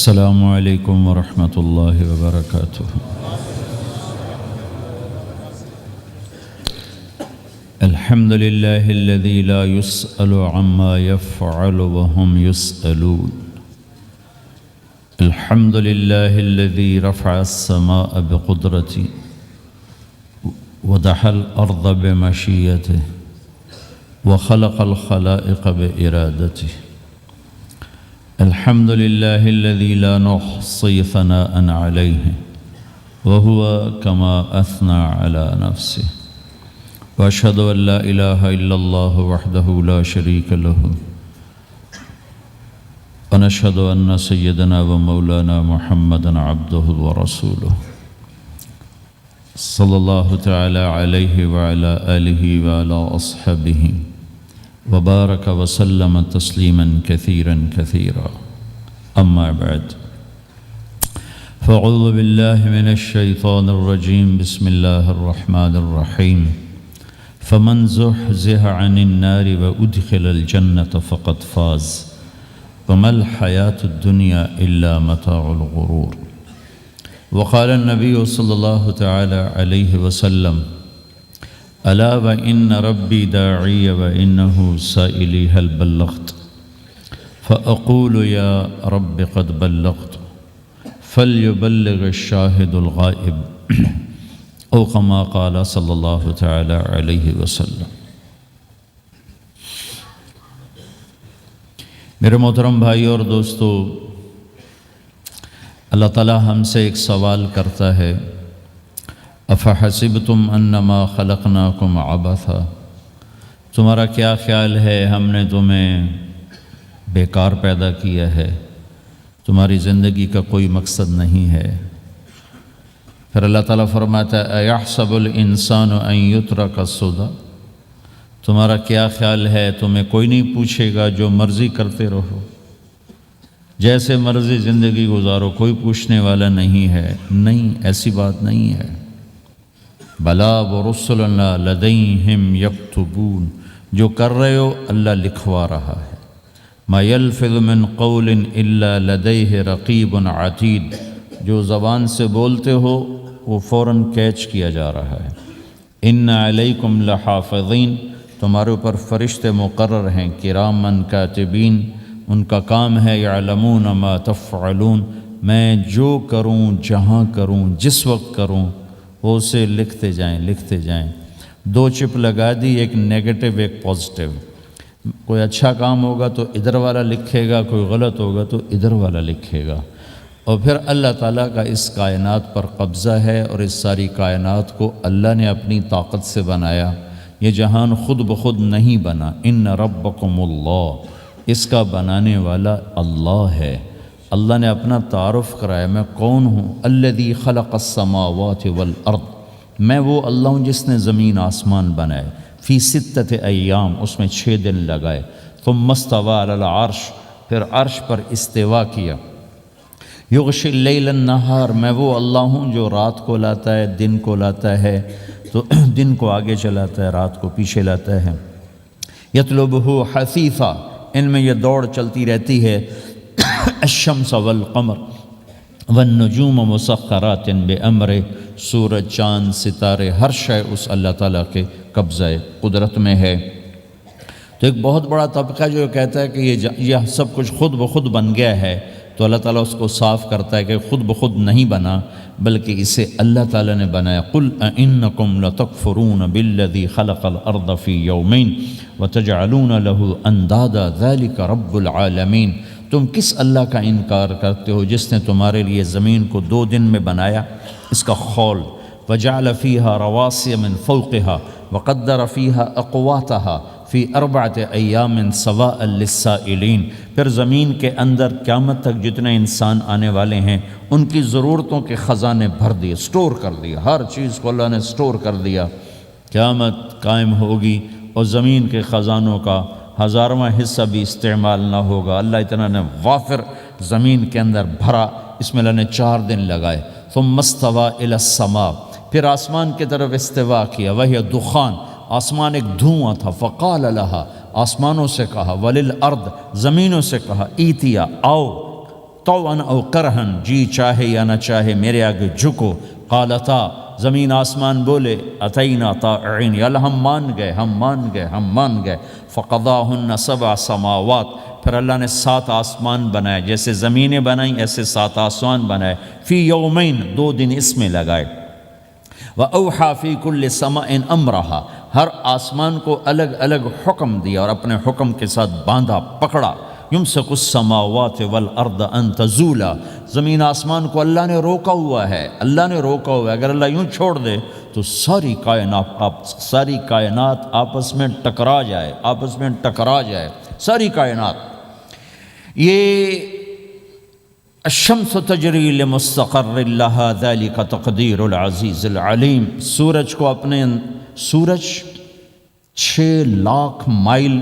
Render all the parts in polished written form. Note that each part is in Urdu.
السلام علیکم ورحمۃ اللہ وبرکاتہ۔ الحمد للہ الذی لا يسأل عما يفعل وهم يسألون۔ الحمد للہ الذی رفع السماء بقدرته ودحى الأرض بمشیته وخلق الخلائق بإرادته۔ الحمد للہ الذی لا نحصی ثناء علیہ وهو كما أثنى على نفسه۔ وأشهد أن لا إله إلا الله وحده لا شريك له، ونشهد أن سيدنا ومولانا محمدا عبده ورسوله صلى الله تعالى عليه وعلى آله وعلى أصحابه وبارك وسلم تسليما كثيرا كثيرا، أما بعد فأعوذ بالله من الشيطان الرجيم، بسم الله الرحمن الرحيم۔ فمن زحزح عن النار وأدخل الجنة فقد فاز وما الحياة الدنيا إلا متاع الغرور۔ وقال النبي صلى الله تعالى عليه وسلم: ألا وإن ربي داعي وإنه سائلي هل بلغت؟ فأقول يا رب قد بلغت، فليبلغ الشاهد الغائب، او كما قال صلی اللہ تعالی علیہ وسلم۔ میرے محترم بھائی اور دوستو، اللہ تعالی ہم سے ایک سوال کرتا ہے، افحسبتم انما خلقناکم عبثا، تمہارا کیا خیال ہے ہم نے تمہیں بیکار پیدا کیا ہے، تمہاری زندگی کا کوئی مقصد نہیں ہے؟ پھر اللہ تعالیٰ فرماتا ہے ایحسب الانسان ان یترک سدی، تمہارا کیا خیال ہے تمہیں کوئی نہیں پوچھے گا، جو مرضی کرتے رہو، جیسے مرضی زندگی گزارو، کوئی پوچھنے والا نہیں ہے؟ نہیں، ایسی بات نہیں ہے۔ بلا ورسلنا لدیہم یکتبون، جو کر رہے ہو اللہ لکھوا رہا ہے۔ ما یلفظ من قول الا لدیہ رقیب عتید، جو زبان سے بولتے ہو وہ فوراً کیچ کیا جا رہا ہے۔ ان علیکم لحافظین، تمہارے اوپر فرشتے مقرر ہیں، کرامن کاتبین، ان کا کام ہے یعلمون ما تفعلون، میں جو کروں، جہاں کروں، جس وقت کروں، وہ اسے لکھتے جائیں۔ دو چپ لگا دی، ایک نیگیٹو ایک پازیٹیو۔ کوئی اچھا کام ہوگا تو ادھر والا لکھے گا، کوئی غلط ہوگا تو ادھر والا لکھے گا۔ اور پھر اللہ تعالیٰ کا اس کائنات پر قبضہ ہے، اور اس ساری کائنات کو اللہ نے اپنی طاقت سے بنایا، یہ جہان خود بخود نہیں بنا۔ ان ربکم اللہ، اس کا بنانے والا اللہ ہے۔ اللہ نے اپنا تعارف کرایا، میں کون ہوں؟ الذی خلق السماوات والارض، میں وہ اللہ ہوں جس نے زمین آسمان بنائے، فی ستۃ ایام، اس میں 6 دن لگائے، ثم استوی علی العرش، پھر عرش پر استوا کیا، یغشی اللیل النہار، میں وہ اللہ ہوں جو رات کو لاتا ہے، دن کو لاتا ہے، تو دن کو آگے چلاتا ہے، رات کو پیچھے لاتا ہے، یطلبہ حثیثا، ان میں یہ دوڑ چلتی رہتی ہے، الشمس والقمر والنجوم مسخرات بامرہ، سورج، چاند، ستارے، ہر شے اس اللہ تعالیٰ کے قبضہ قدرت میں ہے۔ تو ایک بہت بڑا طبقہ جو کہتا ہے کہ یہ سب کچھ خود بخود بن گیا ہے، تو اللہ تعالیٰ اس کو صاف کرتا ہے کہ خود بخود نہیں بنا، بلکہ اسے اللہ تعالیٰ نے بنایا۔ قل اَإِنَّكُمْ لَتَكْفُرُونَ بِالَّذِي خَلَقَ الْأَرْضَ فِي يَوْمَيْنِ وَتَجْعَلُونَ لَهُ أَنْدَادًا ذَلِكَ رَبُّ الْعَالَمِينَ، تم کس اللہ کا انکار کرتے ہو جس نے تمہارے لیے زمین کو 2 دن میں بنایا، اس کا خول، وَجَعَلَ فِيهَا رَوَاسِيَ مِنْ فَوْقِهَا وَقَدَّرَ فِيهَا أَقْوَاتَهَا فی 4 ایام سواء للسائلین، پھر زمین کے اندر قیامت تک جتنے انسان آنے والے ہیں ان کی ضرورتوں کے خزانے بھر دیے، سٹور کر دیا، ہر چیز کو اللہ نے سٹور کر دیا۔ قیامت قائم ہوگی اور زمین کے خزانوں کا 1000واں حصہ بھی استعمال نہ ہوگا۔ اللہ اتنا نے وافر زمین کے اندر بھرا، اس میں اللہ نے 4 دن لگائے۔ ثم استوى الى السماء، پھر آسمان کی طرف استوا کیا، وہی دخان، آسمان ایک دھواں تھا، فقال لها، آسمانوں سے کہا، وللارض، زمینوں سے کہا، ایتیا، آؤ، طوعا او کرہن، جی چاہے یا نہ چاہے میرے آگے جھکو. قالتا، زمین آسمان بولے اتینا طائعین، یا اللہ ہم مان گئے، ہم مان گئے، ہم مان گئے. فقضاہن 7 سماوات، پھر اللہ نے 7 آسمان بنائے، جیسے زمینیں بنائیں ایسے 7 آسمان بنائے. فی یومین، 2 دن اس میں لگائے. وَأَوْحَى فِي كُلِّ سَمَاءٍ أَمْرَهَا، ہر آسمان کو الگ الگ حکم دیا اور اپنے حکم کے ساتھ باندھا، پکڑا. يُمْسِكُ السَّمَاوَاتِ وَالْأَرْضَ أَن تَزُولَا، زمین آسمان کو اللہ نے روکا ہوا ہے، اللہ نے روکا ہوا ہے. اگر اللہ یوں چھوڑ دے تو ساری کائنات آپس میں ٹکرا جائے، آپس میں ٹکرا جائے ساری کائنات. یہ الشمس تجری لمستقر لها ذلك تقدیر العزیز العلیم. سورج کو اپنے سورج 6 لاکھ مائل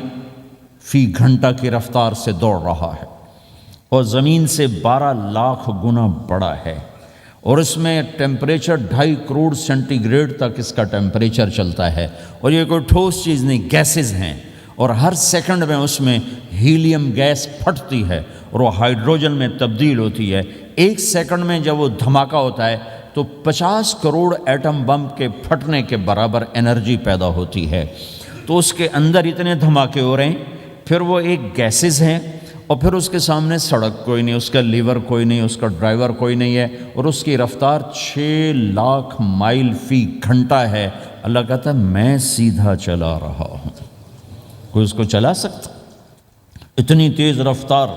فی گھنٹہ کی رفتار سے دوڑ رہا ہے اور زمین سے 12 لاکھ گنا بڑا ہے، اور اس میں ٹیمپریچر 2.5 کروڑ سینٹی گریڈ تک اس کا ٹیمپریچر چلتا ہے. اور یہ کوئی ٹھوس چیز نہیں، گیسز ہیں، اور ہر سیکنڈ میں اس میں ہیلیم گیس پھٹتی ہے اور وہ ہائیڈروجن میں تبدیل ہوتی ہے. 1 سیکنڈ میں جب وہ دھماکہ ہوتا ہے تو 50 کروڑ ایٹم بم کے پھٹنے کے برابر انرجی پیدا ہوتی ہے. تو اس کے اندر اتنے دھماکے ہو رہے ہیں، پھر وہ ایک گیسز ہیں، اور پھر اس کے سامنے سڑک کوئی نہیں، اس کا لیور کوئی نہیں، اس کا ڈرائیور کوئی نہیں ہے، اور اس کی رفتار 6 لاکھ مائل فی گھنٹہ ہے. اللہ کہتا ہے میں سیدھا چلا رہا ہوں، کوئی اس کو چلا سکتا؟ اتنی تیز رفتار.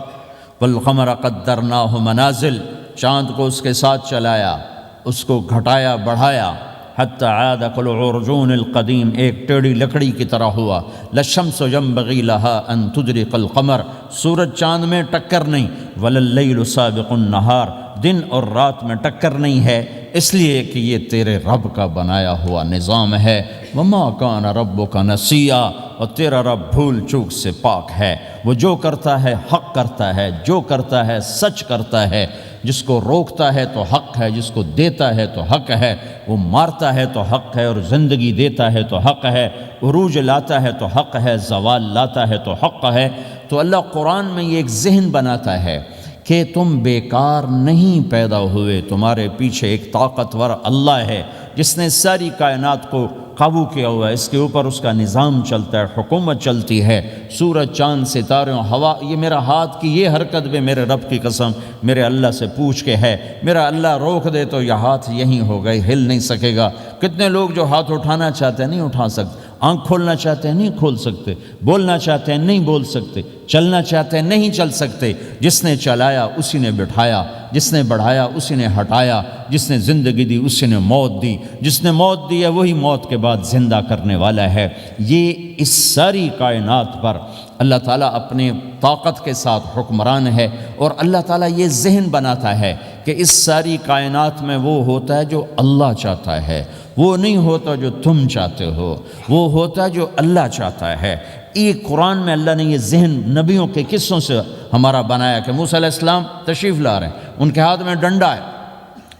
والقمر قدرناہ منازل، چاند کو اس کے ساتھ چلایا، اس کو گھٹایا بڑھایا. حتی عاد کالعرجون القدیم، ایک ٹیڑھی لکڑی کی طرح ہوا. للشمس ينبغي لها ان تدرك القمر، سورج چاند میں ٹکر نہیں. ولللیل سابق النہار، دن اور رات میں ٹکر نہیں ہے، اس لیے کہ یہ تیرے رب کا بنایا ہوا نظام ہے. وما کان ربک نسیا، اور تیرا رب بھول چوک سے پاک ہے. وہ جو کرتا ہے حق کرتا ہے، جو کرتا ہے سچ کرتا ہے. جس کو روکتا ہے تو حق ہے، جس کو دیتا ہے تو حق ہے. وہ مارتا ہے تو حق ہے، اور زندگی دیتا ہے تو حق ہے. عروج لاتا ہے تو حق ہے، زوال لاتا ہے تو حق ہے. تو اللہ قرآن میں یہ ایک ذہن بناتا ہے کہ تم بیکار نہیں پیدا ہوئے، تمہارے پیچھے ایک طاقتور اللہ ہے جس نے ساری کائنات کو قابو کیا ہوا ہے، اس کے اوپر اس کا نظام چلتا ہے، حکومت چلتی ہے. سورج چاند ستارے ہوا، یہ میرا ہاتھ کی یہ حرکت بھی میرے رب کی قسم میرے اللہ سے پوچھ کے ہے. میرا اللہ روک دے تو یہ ہاتھ یہیں ہو گئے، ہل نہیں سکے گا. کتنے لوگ جو ہاتھ اٹھانا چاہتے ہیں نہیں اٹھا سکتے، آنکھ کھولنا چاہتے ہیں نہیں کھول سکتے، بولنا چاہتے ہیں نہیں بول سکتے، چلنا چاہتے ہیں نہیں چل سکتے. جس نے چلایا اسی نے بٹھایا، جس نے بڑھایا اسی نے ہٹایا، جس نے زندگی دی اسی نے موت دی، جس نے موت دی ہے وہی موت کے بعد زندہ کرنے والا ہے. یہ اس ساری کائنات پر اللہ تعالیٰ اپنے طاقت کے ساتھ حکمران ہے. اور اللہ تعالیٰ یہ ذہن بناتا ہے کہ اس ساری کائنات میں وہ ہوتا ہے جو اللہ چاہتا ہے، وہ نہیں ہوتا جو تم چاہتے ہو، وہ ہوتا ہے جو اللہ چاہتا ہے. یہ قرآن میں اللہ نے یہ ذہن نبیوں کے قصوں سے ہمارا بنایا کہ موسیٰ علیہ السلام تشریف لا رہے ہیں، ان کے ہاتھ میں ڈنڈا ہے،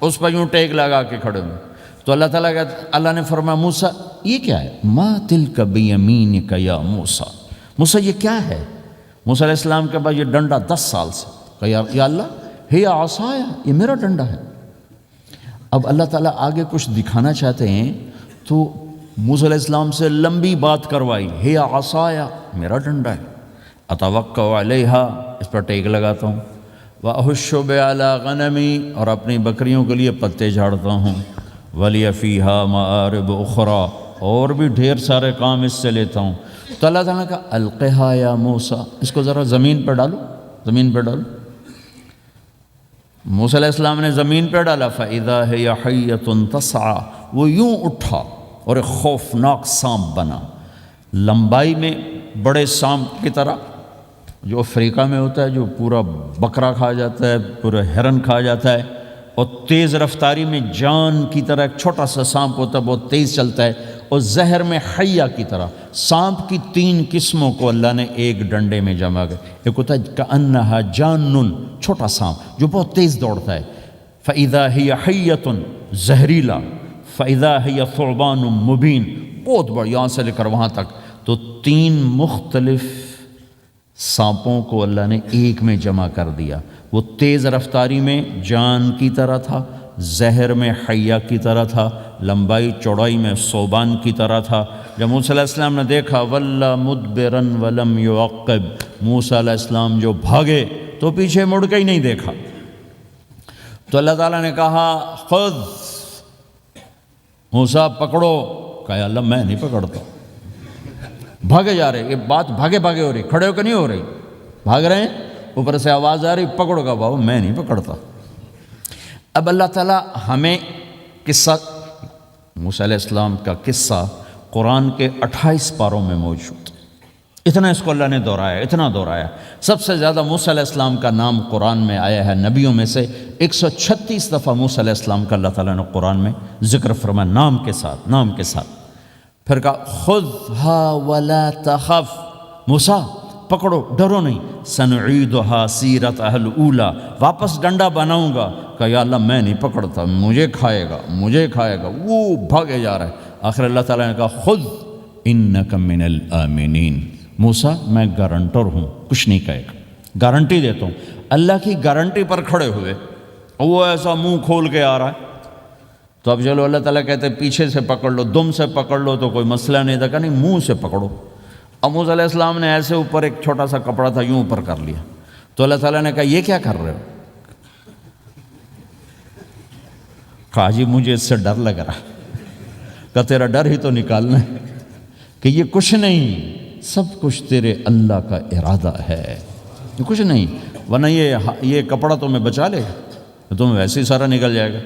اس پر یوں ٹیک لگا کے کھڑے ہوئے. تو اللہ نے فرمایا موسیٰ یہ کیا ہے؟ ما تلک بیمینک یا موسیٰ، موسیٰ یہ کیا ہے؟ موسیٰ علیہ السلام کے بعد یہ ڈنڈا 10 سال سے کہ یا اللہ ہی عصایا، یہ میرا ڈنڈا ہے. اب اللہ تعالیٰ آگے کچھ دکھانا چاہتے ہیں تو موسیٰ علیہ السلام سے لمبی بات کروائی، ہی عصایا میرا ڈنڈا ہے، اتوکا علیہا اس پر ٹیک لگاتا ہوں، واحش علی غنمی اور اپنی بکریوں کے لیے پتے جھاڑتا ہوں، ولی فیہا مآرب اخرى اور بھی ڈھیر سارے کام اس سے لیتا ہوں. تو اللہ تعالیٰ کا القہا یا موسیٰ، اس کو ذرا زمین پہ ڈالو، زمین پہ ڈالو. موسیٰ علیہ السلام نے زمین پہ ڈالا، فَإِذَا هِيَ حَيَّةٌ تَسْعَىٰ، وہ یوں اٹھا اور ایک خوفناک سانپ بنا، لمبائی میں بڑے سانپ کی طرح جو افریقہ میں ہوتا ہے، جو پورا بکرا کھا جاتا ہے، پورا ہرن کھا جاتا ہے، اور تیز رفتاری میں جان کی طرح ایک چھوٹا سا سانپ ہوتا ہے، بہت تیز چلتا ہے، اور زہر میں حیہ کی طرح. سانپ کی 3 قسموں کو اللہ نے ایک ڈنڈے میں جمع کر. ایک ہوتا ہے کأنہا جانن، چھوٹا سانپ جو بہت تیز دوڑتا ہے، فَإِذَا هِيَ حَيَّةٌ زہریلا، فَإِذَا هِيَ ثُعْبَانٌ مُبِينٌ بہت بڑا، یہاں سے لے کر وہاں تک. تو 3 مختلف سانپوں کو اللہ نے ایک میں جمع کر دیا۔ وہ تیز رفتاری میں جان کی طرح تھا، زہر میں حیہ کی طرح تھا، لمبائی چوڑائی میں ثعبان کی طرح تھا۔ جب موسیٰ علیہ السلام نے دیکھا وَلَّا مُدْبِرًا وَلَمْ يُعَقِّبْ، موسیٰ علیہ السلام جو بھاگے تو پیچھے مڑ کے ہی نہیں دیکھا۔ تو اللہ تعالیٰ نے کہا خذ موسیٰ پکڑو، کہا اللہ میں نہیں پکڑتا، بھاگے جا رہے، یہ بات بھاگے بھاگے ہو رہی، کھڑے ہو کے نہیں ہو رہی، بھاگ رہے ہیں، اوپر سے آواز آ رہی پکڑو گا، بابا میں نہیں پکڑتا۔ اب اللہ تعالیٰ ہمیں قصہ موسیٰ علیہ السلام کا قصہ قرآن کے 28 پاروں میں موجود، اتنا اس کو اللہ نے دہرایا، اتنا دہرایا۔ سب سے زیادہ موسیٰ علیہ السلام کا نام قرآن میں آیا ہے نبیوں میں سے، 136 دفعہ موسیٰ علیہ السلام کا اللہ تعالیٰ نے قرآن میں ذکر فرمایا، نام کے ساتھ، نام کے ساتھ۔ پھر کہا خذھا ولا تخف، موسیٰ پکڑو ڈرو نہیں، سنعیدھا سیرتھا الاولی، واپس ڈنڈا بناؤں گا، کہا یا اللہ میں نہیں پکڑتا، مجھے کھائے گا، مجھے کھائے گا، وہ بھاگے جا رہا ہے۔ آخر اللہ تعالیٰ نے کہا خذ انک من الآمنین، موسیٰ میں گارنٹر ہوں، کچھ نہیں کہے گا، گارنٹی دیتا ہوں۔ اللہ کی گارنٹی پر کھڑے ہوئے، وہ ایسا منہ کھول کے آ رہا ہے، تو اب چلو اللہ تعالیٰ کہتے ہیں پیچھے سے پکڑ لو، دم سے پکڑ لو تو کوئی مسئلہ نہیں تھا، کہ نہیں منہ سے پکڑو۔ اب موسیٰ علیہ السلام نے ایسے اوپر ایک چھوٹا سا کپڑا تھا یوں اوپر کر لیا، تو اللہ تعالیٰ نے کہا یہ کیا کر رہے ہو؟ کہا جی مجھے اس سے ڈر لگ رہا، کہ تیرا ڈر ہی تو نکالنا ہے، کہ یہ کچھ نہیں، سب کچھ تیرے اللہ کا ارادہ ہے، یہ کچھ نہیں، ورنہ یہ کپڑا تمہیں بچا لے گا، تمہیں ویسے ہی سارا نکل جائے گا۔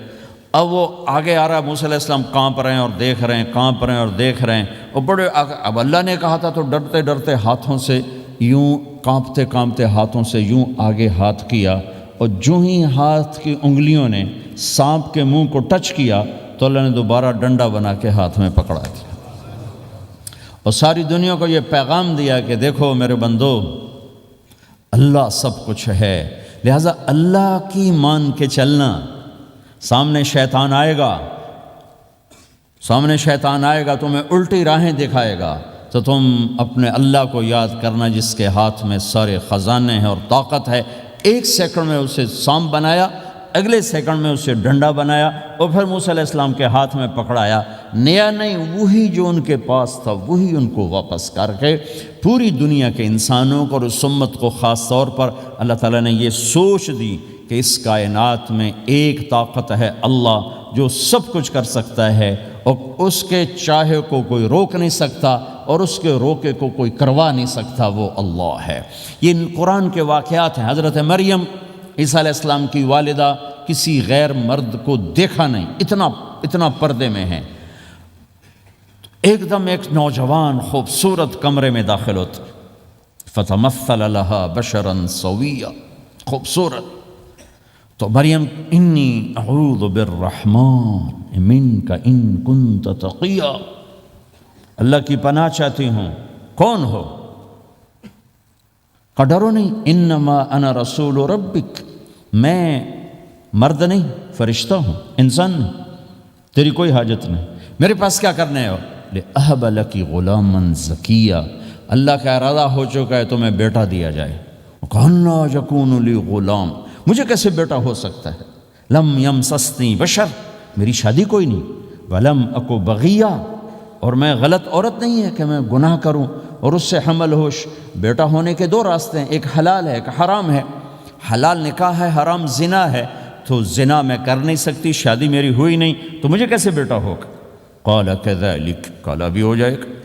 اب وہ آگے آ رہا ہے، موسیٰ علیہ السلام کانپ رہے ہیں اور دیکھ رہے ہیں، کانپ رہے ہیں اور دیکھ رہے ہیں، اور بڑے اب اللہ نے کہا تھا تو ڈرتے ڈرتے ہاتھوں سے یوں، کانپتے کانپتے ہاتھوں سے یوں آگے ہاتھ کیا، اور جو ہی ہاتھ کی انگلیوں نے سانپ کے منہ کو ٹچ کیا تو اللہ نے دوبارہ ڈنڈا بنا کے ہاتھ میں پکڑا دیا، اور ساری دنیا کو یہ پیغام دیا کہ دیکھو میرے بندو، اللہ سب کچھ ہے، لہٰذا اللہ کی مان کے چلنا۔ سامنے شیطان آئے گا، سامنے شیطان آئے گا، تمہیں الٹی راہیں دکھائے گا، تو تم اپنے اللہ کو یاد کرنا جس کے ہاتھ میں سارے خزانے ہیں اور طاقت ہے۔ ایک سیکنڈ میں اسے سانپ بنایا، اگلے سیکنڈ میں اسے ڈنڈا بنایا، اور پھر موسیٰ علیہ السلام کے ہاتھ میں پکڑایا، نیا نہیں، وہی جو ان کے پاس تھا وہی ان کو واپس کر کے پوری دنیا کے انسانوں کو اور اس امت کو خاص طور پر اللہ تعالیٰ نے یہ سوچ دی کہ اس کائنات میں ایک طاقت ہے اللہ جو سب کچھ کر سکتا ہے، اور اس کے چاہے کو کوئی روک نہیں سکتا اور اس کے روکے کو کوئی کروا نہیں سکتا، وہ اللہ ہے۔ یہ قرآن کے واقعات ہیں۔ حضرت مریم عیسیٰ علیہ السلام کی والدہ کسی غیر مرد کو دیکھا نہیں، اتنا پردے میں ہیں، ایک دم ایک نوجوان خوبصورت کمرے میں داخل ہوتا، فتمثل لها بشرا سویا، خوبصورت، تو مریم انی اعوذ بالرحمن منک ان کنت تقیا، اللہ کی پناہ چاہتی ہوں، کون ہو؟ کہ ڈرو نہیں، انما انا رسول ربک، میں مرد نہیں، فرشتہ ہوں، انسان نہیں، تیری کوئی حاجت نہیں، میرے پاس کیا کرنے ہو؟ لأہب لکی غلاما زکیا، اللہ کا ارادہ ہو چکا ہے تمہیں بیٹا دیا جائے۔ کہنا یکون لی غلام، مجھے کیسے بیٹا ہو سکتا ہے؟ لم یمسسنی بشر، میری شادی کوئی نہیں، ولم اکو بغیہ، اور میں غلط عورت نہیں ہے کہ میں گناہ کروں اور اس سے حمل ہوش۔ بیٹا ہونے کے دو راستے ہیں، ایک حلال ہے ایک حرام ہے، حلال نکاح ہے، حرام زنا ہے، تو زنا میں کر نہیں سکتی، شادی میری ہوئی نہیں، تو مجھے کیسے بیٹا ہوگا؟ قال کذالک، قال بھی ہو جائے گا،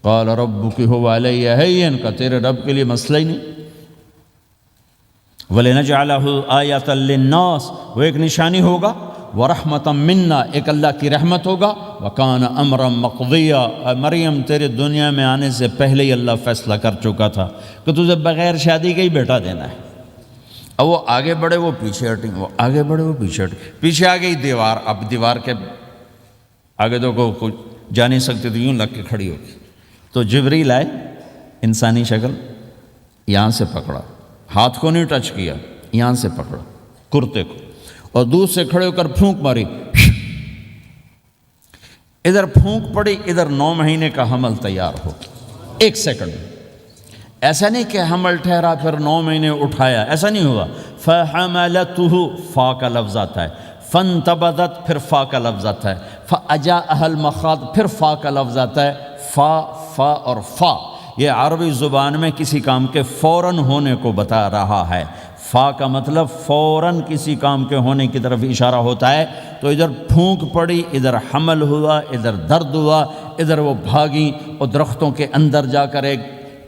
قال ربک هو علی ہین، کا تیرے رب کے لیے مسئلہ ہی نہیں۔ وَلِنَجْعَلَهُ آیَةً لِلنَّاسِ، وہ ایک نشانی ہوگا، وَرَحْمَةً مِنَّا، ایک اللہ کی رحمت ہوگا، وَكَانَ أَمْرًا مَقْضِيًّا، مریم تیرے دنیا میں آنے سے پہلے ہی اللہ فیصلہ کر چکا تھا کہ تجھے بغیر شادی کے ہی بیٹا دینا ہے۔ اب وہ آگے بڑھے وہ پیچھے ہٹیں، وہ آگے بڑھے وہ پیچھے ہٹیں، پیچھے آ گئی دیوار، اب دیوار کے آگے تو کوئی جا نہیں سکتے، تو یوں لگ کے کھڑی ہوگی، تو جبریل آئے، انسانی شکل، یہاں سے پکڑا، ہاتھ کو نہیں ٹچ کیا، یہاں سے پکڑا کرتے کو، اور دور سے کھڑے ہو کر پھونک ماری، ادھر پھونک پڑی، ادھر 9 مہینے کا حمل تیار ہو، ایک سیکنڈ میں، ایسا نہیں کہ حمل ٹھہرا پھر 9 مہینے اٹھایا، ایسا نہیں ہوا۔ فحملتہ فا کا لفظ آتا ہے، فانتبذت پھر فا کا لفظ آتا ہے، فاجاءها المخاض پھر فا کا لفظ آتا ہے۔ فا اور فا یہ عربی زبان میں کسی کام کے فوراً ہونے کو بتا رہا ہے۔ فا کا مطلب فوراً کسی کام کے ہونے کی طرف اشارہ ہوتا ہے۔ تو ادھر پھونک پڑی، ادھر حمل ہوا، ادھر درد ہوا، ادھر وہ بھاگیں اور درختوں کے اندر جا کر ایک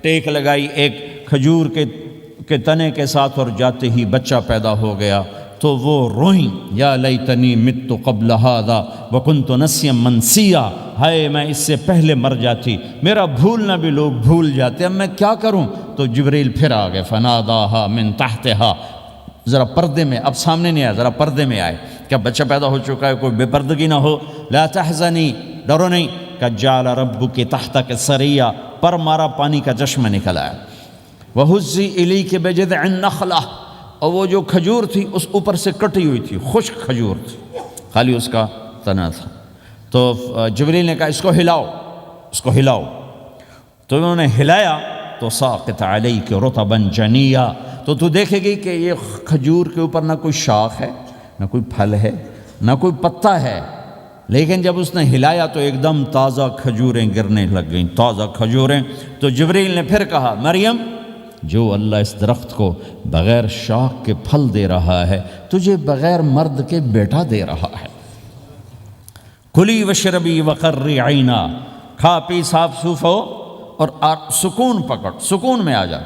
ٹیک لگائی ایک کھجور کے تنے کے ساتھ، اور جاتے ہی بچہ پیدا ہو گیا۔ تو وہ روئیں، یا لیتنی مت قبل ھذا وکنت نسیا منسیا، ہائے میں اس سے پہلے مر جاتی، میرا بھولنا بھی لوگ بھول جاتے، اب میں کیا کروں؟ تو جبریل پھر آ گئے، فناداھا من تحتھا، ذرا پردے میں، اب سامنے نہیں آیا، ذرا پردے میں آئے، کیا بچہ پیدا ہو چکا ہے، کوئی بے پردگی نہ ہو۔ لا تحزنی، ڈرو نہیں، قد جعل ربک تحتک سریا، پر مارا پانی کا چشمہ نکل آیا۔ وہزی الیک بجذع النخلہ، اور وہ جو کھجور تھی اس اوپر سے کٹی ہوئی تھی، خشک کھجور تھی، خالی اس کا تنا تھا۔ تو جبریل نے کہا اس کو ہلاؤ، اس کو ہلاؤ، تو انہوں نے ہلایا تو ساقط علیک رطبا جنیا، تو تو دیکھے گی کہ یہ کھجور کے اوپر نہ کوئی شاخ ہے، نہ کوئی پھل ہے، نہ کوئی پتا ہے، لیکن جب اس نے ہلایا تو ایک دم تازہ کھجوریں گرنے لگ گئیں، تازہ کھجوریں۔ تو جبریل نے پھر کہا مریم، جو اللہ اس درخت کو بغیر شاخ کے پھل دے رہا ہے، تجھے بغیر مرد کے بیٹا دے رہا ہے۔ کلی وشربی وقری عینا، کھا پی صاف صوف ہو اور سکون پکڑ، سکون میں آ جا،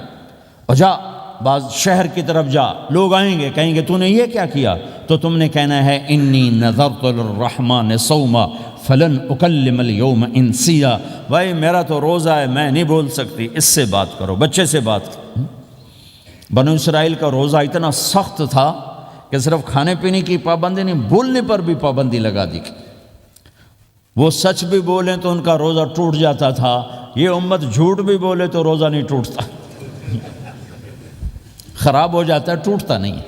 اور جا بعض شہر کی طرف جا، لوگ آئیں گے کہیں گے تو نے یہ کیا کیا، تو تم نے کہنا ہے انی نذرت للرحمن صوما فلن اکلم اليوم انسیا، بھائی میرا تو روزہ ہے، میں نہیں بول سکتی، اس سے بات کرو، بچے سے بات کرو۔ بنو اسرائیل کا روزہ اتنا سخت تھا کہ صرف کھانے پینے کی پابندی نہیں، بولنے پر بھی پابندی لگا دی، وہ سچ بھی بولیں تو ان کا روزہ ٹوٹ جاتا تھا، یہ امت جھوٹ بھی بولے تو روزہ نہیں ٹوٹتا، خراب ہو جاتا ہے، ٹوٹتا نہیں۔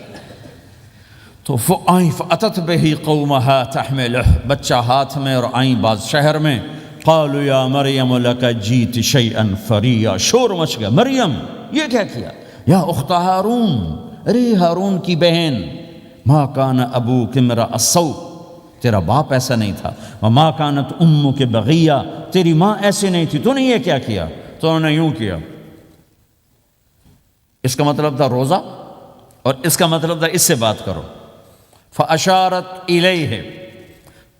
تو آئیں فأتت بہ قومہا تحملہ، بچہ ہاتھ میں اور آئیں بعض شہر میں، قالوا یا مریم لک جیت شیئا فریا، شور مچ گیا، مریم یہ کیا کیا، یا اخت ہارون، ارے ہارون کی بہن، ما کان ابوک امرأ السوء، تیرا باپ ایسا نہیں تھا، وما کانت امک بغیہ، تیری ماں ایسی نہیں تھی، تو نے یہ کیا کیا؟ تو انہوں نے یوں کیا، اس کا مطلب تھا روزہ، اور اس کا مطلب تھا اس سے بات کرو۔ فاشارت الیہ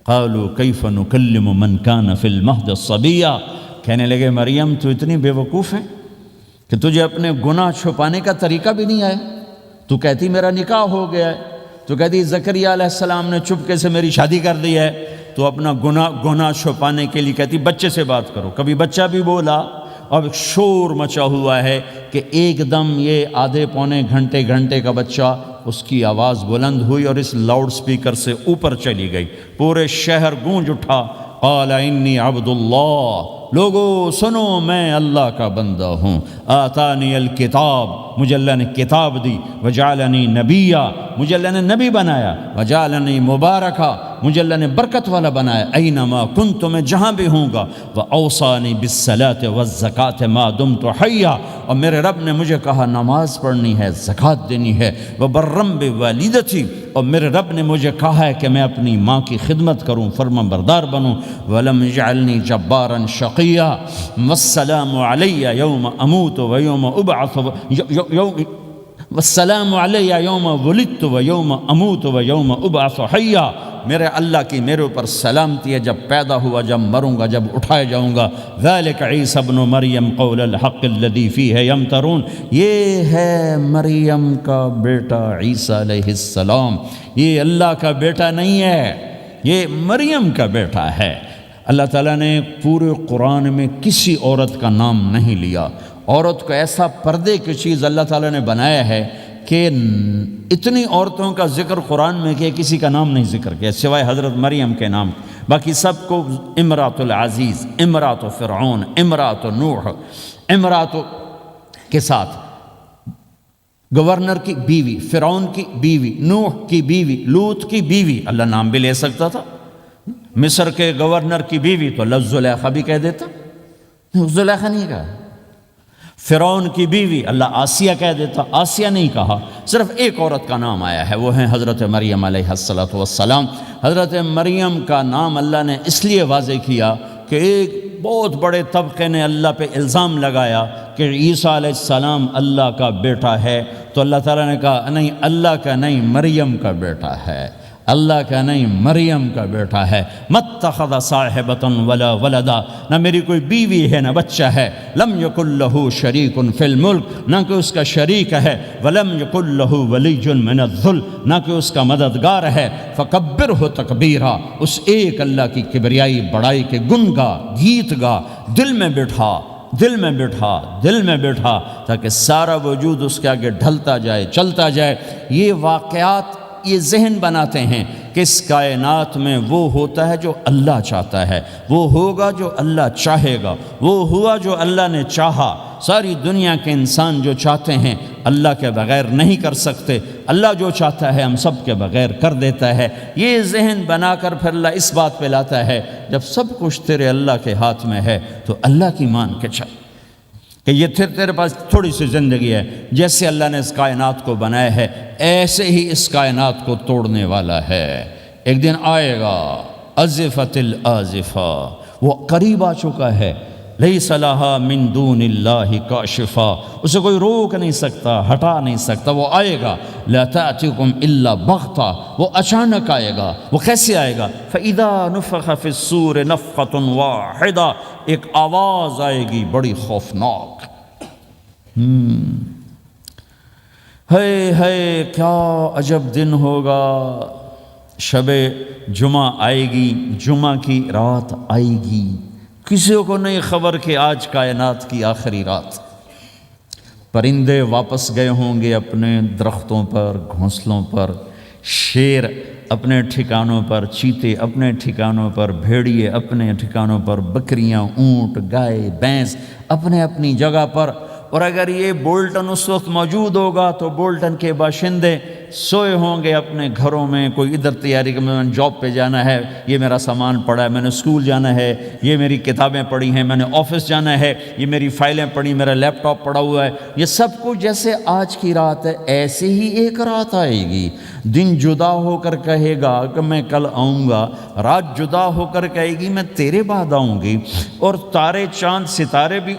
قالوا کیف نکلم من کان فی المہد صبیا، کہنے لگے مریم تو اتنی بے وقوف ہے کہ تجھے اپنے گناہ چھپانے کا طریقہ بھی نہیں آیا، تو کہتی میرا نکاح ہو گیا ہے، تو کہتی زکریہ علیہ السلام نے چپکے سے میری شادی کر دی ہے، تو اپنا گناہ چھپانے کے لیے کہتی بچے سے بات کرو، کبھی بچہ بھی بولا۔ اب ایک شور مچا ہوا ہے کہ ایک دم یہ آدھے پونے گھنٹے کا بچہ، اس کی آواز بلند ہوئی اور اس لاؤڈ سپیکر سے اوپر چلی گئی، پورے شہر گونج اٹھا، قال انی عبد اللہ، لوگو سنو میں اللہ کا بندہ ہوں، آتانی الکتاب، مجھے اللہ نے کتاب دی، وجعلنی نبیا، مجھے اللہ نے نبی بنایا، وجعلنی مبارکا، مجھے اللہ نے برکت والا بنایا، اینما کنت، میں جہاں بھی ہوں گا، واوصانی بالصلاۃ والزکاۃ ما دمت حیا، اور میرے رب نے مجھے کہا نماز پڑھنی ہے، زکوٰۃ دینی ہے، وبرم بوالدتی، اور میرے رب نے مجھے کہا ہے کہ میں اپنی ماں کی خدمت کروں، فرما بردار بنوں، ولم یجعلنی جبارا شقیا، والسلام علی یوم اموت ویوم ابعث، والسلام علی یوم ولدت ویوم اموت ویوم ابعث حیا، میرے اللہ کی میرے اوپر سلامتی ہے، جب پیدا ہوا، جب مروں گا، جب اٹھایا جاؤں گا۔ ذالک عیسی ابن مریم قول الحق الذی فیہ یمترون، یہ ہے مریم کا بیٹا عیسیٰ علیہ السلام، یہ اللہ کا بیٹا نہیں ہے، یہ مریم کا بیٹا ہے۔ اللہ تعالیٰ نے پورے قرآن میں کسی عورت کا نام نہیں لیا، عورت کو ایسا پردے کی چیز اللہ تعالیٰ نے بنایا ہے کہ اتنی عورتوں کا ذکر قرآن میں کہ کسی کا نام نہیں ذکر کیا سوائے حضرت مریم کے نام، باقی سب کو امرات العزیز، امرات فرعون، امرات نوح، امرات کے ساتھ گورنر کی بیوی، فرعون کی بیوی، نوح کی بیوی، لوط کی بیوی، اللہ نام بھی لے سکتا تھا، مصر کے گورنر کی بیوی تو اللہ زلیخا بھی کہہ دیتا، زلیخا نہیں کہا، فرعون کی بیوی اللہ آسیہ کہہ دیتا، آسیہ نہیں کہا، صرف ایک عورت کا نام آیا ہے، وہ ہیں حضرت مریم علیہ السلام۔ حضرت مریم کا نام اللہ نے اس لیے واضح کیا کہ ایک بہت بڑے طبقے نے اللہ پہ الزام لگایا کہ عیسیٰ علیہ السلام اللہ کا بیٹا ہے، تو اللہ تعالیٰ نے کہا نہیں، اللہ کا نہیں، مریم کا بیٹا ہے، اللہ کا نہیں، مریم کا بیٹا ہے۔ مَتَّخَذَ صَاحِبَةً وَلَا وَلَدًا، نہ میری کوئی بیوی ہے نہ بچہ ہے۔ لَمْ يَكُنْ لَهُ شَرِيكٌ فِي الْمُلْكِ، نہ کہ اس کا شریک ہے۔ وَلَمْ يَكُنْ لَهُ وَلِيٌّ مِّنَ الذُّلِّ، نہ کہ اس کا مددگار ہے۔ فَكَبِّرْهُ تَكْبِيرًا، اس ایک اللہ کی کبریائی بڑائی کے گن گا، گیت گا، دل میں بٹھا، دل میں بٹھا، دل میں بٹھا، تاکہ سارا وجود اس کے آگے ڈھلتا جائے، چلتا جائے۔ یہ واقعات یہ ذہن بناتے ہیں کہ اس کائنات میں وہ ہوتا ہے جو اللہ چاہتا ہے، وہ ہوگا جو اللہ چاہے گا، وہ ہوا جو اللہ نے چاہا۔ ساری دنیا کے انسان جو چاہتے ہیں اللہ کے بغیر نہیں کر سکتے، اللہ جو چاہتا ہے ہم سب کے بغیر کر دیتا ہے۔ یہ ذہن بنا کر پھر اللہ اس بات پہ لاتا ہے جب سب کچھ تیرے اللہ کے ہاتھ میں ہے تو اللہ کی مان کے چل کہ یہ تیرے پاس تھوڑی سی زندگی ہے، جیسے اللہ نے اس کائنات کو بنایا ہے ایسے ہی اس کائنات کو توڑنے والا ہے۔ ایک دن آئے گا، ازفت الازفہ، وہ قریب آ چکا ہے۔ لیس لہا من دون اللہ کاشفہ، اسے کوئی روک نہیں سکتا، ہٹا نہیں سکتا، وہ آئے گا۔ لا تأتیکم الا بغتہ، وہ اچانک آئے گا۔ وہ کیسے آئے گا؟ فَإِذَا نُفِخَ فِي الصُّورِ نَفْخَةٌ وَاحِدَةٌ، ایک آواز آئے گی بڑی خوفناک۔ ہے کیا عجب دن ہوگا، شب جمعہ آئے گی، جمعہ کی رات آئے گی، کسی کو نہیں خبر کہ آج کائنات کی آخری رات۔ پرندے واپس گئے ہوں گے اپنے درختوں پر، گھونسلوں پر، شیر اپنے ٹھکانوں پر، چیتے اپنے ٹھکانوں پر، بھیڑیے اپنے ٹھکانوں پر، بکریاں، اونٹ، گائے، بھینس اپنے اپنی جگہ پر۔ اور اگر یہ بولٹن اس وقت موجود ہوگا تو بولٹن کے باشندے سوئے ہوں گے اپنے گھروں میں، کوئی ادھر تیاری کہ میں نے جاب پہ جانا ہے، یہ میرا سامان پڑا ہے، میں نے اسکول جانا ہے، یہ میری کتابیں پڑھی ہیں، میں نے آفس جانا ہے، یہ میری فائلیں پڑھی، میرا لیپ ٹاپ پڑا ہوا ہے۔ یہ سب کچھ جیسے آج کی رات ہے ایسے ہی ایک رات آئے گی۔ دن جدا ہو کر کہے گا کہ میں کل آؤں گا، رات جدا ہو کر کہے گی میں تیرے بعد آؤں گی، اور تارے چاند ستارے بھی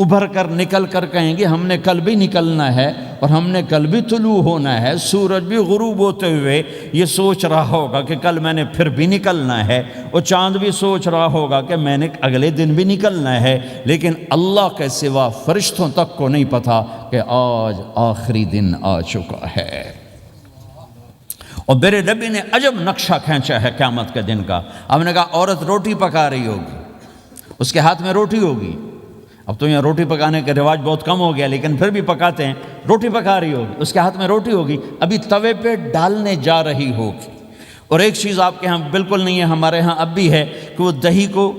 ابھر کر نکل کر کہیں گے ہم نے کل بھی نکلنا ہے اور ہم نے کل بھی طلوع ہونا ہے۔ سورج بھی غروب ہوتے ہوئے یہ سوچ رہا ہوگا کہ کل میں نے پھر بھی نکلنا ہے، اور چاند بھی سوچ رہا ہوگا کہ میں نے اگلے دن بھی نکلنا ہے۔ لیکن اللہ کے سوا فرشتوں تک کو نہیں پتا کہ آج آخری دن آ چکا ہے۔ اور میرے نبی نے عجب نقشہ کھینچا ہے قیامت کے دن کا۔ ہم نے کہا عورت روٹی پکا رہی ہوگی، اس کے ہاتھ میں روٹی ہوگی۔ اب تو یہاں روٹی پکانے کا رواج بہت کم ہو گیا، لیکن پھر بھی پکاتے ہیں۔ روٹی پکا رہی ہوگی، اس کے ہاتھ میں روٹی ہوگی، ابھی توے پہ ڈالنے جا رہی ہوگی۔ اور ایک چیز آپ کے ہاں بالکل نہیں ہے، ہمارے ہاں اب بھی ہے کہ وہ دہی کو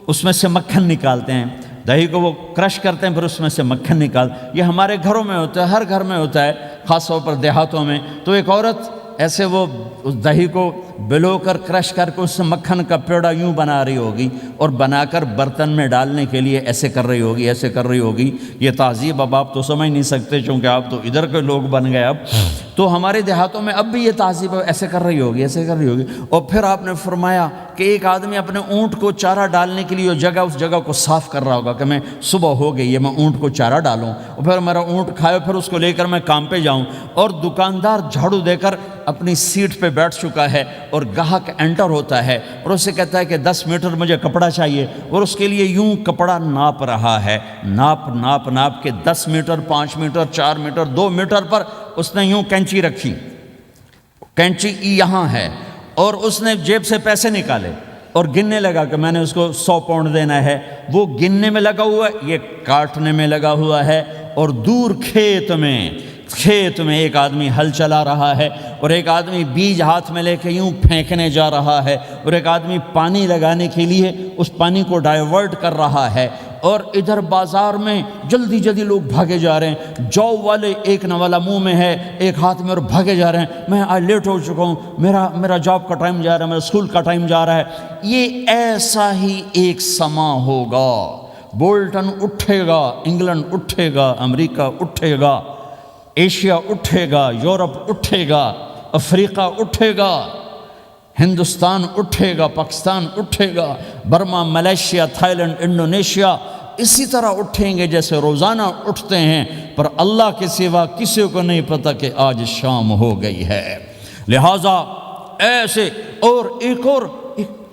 اس میں سے مکھن نکالتے ہیں، دہی کو وہ کرش کرتے ہیں، پھر اس میں سے مکھن نکال۔ یہ ہمارے گھروں میں ہوتا ہے، ہر گھر میں ہوتا ہے، خاص طور پر دیہاتوں میں۔ تو ایک عورت ایسے وہ اس دہی کو بلو کر کرش کر کے اس سے مکھن کا پیڑا یوں بنا رہی ہوگی، اور بنا کر برتن میں ڈالنے کے لیے ایسے کر رہی ہوگی، ایسے کر رہی ہوگی۔ یہ تہذیب اب آپ تو سمجھ نہیں سکتے چونکہ آپ تو ادھر کے لوگ بن گئے اب، تو ہمارے دیہاتوں میں اب بھی یہ تہذیب ایسے کر رہی ہوگی، ایسے کر رہی ہوگی۔ اور پھر آپ نے فرمایا کہ ایک آدمی اپنے اونٹ کو چارہ ڈالنے کے لیے اس جگہ کو صاف کر رہا ہوگا کہ میں صبح ہو گئی ہے، میں اونٹ کو چارہ ڈالوں، اور پھر میرا اونٹ کھائے، پھر اس کو لے کر میں کام پہ جاؤں۔ اور دکاندار جھاڑو دے کر اپنی سیٹ پہ بیٹھ چکا ہے، اور گاہک انٹر ہوتا ہے اور اسے کہتا ہے کہ 10 میٹر مجھے کپڑا چاہیے، اور اس کے لیے یوں کپڑا ناپ رہا ہے، ناپ کے 10 میٹر، 5 میٹر، 4 میٹر، 2 میٹر پر اس نے یوں کینچی رکھی، کینچی یہاں ہے، اور اس نے جیب سے پیسے نکالے اور گننے لگا کہ میں نے اس کو 100 پاؤنڈ دینا ہے۔ وہ گننے میں لگا ہوا ہے، یہ کاٹنے میں لگا ہوا ہے، اور دور کھیت میں ایک آدمی ہل چلا رہا ہے، اور ایک آدمی بیج ہاتھ میں لے کے یوں پھینکنے جا رہا ہے، اور ایک آدمی پانی لگانے کے لیے اس پانی کو ڈائیورٹ کر رہا ہے۔ اور ادھر بازار میں جلدی لوگ بھاگے جا رہے ہیں، جاب والے ایک نوالا منہ میں ہے، ایک ہاتھ میں، اور بھاگے جا رہے ہیں۔ میں آج لیٹ ہو چکا ہوں، میرا جاب کا ٹائم جا رہا ہے، میرا اسکول کا ٹائم جا رہا ہے۔ یہ ایسا ہی ایک سما ہوگا، بولٹن اٹھے گا، انگلینڈ اٹھے گا، امریکہ اٹھے گا، ایشیا اٹھے گا، یورپ اٹھے گا، افریقہ اٹھے گا، ہندوستان اٹھے گا، پاکستان اٹھے گا، Burma, Malaysia, Thailand, Indonesia اسی طرح اٹھیں گے جیسے روزانہ اٹھتے ہیں، پر اللہ کے سوا کسی کو نہیں پتہ کہ آج شام ہو گئی ہے۔ لہٰذا ایسے ایک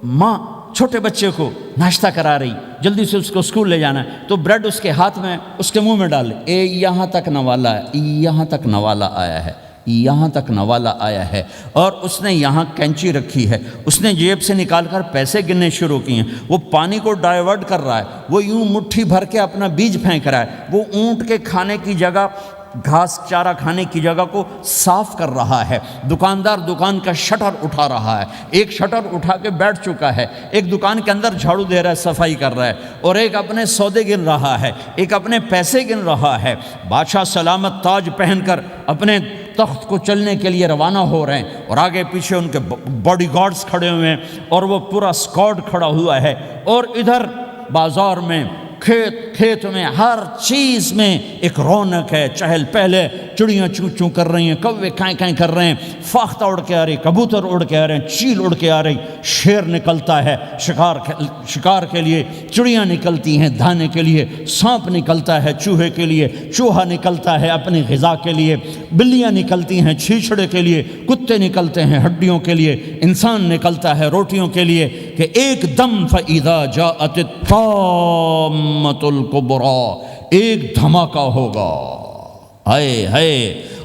ماں چھوٹے بچے کو ناشتہ کرا رہی، جلدی سے اس کو اسکول لے جانا ہے، تو بریڈ اس کے ہاتھ میں اس کے منہ میں ڈال لے، یہاں تک نوالا ہے، یہاں تک نوالا آیا ہے، یہاں تک نوالا آیا ہے، اور اس نے یہاں کینچی رکھی ہے، اس نے جیب سے نکال کر پیسے گننے شروع کیے ہیں، وہ پانی کو ڈائیورٹ کر رہا ہے، وہ یوں مٹھی بھر کے اپنا بیج پھینک رہا ہے، وہ اونٹ کے کھانے کی جگہ، گھاس چارہ کھانے کی جگہ کو صاف کر رہا ہے، دکاندار دکان کا شٹر اٹھا رہا ہے، ایک شٹر اٹھا کے بیٹھ چکا ہے، ایک دکان کے اندر جھاڑو دے رہا ہے، صفائی کر رہا ہے، اور ایک اپنے سودے گن رہا ہے، ایک اپنے پیسے گن رہا ہے۔ بادشاہ سلامت تاج پہن کر اپنے تخت کو چلنے کے لیے روانہ ہو رہے ہیں، اور آگے پیچھے ان کے باڈی گارڈز کھڑے ہوئے ہیں، اور وہ پورا اسکواڈ کھڑا ہوا ہے، اور ادھر بازار میں، کھیت میں، ہر چیز میں ایک رونق ہے، چہل پہلے، چڑیاں چوں چوں کر رہی ہیں، کوے کائیں کائیں کر رہے ہیں، فاختہ اڑ کے آ رہی، کبوتر اڑ کے آ رہے ہیں، چیل اڑ کے آ رہی، شیر نکلتا ہے شکار کے لیے، چڑیاں نکلتی ہیں دھانے کے لیے، سانپ نکلتا ہے چوہے کے لیے، چوہا نکلتا ہے اپنی غذا کے لیے، بلیاں نکلتی ہیں چھیچڑے کے لیے، کتے نکلتے ہیں ہڈیوں کے لیے، انسان نکلتا ہے روٹیوں کے لیے، کہ ایک دم فَإِذَا جَاءَتِ الطَّامَّةُ الْكُبْرَىٰ، ایک دھماکہ ہوگا، ہائے ہائے،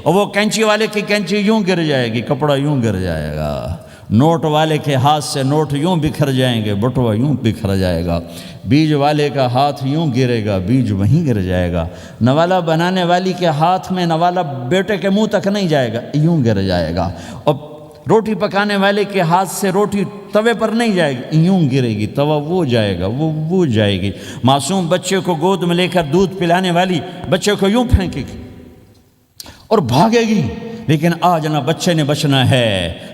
اور وہ کینچی والے کی کینچی یوں گر جائے گی، کپڑا یوں گر جائے گا، نوٹ والے کے ہاتھ سے نوٹ یوں بکھر جائیں گے، بٹوا یوں بکھر جائے گا، بیج والے کا ہاتھ یوں گرے گا، بیج وہیں گر جائے گا، نوالا بنانے والی کے ہاتھ میں نوالا بیٹے کے منہ تک نہیں جائے گا، یوں گر جائے گا، اور روٹی پکانے والے کے ہاتھ سے روٹی توے پر نہیں جائے گی، یوں گرے گی، توا وہ جائے گا، وہ جائے گی، معصوم بچے کو گود میں لے کر دودھ پلانے والی بچے کو یوں پھینکے گی اور بھاگے گی، لیکن آج نہ بچے نے بچنا ہے،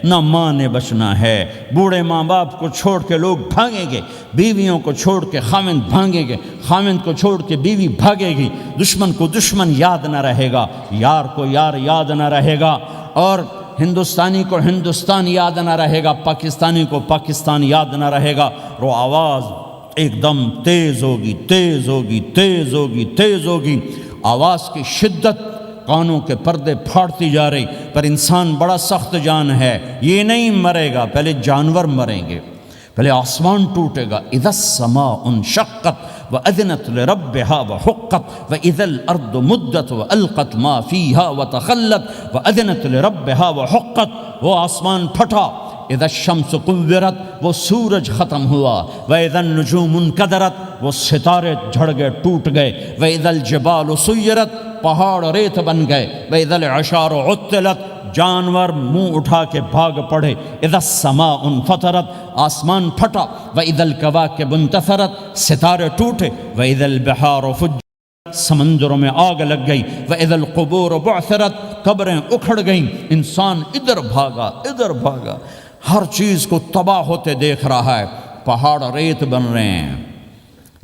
نہ ماں نے بچنا ہے، بوڑھے ماں باپ کو چھوڑ کے لوگ بھاگیں گے، بیویوں کو چھوڑ کے خامند بھاگیں گے، خامند کو چھوڑ کے بیوی بھاگے گی، دشمن کو دشمن یاد نہ رہے گا، یار کو یار یاد نہ رہے گا، اور ہندوستانی کو ہندوستان یاد نہ رہے گا، پاکستانی کو پاکستان یاد نہ رہے گا، وہ آواز ایک دم تیز ہوگی، تیز ہوگی، تیز ہوگی، تیز ہوگی، آواز کی شدت کانوں کے پردے پھاڑتی جا رہی، پر انسان بڑا سخت جان ہے، یہ نہیں مرے گا، پہلے جانور مریں گے، پہلے آسمان ٹوٹے گا، اذا السماء انشقت وَأَذِنَتْ لِرَبِّهَا وَحُقَّتْ وَإِذَا الْأَرْضُ مُدَّتْ وَأَلْقَتْ مَا فِيهَا وَتَخَلَّتْ وَأَذِنَتْ لِرَبِّهَا وَحُقَّتْ، وہ آسمان پھٹا، اذا الشمس قُوِّرَتْ، وہ سورج ختم ہوا، وَإِذَا النُّجُومُ انْكَدَرَتْ، وہ ستارے جھڑ گئے، ٹوٹ گئے، وَإِذَا الْجِبَالُ سُيِّرَتْ، پہاڑ ریت بن گئے، وَإِذَا الْعِشَارُ عُطِّلَتْ، جانور منہ اٹھا کے بھاگ پڑے، اذا السماء انفطرت، آسمان پھٹا، وَإِذَا الْكَوَاكِبُ انتثرت، ستارے ٹوٹے، وَإِذَا الْبِحَارُ فُجِّرَتْ، سمندروں میں آگ لگ گئی، وَإِذَا الْقُبُورُ بُعْثِرَتْ، قبریں اکھڑ گئیں، انسان ادھر بھاگا ادھر بھاگا، ہر چیز کو تباہ ہوتے دیکھ رہا ہے، پہاڑ ریت بن رہے ہیں،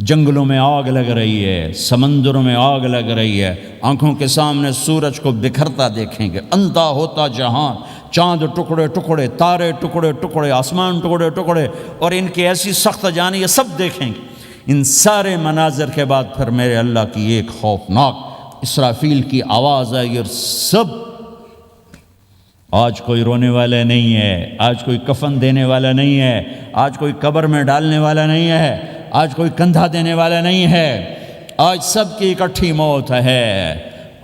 جنگلوں میں آگ لگ رہی ہے، سمندروں میں آگ لگ رہی ہے، آنکھوں کے سامنے سورج کو بکھرتا دیکھیں گے، اندھا ہوتا جہاں، چاند ٹکڑے ٹکڑے، تارے ٹکڑے ٹکڑے، آسمان ٹکڑے ٹکڑے، اور ان کی ایسی سخت جان، یہ سب دیکھیں گے۔ ان سارے مناظر کے بعد پھر میرے اللہ کی ایک خوفناک اسرافیل کی آواز آئی، اور سب، آج کوئی رونے والا نہیں ہے، آج کوئی کفن دینے والا نہیں ہے، آج کوئی قبر میں ڈالنے والا نہیں ہے، آج کوئی کندھا دینے والا نہیں ہے، آج سب کی اکٹھی موت ہے،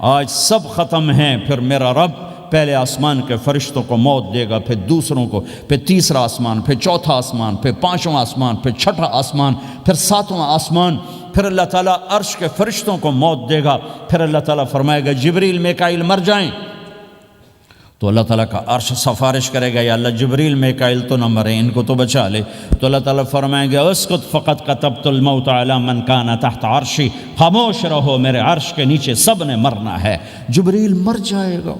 آج سب ختم ہیں۔ پھر میرا رب پہلے آسمان کے فرشتوں کو موت دے گا، پھر دوسروں کو، پھر تیسرا آسمان، پھر چوتھا آسمان، پھر پانچواں آسمان، پھر چھٹا آسمان، پھر ساتواں آسمان، پھر اللہ تعالیٰ عرش کے فرشتوں کو موت دے گا، پھر اللہ تعالیٰ فرمائے گا جبریل میکائیل مر جائیں، تو اللہ تعالیٰ کا عرش سفارش کرے گا، یا اللہ جبریل میکائیل تو نہ مریں، ان کو تو بچا لے، تو اللہ تعالیٰ فرمائیں گے اسکت فقط کتبت الموت علی من کان تحت عرشی، خاموش رہو، میرے عرش کے نیچے سب نے مرنا ہے۔ جبریل مر جائے گا،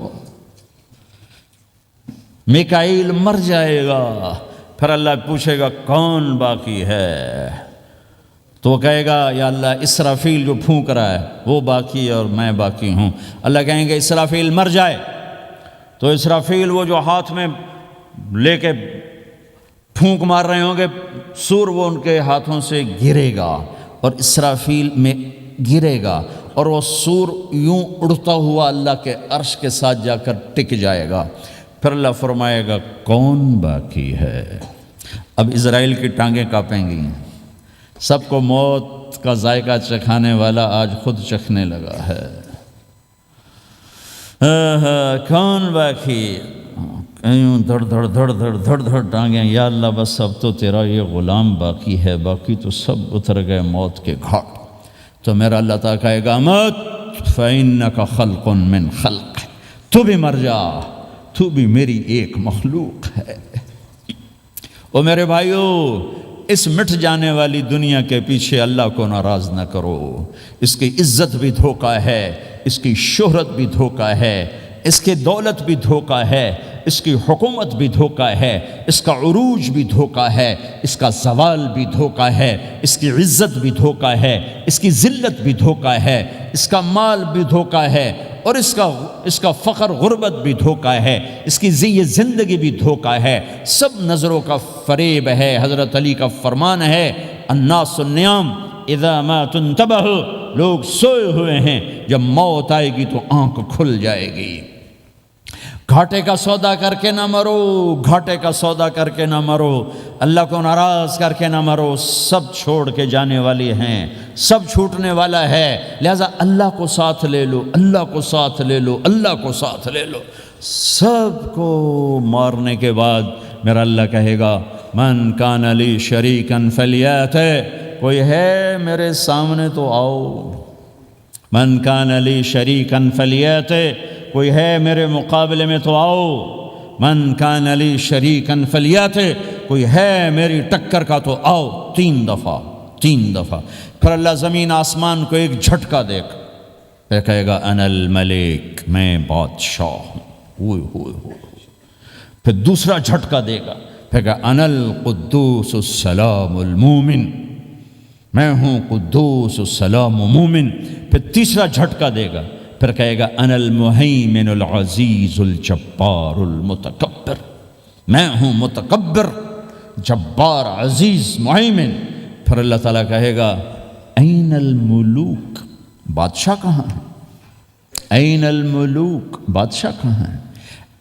میکائیل مر جائے گا، پھر اللہ پوچھے گا کون باقی ہے، تو وہ کہے گا یا اللہ اسرافیل جو پھونک رہا ہے وہ باقی ہے اور میں باقی ہوں۔ اللہ کہیں گے اسرافیل مر جائے، تو اسرافیل وہ جو ہاتھ میں لے کے پھونک مار رہے ہوں گے سور، وہ ان کے ہاتھوں سے گرے گا اور اسرافیل میں گرے گا، اور وہ سور یوں اڑتا ہوا اللہ کے عرش کے ساتھ جا کر ٹک جائے گا۔ پھر اللہ فرمائے گا کون باقی ہے؟ اب اسرائیل کی ٹانگیں کانپیں گی، سب کو موت کا ذائقہ چکھانے والا آج خود چکھنے لگا ہے۔ کون باقی؟ یوں دھڑ دھڑ دھڑ دھڑ دھڑ دھڑ ٹانگیں، یا اللہ بس اب تو تیرا یہ غلام باقی ہے، باقی تو سب اتر گئے موت کے گھاٹ۔ تو میرا اللہ تعالیٰ کہے گا مت فَإِنَّكَ خَلْقٌ مِّن خَلْقِ، تو بھی مر جا، تو بھی میری ایک مخلوق ہے۔ او میرے بھائیو، اس مٹ جانے والی دنیا کے پیچھے اللہ کو ناراض نہ کرو۔ اس کی عزت بھی دھوکہ ہے، اس کی شہرت بھی دھوکہ ہے، اس کی دولت بھی دھوکہ ہے، اس کی حکومت بھی دھوکہ ہے، اس کا عروج بھی دھوکہ ہے، اس کا زوال بھی دھوکہ ہے، اس کی عزت بھی دھوکہ ہے، اس کی ذلت بھی دھوکہ ہے، اس کا مال بھی دھوکہ ہے، اور اس کا فخر غربت بھی دھوکہ ہے، اس کی زندگی بھی دھوکہ ہے، سب نظروں کا فریب ہے۔ حضرت علی کا فرمان ہے الناس النیام اذا ما تنتبہ، لوگ سوئے ہوئے ہیں، جب موت آئے گی تو آنکھ کھل جائے گی۔ گھاٹے کا سودا کر کے نہ مرو، گھاٹے کا سودا کر کے نہ مرو، اللہ کو ناراض کر کے نہ مرو، سب چھوڑ کے جانے والے ہیں، سب چھوٹنے والا ہے، لہذا اللہ کو ساتھ لے لو، اللہ کو ساتھ لے لو، اللہ کو ساتھ لے لو۔ سب کو مارنے کے بعد میرا اللہ کہے گا من کان لی شریکن فلیات، کوئی ہے میرے سامنے تو آؤ، من کان لی شریکن فلیات، کوئی ہے میرے مقابلے میں تو آؤ، من کان لی شریکن فلیات، کوئی ہے میری ٹکر کا تو آؤ، تین دفعہ۔ پھر اللہ زمین آسمان کو ایک جھٹکا دے گا، پھر کہے گا انا الملک، میں بادشاہ ہوں، پھر دوسرا جھٹکا دے گا، پھر کہا انا القدوس السلام المومن، میں ہوں قدوس السلام مومن، پھر تیسرا جھٹکا دے گا، پھر کہے گا انا المہیمن العزیز الجبار المتکبر، میں ہوں متکبر، جبار، عزیز، مہیمن۔ پھر اللہ تعالیٰ کہے گا این الملوک، بادشاہ کہاں ہے؟ این الملوک، بادشاہ کہاں ہے؟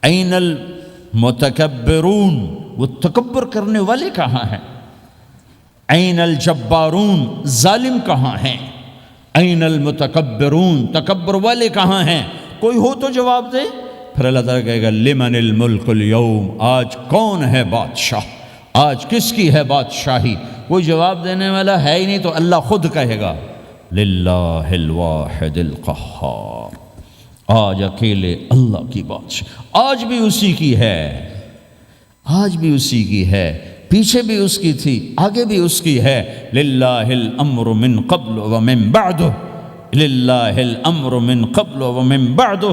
این المتکبرون، وہ تکبر کرنے والے کہاں ہیں؟ این الجبارون، ظالم کہاں ہیں؟ این المتکبرون، تکبر والے کہاں ہیں؟ کوئی ہو تو جواب دے۔ پھر اللہ تعالیٰ کہے گا لمن الملک اليوم، آج کون ہے بادشاہ، آج کس کی ہے بادشاہی؟ کوئی جواب دینے والا ہے ہی نہیں، تو اللہ خود کہے گا للہ الواحد القہار، آج اکیلے اللہ کی بادشاہ، آج بھی اسی کی ہے، آج بھی اسی کی ہے، پیچھے بھی اس کی تھی، آگے بھی اس کی ہے۔ للہ الامر من قبل ومن بعد، للہ الامر من قبل ومن بعد،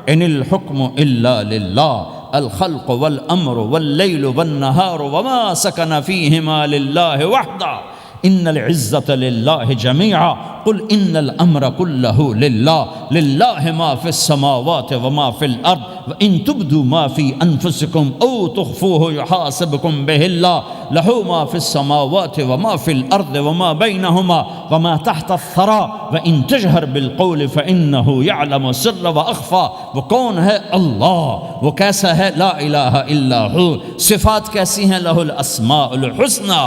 ان الحکم الا للہ، الخلق والامر واللیل والنہار وما سکن فیہما للہ وحدہ، ان العزت للہ جميعا، قل ان الامر كله للہ، للہ ما فی السماوات وما فی الارض، وان تبدوا ما فی انفسکم او تخفوه یحاسبکم بہ اللہ، لہ ما فی السماوات وما فی الارض وما بینہما وما تحت الثرى، وان تجہر بالقول فانہ یعلم السر واخفى۔ وہ کون ہے؟ اللہ۔ وہ کیسا ہے؟ لا الہ الا ہو۔ صفات کیسی ہیں؟ لہ الاسماء الحسنى۔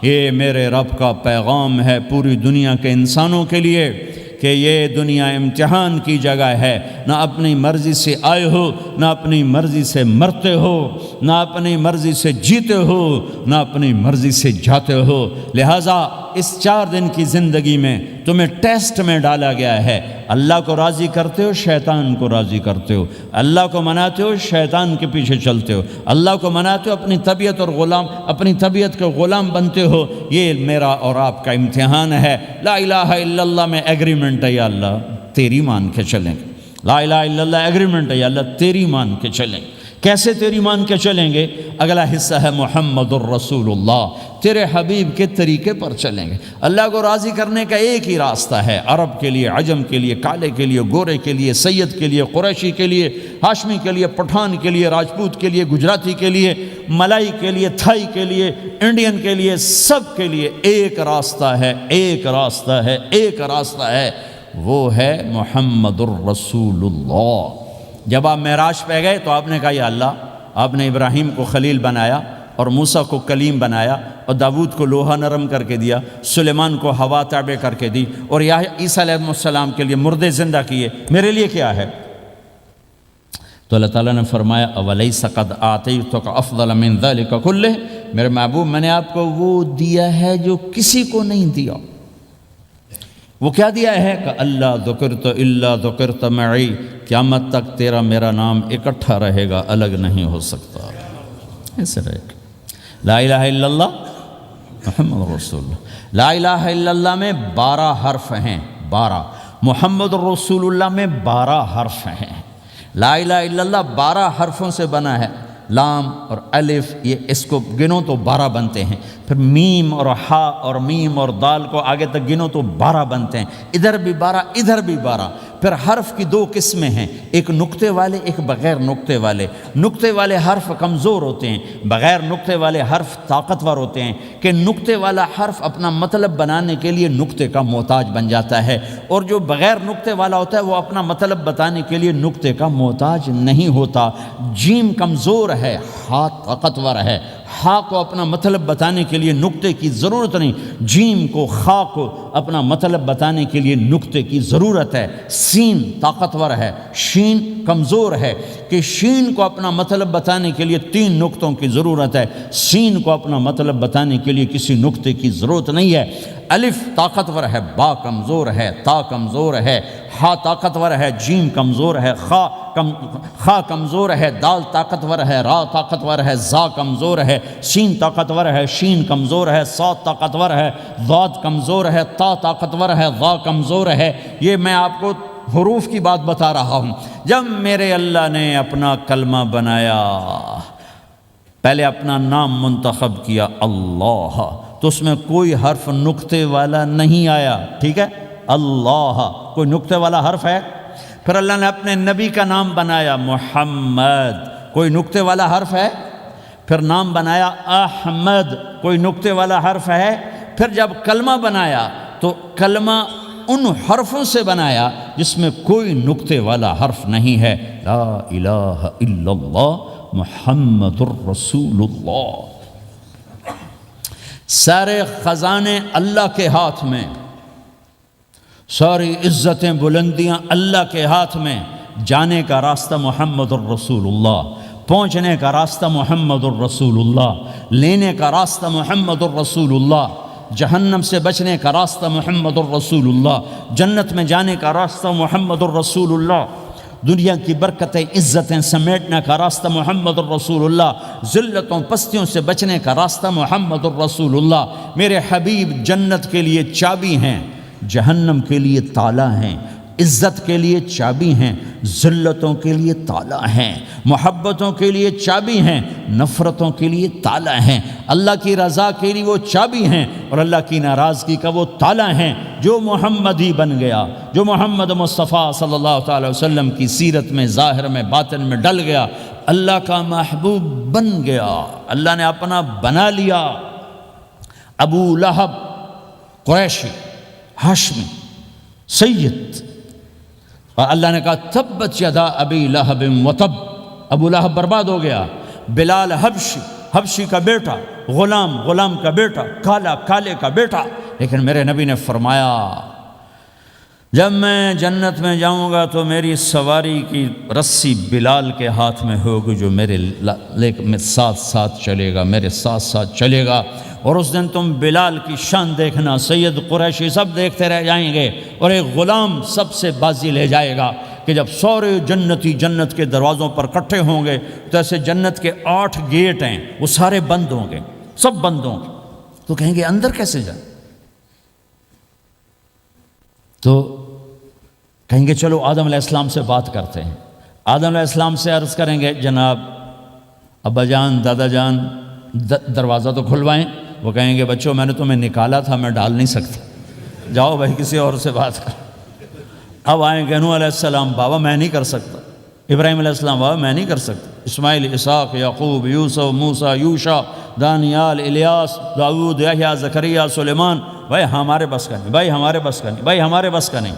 یہ میرے رب کا پیغام ہے پوری دنیا کے انسانوں کے لیے کہ یہ دنیا امتحان کی جگہ ہے، نہ اپنی مرضی سے آئے ہو، نہ اپنی مرضی سے مرتے ہو، نہ اپنی مرضی سے جیتے ہو، نہ اپنی مرضی سے جاتے ہو۔ لہٰذا اس 4 دن کی زندگی میں تمہیں ٹیسٹ میں ڈالا گیا ہے۔ اللہ کو راضی کرتے ہو، شیطان کو راضی کرتے ہو، اللہ کو مناتے ہو، شیطان کے پیچھے چلتے ہو، اللہ کو مناتے ہو، اپنی طبیعت اور اپنی طبیعت کے غلام بنتے ہو۔ یہ میرا اور آپ کا امتحان ہے۔ لا الہ الا اللہ میں ایگریمنٹ ہے، یا اللہ تیری مان کے چلیں، لا الہ الا اللہ ایگریمنٹ ہے، یا اللہ تیری مان کے چلیں، کیسے تیری مان کے چلیں گے؟ اگلا حصہ ہے محمد الرسول اللہ، تیرے حبیب کے طریقے پر چلیں گے۔ اللہ کو راضی کرنے کا ایک ہی راستہ ہے، عرب کے لیے، عجم کے لیے، کالے کے لیے، گورے کے لیے، سید کے لیے، قریشی کے لیے، ہاشمی کے لیے، پٹھان کے لیے، راجپوت کے لیے، گجراتی کے لیے، ملائی کے لیے، تھائی کے لیے، انڈین کے لیے، سب کے لیے ایک راستہ ہے، ایک راستہ ہے، ایک راستہ ہے، وہ ہے محمد الرسول اللہ۔ جب آپ معراج پہ گئے تو آپ نے کہا یا اللہ، آپ نے ابراہیم کو خلیل بنایا اور موسیٰ کو کلیم بنایا اور داود کو لوہا نرم کر کے دیا، سلیمان کو ہوا تابع کر کے دی، اور عیسیٰ علیہ السلام کے لیے مردے زندہ کیے، میرے لیے کیا ہے؟ تو اللہ تعالیٰ نے فرمایا اولیس قد آتیتک افضل من ذلک کلہ، میرے محبوب میں نے آپ کو وہ دیا ہے جو کسی کو نہیں دیا۔ وہ کیا دیا ہے کہ اللہ ذکرت الا ذکرت معی، قیامت تک تیرا میرا نام اکٹھا رہے گا، الگ نہیں ہو سکتا، ایسے رہے گا۔ لا الہ الا اللہ محمد رسول اللہ، لا الہ الا اللہ میں 12 حرف ہیں، 12، محمد رسول اللہ میں 12 حرف ہیں۔ لا الہ الا اللہ 12 حرفوں سے بنا ہے، لام اور الف، یہ اس کو گنو تو 12 بنتے ہیں، پھر میم اور ہا اور میم اور دال کو آگے تک گنو تو 12 بنتے ہیں، ادھر بھی 12 ادھر بھی 12۔ پھر حرف کی 2 قسمیں ہیں، ایک نقطے والے، ایک بغیر نقطے والے۔ نقطے والے حرف کمزور ہوتے ہیں، بغیر نقطے والے حرف طاقتور ہوتے ہیں، کہ نقطے والا حرف اپنا مطلب بنانے کے لیے نقطے کا محتاج بن جاتا ہے، اور جو بغیر نقطے والا ہوتا ہے وہ اپنا مطلب بتانے کے لیے نقطے کا محتاج نہیں ہوتا۔ جیم کمزور ہے، ہا طاقتور ہے، ہا کو اپنا مطلب بتانے کے لیے نقطے کی ضرورت نہیں، جیم کو، خا کو اپنا مطلب بتانے کے لیے نقطے کی ضرورت ہے۔ سین طاقتور ہے، شین کمزور ہے، کہ شین کو اپنا مطلب بتانے کے لیے 3 نقطوں کی ضرورت ہے، سین کو اپنا مطلب بتانے کے لیے کسی نقطے کی ضرورت نہیں ہے۔ الف طاقتور ہے، با کمزور ہے، تا کمزور ہے، ہا طاقتور ہے، جیم کمزور ہے، خا کمزور ہے، دال طاقتور ہے، را طاقتور ہے، زا کمزور ہے، سین طاقتور ہے، شین کمزور ہے، صاد طاقتور ہے، ضاد کمزور ہے، تا طاقتور ہے، ضا کمزور ہے۔ یہ میں آپ کو حروف کی بات بتا رہا ہوں۔ جب میرے اللہ نے اپنا کلمہ بنایا، پہلے اپنا نام منتخب کیا اللہ، تو اس میں کوئی حرف نقطے والا نہیں آیا، ٹھیک ہے؟ اللہ کوئی نقطے والا حرف ہے؟ پھر اللہ نے اپنے نبی کا نام بنایا محمد، کوئی نقطے والا حرف ہے؟ پھر نام بنایا احمد، کوئی نقطے والا حرف ہے؟ پھر جب کلمہ بنایا تو کلمہ ان حرفوں سے بنایا جس میں کوئی نقطے والا حرف نہیں ہے، لا الہ الا اللہ محمد الرسول اللہ۔ سارے خزانے اللہ کے ہاتھ میں، ساری عزتیں بلندیاں اللہ کے ہاتھ میں، جانے کا راستہ محمد الرسول اللہ، پہنچنے کا راستہ محمد الرسول اللہ، لینے کا راستہ محمد الرسول اللہ، جہنم سے بچنے کا راستہ محمد الرسول اللہ، جنت میں جانے کا راستہ محمد الرسول اللہ، دنیا کی برکتیں عزتیں سمیٹنے کا راستہ محمد الرسول اللہ، ذلتوں پستیوں سے بچنے کا راستہ محمد الرسول اللہ۔ میرے حبیب جنت کے لیے چابی ہیں، جہنم کے لیے تالا ہیں، عزت کے لیے چابی ہیں، ذلتوں کے لیے تالا ہیں، محبتوں کے لیے چابی ہیں، نفرتوں کے لیے تالا ہیں، اللہ کی رضا کے لیے وہ چابی ہیں، اور اللہ کی ناراضگی کا وہ تالا ہیں۔ جو محمدی بن گیا، جو محمد مصطفیٰ صلی اللہ تعالی وسلم کی سیرت میں، ظاہر میں، باطن میں ڈل گیا، اللہ کا محبوب بن گیا، اللہ نے اپنا بنا لیا۔ ابو لہب قریشی، ہاشمی، سید، اور اللہ نے کہا تبت یدا ابی لہب وتب، ابو لہب برباد ہو گیا۔ بلال حبشی، حبشی کا بیٹا، غلام، غلام کا بیٹا، کالا، کالے کا بیٹا، لیکن میرے نبی نے فرمایا جب میں جنت میں جاؤں گا تو میری سواری کی رسی بلال کے ہاتھ میں ہوگی، جو میرے ساتھ ساتھ چلے گا، میرے ساتھ ساتھ چلے گا، اور اس دن تم بلال کی شان دیکھنا، سید قریشی سب دیکھتے رہ جائیں گے، اور ایک غلام سب سے بازی لے جائے گا، کہ جب سارے جنتی جنت کے دروازوں پر کٹھے ہوں گے تو ایسے جنت کے 8 گیٹ ہیں، وہ سارے بند ہوں گے، سب بند ہوں گے، تو کہیں گے اندر کیسے جائیں؟ تو کہیں گے چلو آدم علیہ السلام سے بات کرتے ہیں۔ آدم علیہ السلام سے عرض کریں گے جناب ابا جان دادا جان دروازہ تو کھلوائیں. وہ کہیں گے بچوں میں نے تمہیں نکالا تھا، میں ڈال نہیں سکتا، جاؤ بھائی کسی اور سے بات کر. اب آئیں گے نوح علیہ السلام، بابا میں نہیں کر سکتا. ابراہیم علیہ السلام، بابا میں نہیں کر سکتا. اسماعیل، اسحاق، یعقوب، یوسف، موسیٰ، یوشع، دانیال، الیاس، داؤد، یحییٰ، زکریا، سلیمان، بھائی ہمارے بس کا نہیں، بھائی ہمارے بس کا نہیں، بھائی ہمارے بس کا نہیں.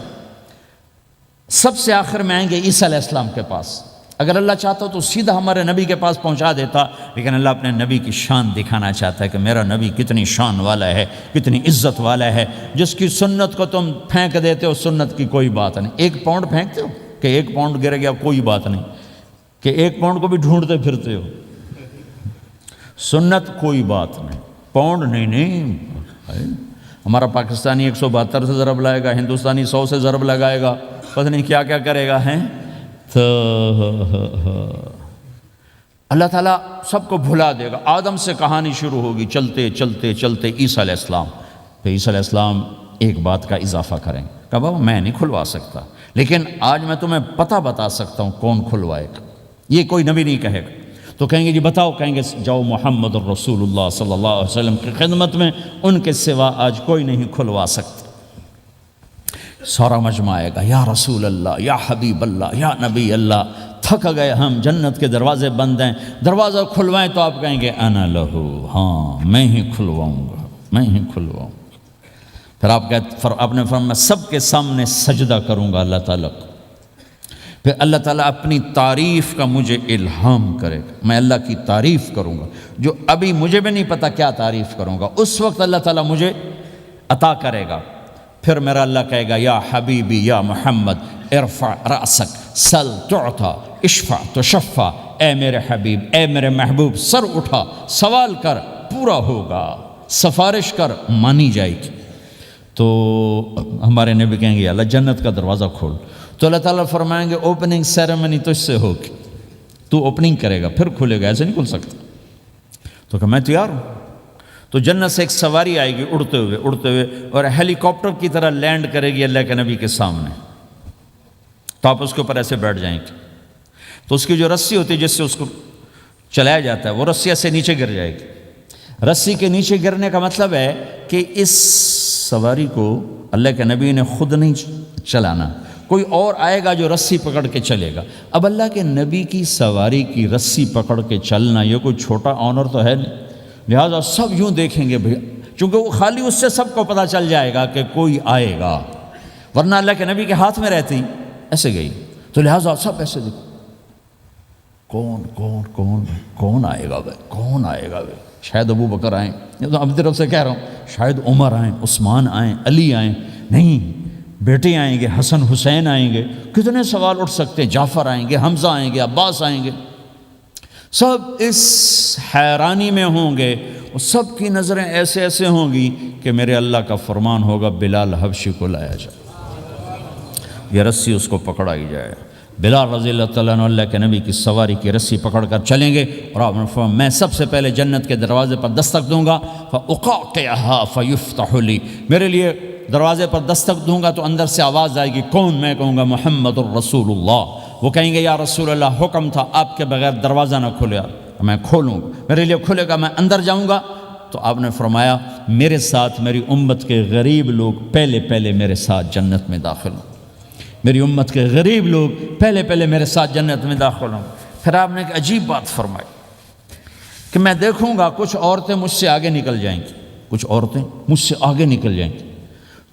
سب سے آخر میں آئیں گے عیسیٰ علیہ السلام کے پاس. اگر اللہ چاہتا تو سیدھا ہمارے نبی کے پاس پہنچا دیتا، لیکن اللہ اپنے نبی کی شان دکھانا چاہتا ہے کہ میرا نبی کتنی شان والا ہے، کتنی عزت والا ہے. جس کی سنت کو تم پھینک دیتے ہو، سنت کی کوئی بات نہیں. 1 پاؤنڈ پھینکتے ہو کہ 1 پاؤنڈ گر گیا، کوئی بات نہیں. کہ 1 پاؤنڈ کو بھی ڈھونڈتے پھرتے ہو. سنت کوئی بات نہیں، پاؤنڈ نہیں. ہمارا پاکستانی 172 سے ضرب لائے گا، ہندوستانی 100 سے ضرب لگائے گا، پتہ نہیں کیا کیا کرے گا. تو اللہ تعالیٰ سب کو بھلا دے گا. آدم سے کہانی شروع ہوگی، چلتے چلتے چلتے عیسیٰ علیہ السلام. پھر عیسیٰ علیہ السلام ایک بات کا اضافہ کریں، کہ بابا میں نہیں کھلوا سکتا، لیکن آج میں تمہیں پتہ بتا سکتا ہوں کون کھلوائے گا. یہ کوئی نبی نہیں کہے گا. تو کہیں گے جی بتاؤ، کہیں گے جاؤ محمد الرسول اللہ صلی اللہ علیہ وسلم کی خدمت میں، ان کے سوا آج کوئی نہیں کھلوا سکتا. سارا مجمع آئے گا، یا رسول اللہ، یا حبیب اللہ، یا نبی اللہ، تھک گئے ہم، جنت کے دروازے بند ہیں، دروازہ کھلوائیں. تو آپ کہیں گے انا لہو، ہاں میں ہی کھلواؤں گا، میں ہی کھلواؤں گا. پھر آپ نے فرمایا سب کے سامنے سجدہ کروں گا اللہ تعالیٰ کو. پھر اللہ تعالیٰ اپنی تعریف کا مجھے الہام کرے گا، میں اللہ کی تعریف کروں گا جو ابھی مجھے بھی نہیں پتا کیا تعریف کروں گا، اس وقت اللہ تعالیٰ مجھے عطا کرے گا. پھر میرا اللہ کہے گا یا حبیبی یا محمد ارفع رأسک سل تعطا اشفع تشفع. اے میرے حبیب، اے میرے محبوب، سر اٹھا، سوال کر، پورا ہوگا، سفارش کر، مانی جائے گی. تو ہمارے نبی کہیں گے اللہ جنت کا دروازہ کھول. تو اللہ تعالیٰ فرمائیں گے اوپننگ سیریمنی تجھ سے ہوگی، تو اوپننگ کرے گا پھر کھلے گا، ایسے نہیں کھل سکتا. تو کہ میں تیار ہوں. تو جنت سے ایک سواری آئے گی اڑتے ہوئے اور ہیلی کاپٹر کی طرح لینڈ کرے گی اللہ کے نبی کے سامنے. تو آپ اس کے اوپر ایسے بیٹھ جائیں گے. تو اس کی جو رسی ہوتی ہے جس سے اس کو چلایا جاتا ہے، وہ رسی سے نیچے گر جائے گی. رسی کے نیچے گرنے کا مطلب ہے کہ اس سواری کو اللہ کے نبی نے خود نہیں چلانا، کوئی اور آئے گا جو رسی پکڑ کے چلے گا. اب اللہ کے نبی کی سواری کی رسی پکڑ کے چلنا یہ کوئی چھوٹا آنر تو ہے نہیں. لہٰذا سب یوں دیکھیں گے بھیا، چونکہ وہ خالی اس سے سب کو پتہ چل جائے گا کہ کوئی آئے گا، ورنہ اللہ کے نبی کے ہاتھ میں رہتی ایسے گئی. تو لہٰذا سب ایسے دیکھو کون کون کون کون آئے گا بھائی، کون آئے گا بھائی. شاید ابو بکر آئیں، یہ تو اپنی طرف سے کہہ رہا ہوں، شاید عمر آئیں، عثمان آئیں، علی آئیں. نہیں، بیٹے آئیں گے، حسن حسین آئیں گے. کتنے سوال اٹھ سکتے ہیں. جعفر آئیں گے، حمزہ آئیں گے، عباس آئیں گے. سب اس حیرانی میں ہوں گے، اور سب کی نظریں ایسے ایسے ہوں گی کہ میرے اللہ کا فرمان ہوگا بلال حبشی کو لایا جائے، یہ رسی اس کو پکڑائی جائے. بلال رضی اللہ تعالیٰ عنہ اللہ کے نبی کی سواری کی رسی پکڑ کر چلیں گے، اور آپ نے فرمایا میں سب سے پہلے جنت کے دروازے پر دستک دوں گا، فَأُقَعْقِعَهَا فَيُفْتَحُ لِي، میرے لیے دروازے پر دستک دوں گا تو اندر سے آواز آئے گی. کون؟ میں کہوں گا محمد الرسول اللہ. وہ کہیں گے یا رسول اللہ حکم تھا آپ کے بغیر دروازہ نہ کھلے. میں کھولوں گا، میرے لیے کھلے گا، میں اندر جاؤں گا. تو آپ نے فرمایا میرے ساتھ میری امت کے غریب لوگ پہلے میرے ساتھ جنت میں داخل ہوں، میری امت کے غریب لوگ پہلے میرے ساتھ جنت میں داخل ہوں. پھر آپ نے ایک عجیب بات فرمائی کہ میں دیکھوں گا کچھ عورتیں مجھ سے آگے نکل جائیں گی، کچھ عورتیں مجھ سے آگے نکل جائیں گی.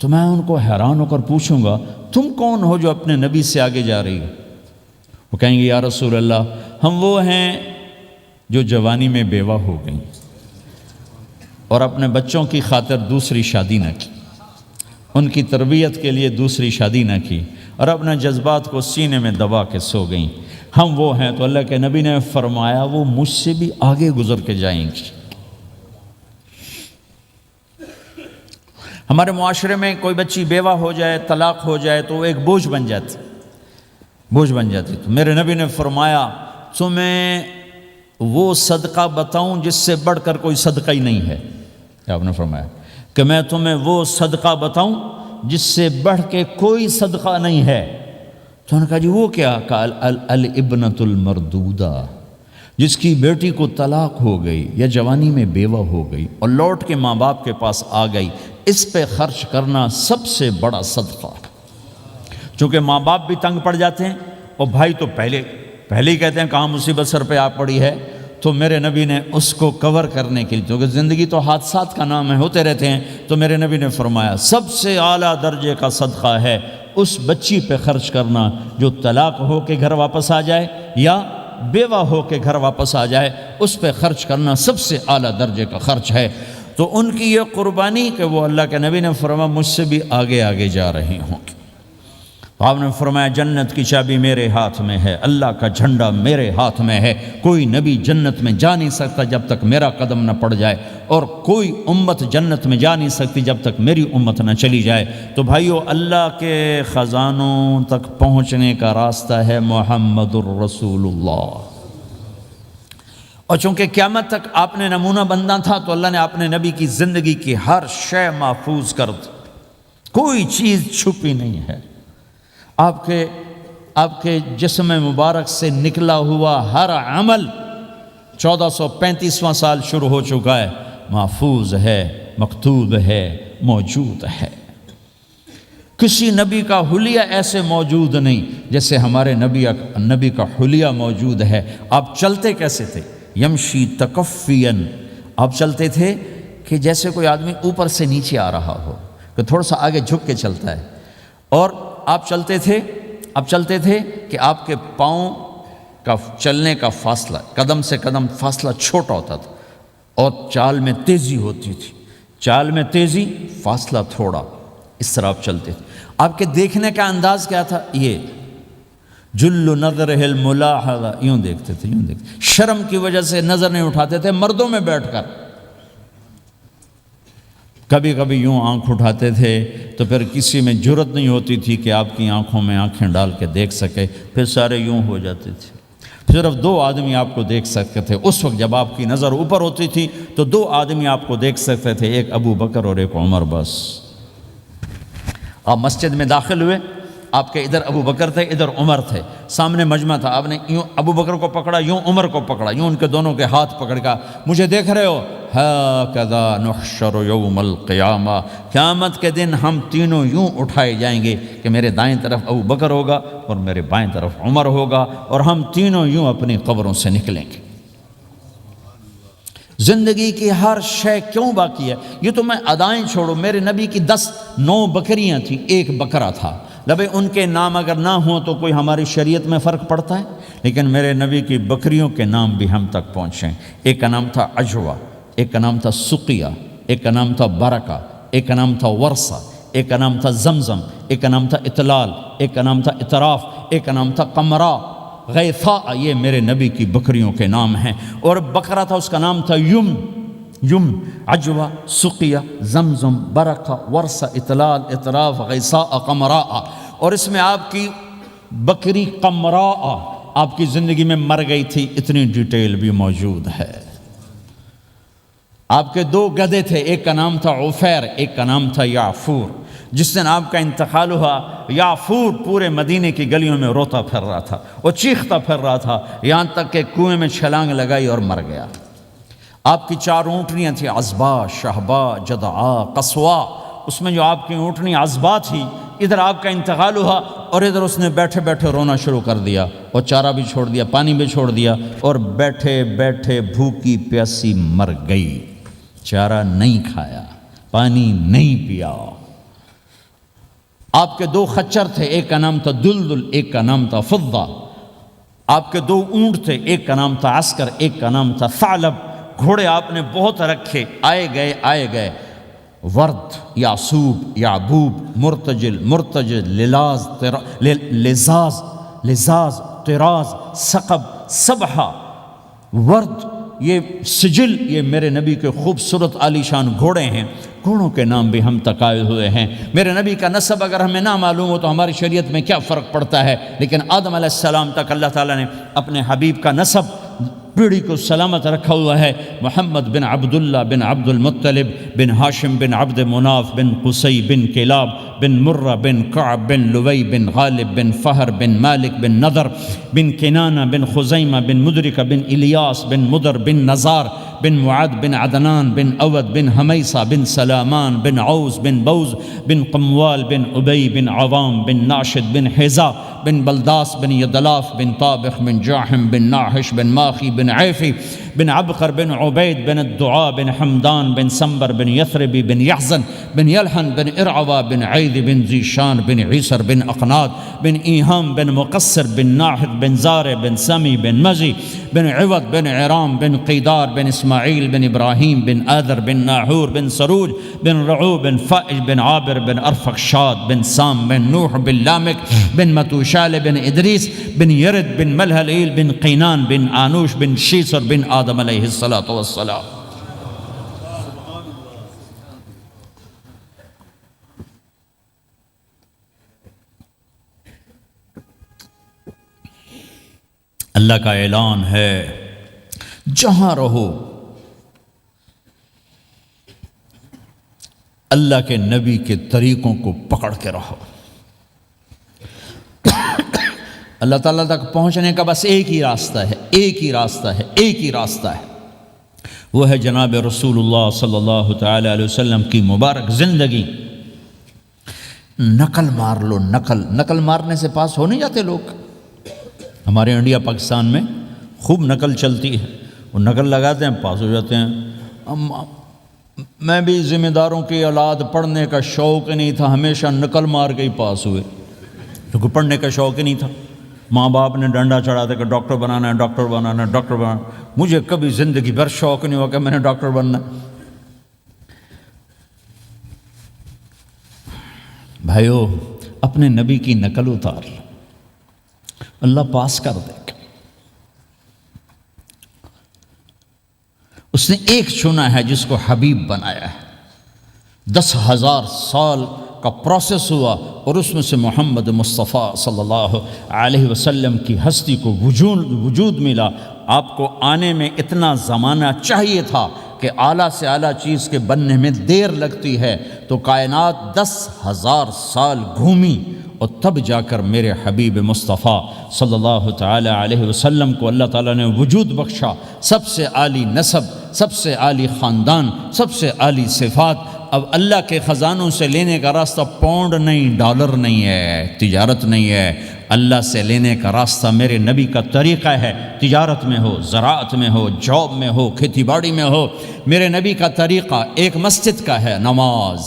تو میں ان کو حیران ہو کر پوچھوں گا تم کون ہو جو اپنے نبی سے آگے جا رہی ہو؟ وہ کہیں گے یا رسول اللہ ہم وہ ہیں جو جوانی میں بیوہ ہو گئیں اور اپنے بچوں کی خاطر دوسری شادی نہ کی، ان کی تربیت کے لیے دوسری شادی نہ کی، اور اپنے جذبات کو سینے میں دبا کے سو گئیں. ہم وہ ہیں. تو اللہ کے نبی نے فرمایا وہ مجھ سے بھی آگے گزر کے جائیں گی. ہمارے معاشرے میں کوئی بچی بیوہ ہو جائے، طلاق ہو جائے تو وہ ایک بوجھ بن جاتی، تو میرے نبی نے فرمایا تمہیں وہ صدقہ بتاؤں جس سے بڑھ کر کوئی صدقہ ہی نہیں ہے. آپ نے فرمایا کہ میں تمہیں وہ صدقہ بتاؤں جس سے بڑھ کے کوئی صدقہ نہیں ہے. تو انہوں نے کہا جی وہ کیا؟ کہا الابنۃ المردودہ، جس کی بیٹی کو طلاق ہو گئی یا جوانی میں بیوہ ہو گئی اور لوٹ کے ماں باپ کے پاس آ گئی، اس پہ خرچ کرنا سب سے بڑا صدقہ۔ چونکہ ماں باپ بھی تنگ پڑ جاتے ہیں اور بھائی تو پہلے ہی کہتے ہیں کہاں مصیبت سر پہ آ پڑی ہے، تو میرے نبی نے اس کو کور کرنے کے لیے، کیونکہ زندگی تو حادثات کا نام ہے، ہوتے رہتے ہیں، تو میرے نبی نے فرمایا سب سے اعلیٰ درجے کا صدقہ ہے اس بچی پہ خرچ کرنا جو طلاق ہو کے گھر واپس آ جائے یا بیوہ ہو کے گھر واپس آ جائے، اس پہ خرچ کرنا سب سے اعلیٰ درجے کا خرچ ہے۔ تو ان کی یہ قربانی کہ وہ اللہ کے نبی نے فرمایا مجھ سے بھی آگے آگے جا رہی ہوں۔ تو آپ نے فرمایا جنت کی چابی میرے ہاتھ میں ہے، اللہ کا جھنڈا میرے ہاتھ میں ہے، کوئی نبی جنت میں جا نہیں سکتا جب تک میرا قدم نہ پڑ جائے، اور کوئی امت جنت میں جا نہیں سکتی جب تک میری امت نہ چلی جائے۔ تو بھائیو، اللہ کے خزانوں تک پہنچنے کا راستہ ہے محمد الرسول اللہ، اور چونکہ قیامت تک آپ نے نمونہ بننا تھا تو اللہ نے اپنے نبی کی زندگی کی ہر شے محفوظ کر دی، کوئی چیز چھپی نہیں ہے۔ آپ کے جسم مبارک سے نکلا ہوا ہر عمل 1435واں سال شروع ہو چکا ہے، محفوظ ہے، مکتوب ہے، موجود ہے۔ کسی نبی کا حلیہ ایسے موجود نہیں جیسے ہمارے نبی کا حلیہ موجود ہے۔ آپ چلتے کیسے تھے؟ یمشی تکفین، آپ چلتے تھے کہ جیسے کوئی آدمی اوپر سے نیچے آ رہا ہو، کہ تھوڑا سا آگے جھک کے چلتا ہے، اور آپ چلتے تھے کہ آپ کے پاؤں کا چلنے کا فاصلہ، قدم سے قدم فاصلہ چھوٹا ہوتا تھا، اور چال میں تیزی ہوتی تھی، چال میں تیزی، فاصلہ تھوڑا، اس طرح آپ چلتے تھے۔ آپ کے دیکھنے کا انداز کیا تھا؟ یہ جل نظرہ الملاحظہ، یوں دیکھتے تھے، شرم کی وجہ سے نظر نہیں اٹھاتے تھے مردوں میں بیٹھ کر، کبھی کبھی یوں آنکھ اٹھاتے تھے تو پھر کسی میں جرت نہیں ہوتی تھی کہ آپ کی آنکھوں میں آنکھیں ڈال کے دیکھ سکے، پھر سارے یوں ہو جاتے تھے، صرف 2 آدمی آپ کو دیکھ سکتے تھے۔ اس وقت جب آپ کی نظر اوپر ہوتی تھی تو 2 آدمی آپ کو دیکھ سکتے تھے، ایک ابو بکر اور ایک عمر، بس۔ آپ مسجد میں داخل ہوئے، آپ کے ادھر ابو بکر تھے، ادھر عمر تھے، سامنے مجمع تھا، آپ نے یوں ابو بکر کو پکڑا، یوں عمر کو پکڑا، یوں ان کے دونوں کے ہاتھ پکڑ کا، مجھے دیکھ رہے ہو؟ ہاکذا نحشر یوم القیامہ، قیامت کے دن ہم تینوں یوں اٹھائے جائیں گے کہ میرے دائیں طرف ابو بکر ہوگا اور میرے بائیں طرف عمر ہوگا، اور ہم تینوں یوں اپنی قبروں سے نکلیں گے۔ زندگی کی ہر شے کیوں باقی ہے؟ یہ تو میں ادائیں چھوڑو، میرے نبی کی 9 بکریاں تھیں، 1 بکرا تھا، لبے ان کے نام اگر نہ ہوں تو کوئی ہماری شریعت میں فرق پڑتا ہے، لیکن میرے نبی کی بکریوں کے نام بھی ہم تک پہنچے۔ ایک کا نام تھا عجوہ، ایک کا نام تھا سقیہ، ایک کا نام تھا برکہ، ایک کا نام تھا ورثہ، ایک کا نام تھا زمزم، ایک کا نام تھا اطلال، ایک کا نام تھا اطراف، ایک کا نام تھا قمرا، غیثاء، یہ میرے نبی کی بکریوں کے نام ہیں۔ اور بکرا تھا، اس کا نام تھا یم، عجوہ، سقیہ، زمزم، برکہ، ورثہ، اطلال، اطراف، غیثاء، قمراء۔ اور اس میں آپ کی بکری قمراء آپ کی زندگی میں مر گئی تھی، اتنی ڈیٹیل بھی موجود ہے۔ آپ کے 2 گدھے تھے، ایک کا نام تھا عفیر، ایک کا نام تھا یعفور۔ جس دن آپ کا انتقال ہوا، یعفور پورے مدینے کی گلیوں میں روتا پھر رہا تھا اور چیختا پھر رہا تھا، یہاں تک کہ کنویں میں چھلانگ لگائی اور مر گیا۔ آپ کی 4 اونٹنیاں تھیں، عزبا، شہبا، جدعا، قصوا۔ اس میں جو آپ کی اونٹنی عزبا تھی، ادھر آپ کا انتقال ہوا اور ادھر اس نے بیٹھے بیٹھے رونا شروع کر دیا، اور چارہ بھی چھوڑ دیا، پانی بھی چھوڑ دیا، اور بیٹھے بیٹھے بھوکی پیاسی مر گئی، چارہ نہیں کھایا، پانی نہیں پیا۔ آپ کے 2 خچر تھے، ایک کا نام تھا دلدل، ایک کا نام تھا فضہ۔ آپ کے 2 اونٹ تھے، ایک کا نام تھا عسکر، ایک کا نام تھا ثعلب۔ گھوڑے آپ نے بہت رکھے، آئے گئے، ورد، یعصوب، یعبوب، مرتجل، لزاز، طراز، ثقب، سبحہ، ورد، یہ سجل، یہ میرے نبی کے خوبصورت عالی شان گھوڑے ہیں۔ گھوڑوں کے نام بھی ہم تک آئے ہوئے ہیں۔ میرے نبی کا نسب اگر ہمیں نہ معلوم ہو تو ہماری شریعت میں کیا فرق پڑتا ہے، لیکن آدم علیہ السلام تک اللہ تعالیٰ نے اپنے حبیب کا نسب پیڑھی کو سلامت رکھا ہوا ہے۔ محمد بن عبداللہ بن عبد المطلب بن ہاشم بن عبد مناف بن قصی بن کلاب بن مرہ بن کعب بن لوی بن غالب بن فہر بن مالک بن نضر بن کنانہ بن خزیمہ بن مدرکہ بن الیاس بن مدر بن نزار بن معد بن عدنان بن اود بن حمیصہ بن سلامان بن عوز بن بوز بن قموال بن ابی بن عوام بن ناشد بن حزا بن بلداس بن یدلاف بن طابخ بن جاحم بن ناحش بن ماخی بن عیفی بن عبقر بن عبید بن الدعاء بن حمدان بن سنبر بن یثربی بن یحزن بن یلحن بن ارعوا بن عید بن ذیشان بن عیسر بن اقناد بن ایہام بن مقصر بن ناحد بن زار بن سمی بن مزی بن عوض بن عرام بن قیدار بن اسماعیل بن ابراہیم بن آذر بن ناحور بن سروج بن رعو بن فائج بن عابر بن ارفقشاد بن سام بن نوح بن لامک بن متوشال بن ادریس بن یرد بن ملہلیل بن قینان بن آنوش بن شیسر بن آدم علیہ السلام۔ اللہ کا اعلان ہے جہاں رہو اللہ کے نبی کے طریقوں کو پکڑ کے رہو۔ اللہ تعالیٰ تک پہنچنے کا بس ایک ہی راستہ ہے، ایک ہی راستہ ہے، ایک ہی راستہ ہے، وہ ہے جناب رسول اللہ صلی اللہ تعالی علیہ وسلم کی مبارک زندگی۔ نقل مار لو، نقل مارنے سے پاس ہو نہیں جاتے لوگ۔ ہمارے انڈیا پاکستان میں خوب نقل چلتی ہے، وہ نقل لگاتے ہیں پاس ہو جاتے ہیں۔ میں بھی ذمہ داروں کی اولاد، پڑھنے کا شوق نہیں تھا، ہمیشہ نقل مار کے ہی پاس ہوئے، کیونکہ پڑھنے کا شوق ہی نہیں تھا۔ ماں باپ نے ڈنڈا چڑھا دیا کہ ڈاکٹر بنانا ہے، ڈاکٹر بنانا ہے، ڈاکٹر بنانا ہے۔ مجھے کبھی زندگی بھر شوق نہیں ہوا کہ میں نے ڈاکٹر بننا ہے۔ بھائیو، اپنے نبی کی نقل اتار لو، اللہ پاس کر دے گا۔ اس نے ایک چنا ہے جس کو حبیب بنایا ہے۔ 10,000 سال کا پروسیس ہوا اور اس میں سے محمد مصطفیٰ صلی اللہ علیہ وسلم کی ہستی کو وجود ملا۔ آپ کو آنے میں اتنا زمانہ چاہیے تھا کہ اعلیٰ سے اعلیٰ چیز کے بننے میں دیر لگتی ہے، تو کائنات 10,000 سال گھومی اور تب جا کر میرے حبیب مصطفیٰ صلی اللہ تعالی علیہ وسلم کو اللہ تعالیٰ نے وجود بخشا۔ سب سے عالی نسب، سب سے عالی خاندان، سب سے عالی صفات۔ اب اللہ کے خزانوں سے لینے کا راستہ پاؤنڈ نہیں، ڈالر نہیں ہے، تجارت نہیں ہے۔ اللہ سے لینے کا راستہ میرے نبی کا طریقہ ہے۔ تجارت میں ہو، زراعت میں ہو، جاب میں ہو، کھیتی باڑی میں ہو، میرے نبی کا طریقہ ایک مسجد کا ہے، نماز۔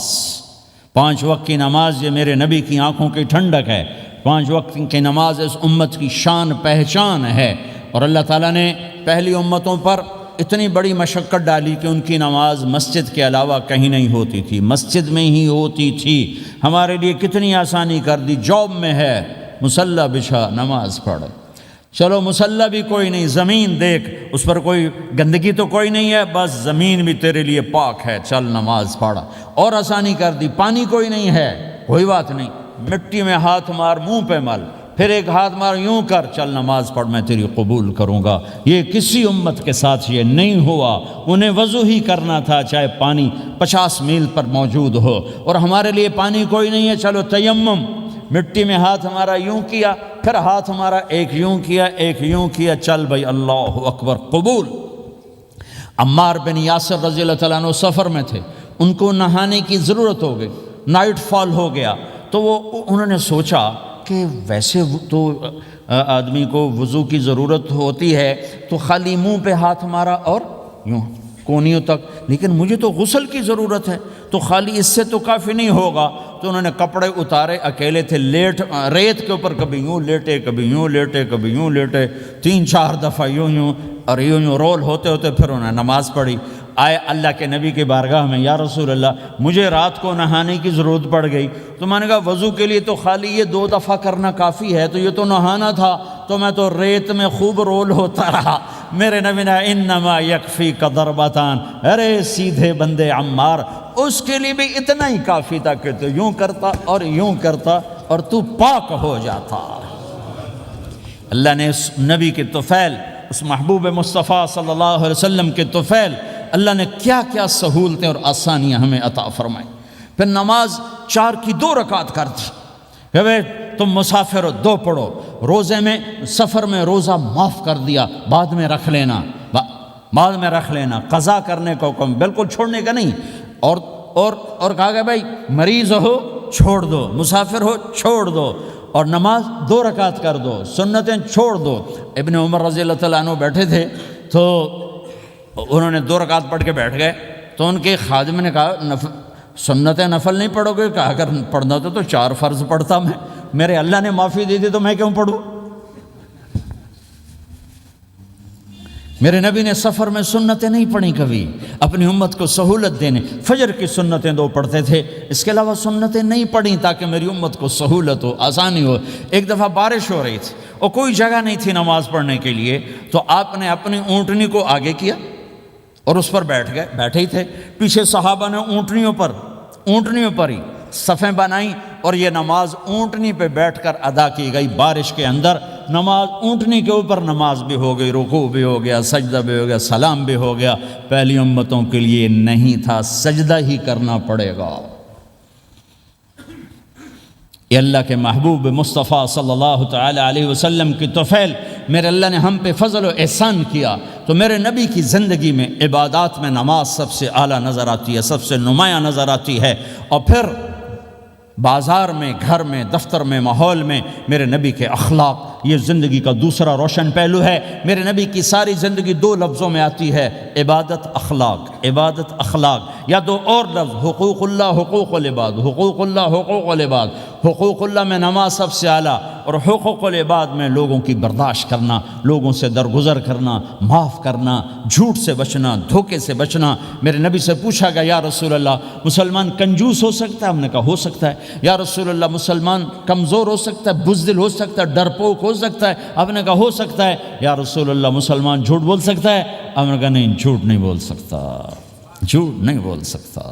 5 وقت کی نماز یہ میرے نبی کی آنکھوں کی ٹھنڈک ہے۔ 5 وقت کی نماز اس امت کی شان پہچان ہے۔ اور اللہ تعالیٰ نے پہلی امتوں پر اتنی بڑی مشقت ڈالی کہ ان کی نماز مسجد کے علاوہ کہیں نہیں ہوتی تھی، مسجد میں ہی ہوتی تھی۔ ہمارے لیے کتنی آسانی کر دی، جاب میں ہے مصلی بچھا نماز پڑھ، چلو مصلی بھی کوئی نہیں، زمین دیکھ اس پر کوئی گندگی تو کوئی نہیں ہے، بس زمین بھی تیرے لیے پاک ہے، چل نماز پڑھ۔ اور آسانی کر دی، پانی کوئی نہیں ہے، کوئی بات نہیں، مٹی میں ہاتھ مار، منہ پہ مل، پھر ایک ہاتھ مار، یوں کر، چل نماز پڑھ، میں تیری قبول کروں گا۔ یہ کسی امت کے ساتھ یہ نہیں ہوا، انہیں وضو ہی کرنا تھا چاہے پانی 50 میل پر موجود ہو۔ اور ہمارے لیے پانی کوئی نہیں ہے، چلو تیمم، مٹی میں ہاتھ ہمارا یوں کیا، پھر ہاتھ ہمارا ایک یوں کیا، ایک یوں کیا، چل بھائی اللہ اکبر، قبول۔ عمار بن یاسر رضی اللہ تعالیٰ عنہ سفر میں تھے، ان کو نہانے کی ضرورت ہو گئی، نائٹ فال ہو گیا، تو انہوں نے سوچا کہ ویسے تو آدمی کو وضو کی ضرورت ہوتی ہے تو خالی منہ پہ ہاتھ مارا اور یوں کونیوں تک، لیکن مجھے تو غسل کی ضرورت ہے، تو خالی اس سے تو کافی نہیں ہوگا۔ تو انہوں نے کپڑے اتارے، اکیلے تھے، ریت کے اوپر کبھی یوں لیٹے، کبھی یوں لیٹے، کبھی یوں لیٹے، 3-4 دفعہ یوں اور یوں رول ہوتے ہوتے پھر انہوں نے نماز پڑھی۔ آئے اللہ کے نبی کی بارگاہ میں، یا رسول اللہ مجھے رات کو نہانے کی ضرورت پڑ گئی، تو میں نے کہا وضو کے لیے تو خالی یہ 2 دفعہ کرنا کافی ہے، تو یہ تو نہانا تھا، تو میں تو ریت میں خوب رول ہوتا رہا۔ میرے نبی نے انما یکفیک ضربتان، ارے سیدھے بندے عمار، اس کے لیے بھی اتنا ہی کافی تھا کہ تو یوں کرتا اور یوں کرتا اور تو پاک ہو جاتا۔ اللہ نے اس نبی کے طفیل اس محبوب مصطفیٰ صلی اللہ علیہ وسلم کے طفیل اللہ نے کیا کیا سہولتیں اور آسانیاں ہمیں عطا فرمائیں۔ پھر نماز 4 کی 2 رکعت کر دی کہ بھئی تم مسافر ہو 2 پڑھو، روزے میں سفر میں روزہ معاف کر دیا، بعد میں رکھ لینا، بعد میں رکھ لینا، قضا کرنے کو حکم، بالکل چھوڑنے کا نہیں۔ اور کہا کہ بھائی مریض ہو چھوڑ دو، مسافر ہو چھوڑ دو، اور نماز 2 رکعت کر دو، سنتیں چھوڑ دو۔ ابن عمر رضی اللہ تعالیٰ عنہ بیٹھے تھے تو انہوں نے 2 رکعت پڑھ کے بیٹھ گئے، تو ان کے خادم نے کہا سنتیں نفل نہیں پڑھو گے؟ کہا اگر پڑھنا تو 4 فرض پڑھتا میں، میرے اللہ نے معافی دی تھی تو میں کیوں پڑھوں؟ میرے نبی نے سفر میں سنتیں نہیں پڑھی کبھی، اپنی امت کو سہولت دینے، فجر کی سنتیں 2 پڑھتے تھے، اس کے علاوہ سنتیں نہیں پڑھیں تاکہ میری امت کو سہولت ہو، آسانی ہو۔ ایک دفعہ بارش ہو رہی تھی اور کوئی جگہ نہیں تھی نماز پڑھنے کے لیے، تو آپ نے اپنی اونٹنی کو آگے کیا اور اس پر بیٹھ گئے، بیٹھے ہی تھے، پیچھے صحابہ نے اونٹنیوں پر ہی صفیں بنائیں، اور یہ نماز اونٹنی پہ بیٹھ کر ادا کی گئی۔ بارش کے اندر نماز اونٹنی کے اوپر نماز بھی ہو گئی، رکوع بھی ہو گیا، سجدہ بھی ہو گیا، سلام بھی ہو گیا۔ پہلی امتوں کے لیے نہیں تھا، سجدہ ہی کرنا پڑے گا۔ یہ اللہ کے محبوب مصطفیٰ صلی اللہ تعالی علیہ وسلم کی طفیل، میرے اللہ نے ہم پہ فضل و احسان کیا، تو میرے نبی کی زندگی میں عبادات میں نماز سب سے اعلیٰ نظر آتی ہے، سب سے نمایاں نظر آتی ہے۔ اور پھر بازار میں، گھر میں، دفتر میں، ماحول میں میرے نبی کے اخلاق، یہ زندگی کا دوسرا روشن پہلو ہے۔ میرے نبی کی ساری زندگی 2 لفظوں میں آتی ہے، عبادت اخلاق، عبادت اخلاق، یا 2 اور لفظ، حقوق اللہ، حقوق العباد، حقوق اللہ، حقوق العباد۔ حقوق اللہ میں نماز سب سے اعلیٰ، اور حقوق العباد میں لوگوں کی برداشت کرنا، لوگوں سے درگزر کرنا، معاف کرنا، جھوٹ سے بچنا، دھوکے سے بچنا۔ میرے نبی سے پوچھا گیا یا رسول اللہ مسلمان کنجوس ہو سکتا ہے؟ ہم نے کہا ہو سکتا ہے۔ یا رسول اللہ مسلمان کمزور ہو سکتا ہے، بزدل ہو سکتا ہے، ڈرپوک ہو سکتا ہے؟ آپ نے کہا ہو سکتا ہے۔ یا رسول اللہ مسلمان جھوٹ بول سکتا ہے؟ آپ نے کہا نہیں، جھوٹ نہیں بول سکتا، جھوٹ نہیں بول سکتا۔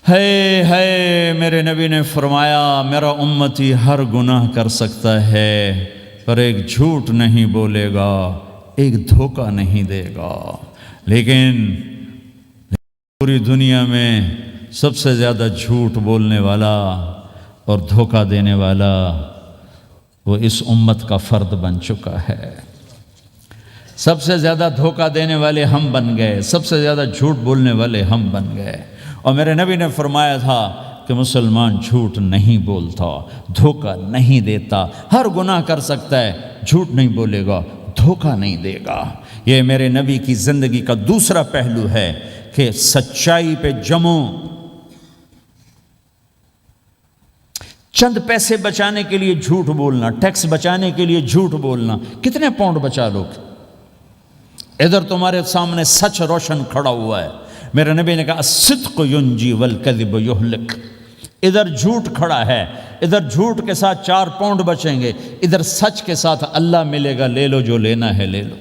ہے میرے نبی نے فرمایا میرا امتی ہر گناہ کر سکتا ہے، پر ایک جھوٹ نہیں بولے گا، ایک دھوکہ نہیں دے گا۔ لیکن پوری دنیا میں سب سے زیادہ جھوٹ بولنے والا اور دھوکہ دینے والا وہ اس امت کا فرد بن چکا ہے۔ سب سے زیادہ دھوکہ دینے والے ہم بن گئے، سب سے زیادہ جھوٹ بولنے والے ہم بن گئے۔ اور میرے نبی نے فرمایا تھا کہ مسلمان جھوٹ نہیں بولتا، دھوکہ نہیں دیتا، ہر گناہ کر سکتا ہے، جھوٹ نہیں بولے گا، دھوکہ نہیں دے گا۔ یہ میرے نبی کی زندگی کا دوسرا پہلو ہے کہ سچائی پہ جمو۔ چند پیسے بچانے کے لیے جھوٹ بولنا، ٹیکس بچانے کے لیے جھوٹ بولنا، کتنے پاؤنڈ بچا لو گے؟ ادھر تمہارے سامنے سچ روشن کھڑا ہوا ہے۔ میرے نبی نے کہا الصدق ینجی والکذب یہلک۔ ادھر جھوٹ کھڑا ہے، ادھر جھوٹ کے ساتھ 4 پاؤنڈ بچیں گے، ادھر سچ کے ساتھ اللہ ملے گا، لے لو جو لینا ہے لے لو۔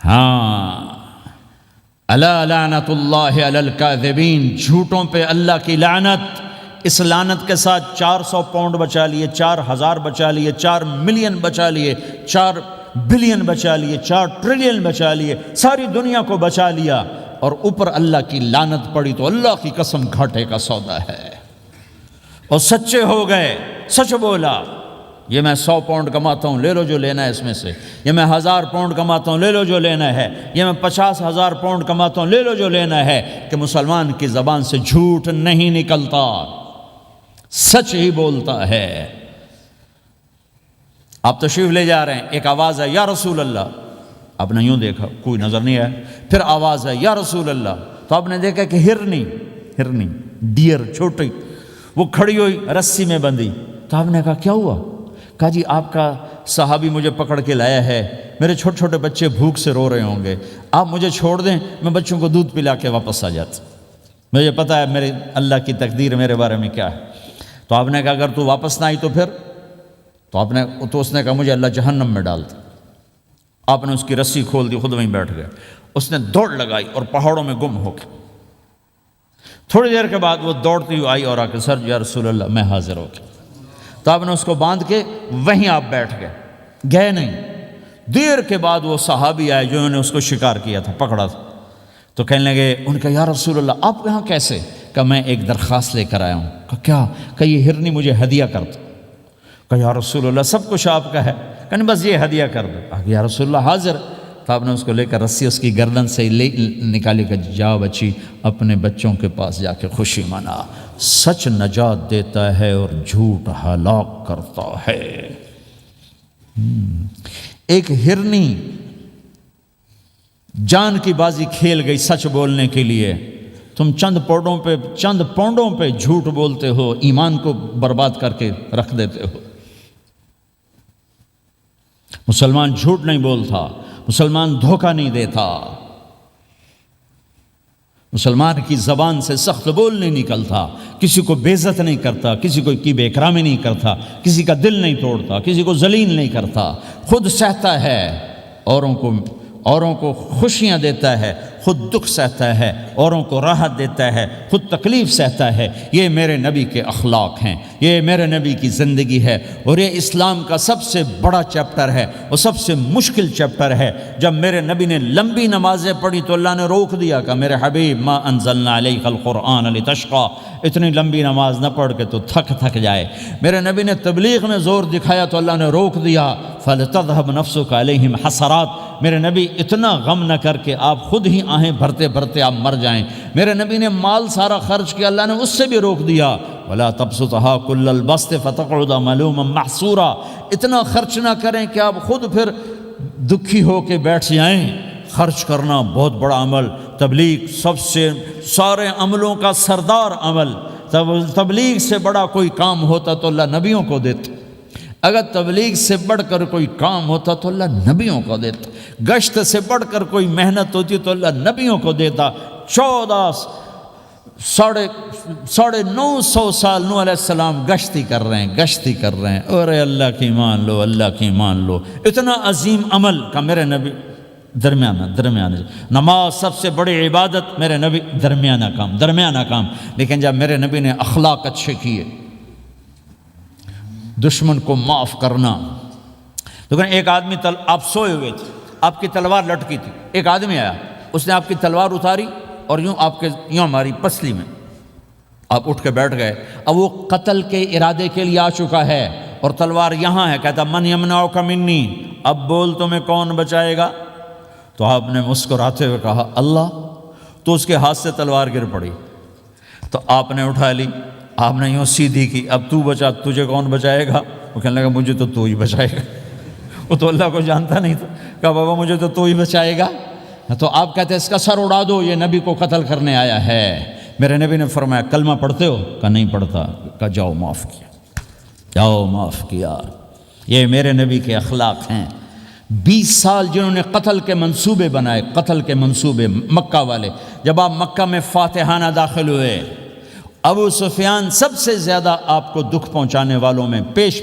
ہاں، الا لعنت اللہ علی الکاذبین، جھوٹوں پہ اللہ کی لعنت۔ اس لعنت کے ساتھ 400 پاؤنڈ بچا لیے، 4000 بچا لیے، 4 ملین بچا لیے، 4 بلین بچا لیے، 4 ٹریلین بچا لیے، ساری دنیا کو بچا لیا، اور اوپر اللہ کی لعنت پڑی تو اللہ کی قسم گھاٹے کا سودا ہے۔ اور سچے ہو گئے، سچ بولا، یہ میں 100 پاؤنڈ کماتا ہوں، لے لو جو لینا ہے اس میں سے، یہ میں 1000 پاؤنڈ کماتا ہوں، لے لو جو لینا ہے، یہ میں 50,000 پاؤنڈ کماتا ہوں، لے لو جو لینا ہے۔ کہ مسلمان کی زبان سے جھوٹ نہیں نکلتا، سچ ہی بولتا ہے۔ آپ تشریف لے جا رہے ہیں، ایک آواز ہے یا رسول اللہ، آپ نے یوں دیکھا کوئی نظر نہیں آیا، پھر آواز ہے یا رسول اللہ، تو آپ نے دیکھا کہ ہرنی ڈیئر چھوٹی وہ کھڑی ہوئی، رسی میں بندھی، تو آپ نے کہا کیا ہوا؟ کہا جی آپ کا صحابی مجھے پکڑ کے لایا ہے، میرے چھوٹے چھوٹے بچے بھوک سے رو رہے ہوں گے، آپ مجھے چھوڑ دیں، میں بچوں کو دودھ پلا کے واپس آ جاتا، مجھے پتہ ہے میرے اللہ کی تقدیر میرے بارے میں کیا ہے۔ تو آپ نے کہا اگر تو واپس نہ آئی تو پھر؟ تو اس نے کہا مجھے اللہ جہنم میں ڈال دے۔ آپ نے اس کی رسی کھول دی، خود وہیں بیٹھ گئے۔ اس نے دوڑ لگائی اور پہاڑوں میں گم ہو گیا۔ تھوڑی دیر کے بعد وہ دوڑتی ہوئی آئی اور آ کے سر یا رسول اللہ میں حاضر ہو گیا۔ تو آپ نے اس کو باندھ کے وہیں آپ بیٹھ گئے نہیں۔ دیر کے بعد وہ صحابی آئے جنہوں نے اس کو شکار کیا تھا، پکڑا تھا، تو کہنے لگے، ان کا یا رسول اللہ آپ یہاں کیسے؟ کہ میں ایک درخواست لے کر آیا ہوں۔ کہ کیا؟ کہ یہ ہرنی مجھے ہدیہ کر دو۔ کہ یا رسول اللہ سب کچھ آپ کا ہے، کہ نہیں بس یہ ہدیہ کر دو۔ کہ یا رسول اللہ حاضر۔ تو آپ نے اس کو لے کر رسی اس کی گردن سے نکالی کہ جاؤ بچی اپنے بچوں کے پاس جا کے خوشی منا، سچ نجات دیتا ہے اور جھوٹ ہلاک کرتا ہے۔ ایک ہرنی جان کی بازی کھیل گئی سچ بولنے کے لیے، تم چند پونڈوں پہ جھوٹ بولتے ہو، ایمان کو برباد کر کے رکھ دیتے ہو۔ مسلمان جھوٹ نہیں بولتا، مسلمان دھوکہ نہیں دیتا، مسلمان کی زبان سے سخت بول نہیں نکلتا، کسی کو بے عزت نہیں کرتا، کسی کو کی بے اکرامی نہیں کرتا، کسی کا دل نہیں توڑتا، کسی کو ذلیل نہیں کرتا، خود سہتا ہے، اوروں کو خوشیاں دیتا ہے، خود دکھ سہتا ہے، اوروں کو راحت دیتا ہے، خود تکلیف سہتا ہے۔ یہ میرے نبی کے اخلاق ہیں، یہ میرے نبی کی زندگی ہے، اور یہ اسلام کا سب سے بڑا چیپٹر ہے اور سب سے مشکل چیپٹر ہے۔ جب میرے نبی نے لمبی نمازیں پڑھی تو اللہ نے روک دیا کہ میرے حبیب ما انزلنا علیک القرآن لتشقی، اتنی لمبی نماز نہ پڑھ کے تو تھک جائے۔ میرے نبی نے تبلیغ میں زور دکھایا تو اللہ نے روک دیا، فَلْتَذْهَبْ نَفْسُكَ عَلَيْهِمْ حَسَرَاتٍ، میرے نبی اتنا غم نہ کر کے آپ خود ہی آہیں بھرتے بھرتے آپ مر جائیں۔ میرے نبی نے مال سارا خرچ کیا، اللہ نے اس سے بھی روک دیا، وَلَا تَبْسُطْهَا كُلَّ الْبَسْطِ فَتَقْعُدَ مَلُومًا مَحْسُورًا، اتنا خرچ نہ کریں کہ آپ خود پھر دکھی ہو کے بیٹھ جائیں۔ خرچ کرنا بہت بڑا عمل، تبلیغ سب سے سارے عملوں کا سردار عمل، تبلیغ سے بڑا کوئی کام ہوتا تو اللہ نبیوں کو دیتا، اگر تبلیغ سے بڑھ کر کوئی کام ہوتا تو اللہ نبیوں کو دیتا، گشت سے بڑھ کر کوئی محنت ہوتی تو اللہ نبیوں کو دیتا۔ 950 سال نوح علیہ السلام گشتی کر رہے ہیں، اور اللہ کی مان لو، اللہ کی مان لو، اتنا عظیم عمل کا میرے نبی درمیانہ نماز سب سے بڑی عبادت، میرے نبی درمیانہ کام، لیکن جب میرے نبی نے اخلاق اچھے کیے، دشمن کو معاف کرنا۔ لیکن ایک آدمی آپ سوئے ہوئے تھے، آپ کی تلوار لٹکی تھی، ایک آدمی آیا، اس نے آپ کی تلوار اتاری اور یوں ہماری پسلی میں، آپ اٹھ کے بیٹھ گئے۔ اب وہ قتل کے ارادے کے لیے آ چکا ہے اور تلوار یہاں ہے، کہتا من یمنعک منی، اب بول تمہیں کون بچائے گا؟ تو آپ نے مسکراتے ہوئے کہا اللہ، تو اس کے ہاتھ سے تلوار گر پڑی، تو آپ نے اٹھا لی، آپ نے یوں سیدھی کی، اب تو بچا، تجھے کون بچائے گا؟ وہ کہنے لگا مجھے تو ہی بچائے گا، وہ تو اللہ کو جانتا نہیں تھا، کہا بابا مجھے تو ہی بچائے گا۔ تو آپ کہتے ہیں اس کا سر اڑا دو، یہ نبی کو قتل کرنے آیا ہے۔ میرے نبی نے فرمایا کلمہ پڑھتے ہو؟ کہا نہیں پڑھتا۔ کہا جاؤ معاف کیا۔ یہ میرے نبی کے اخلاق ہیں۔ 20 سال جنہوں نے قتل کے منصوبے بنائے، مکہ والے، جب آپ مکہ میں فاتحانہ داخل ہوئے، ابو سفیان سب سے زیادہ آپ کو دکھ پہنچانے والوں میں پیش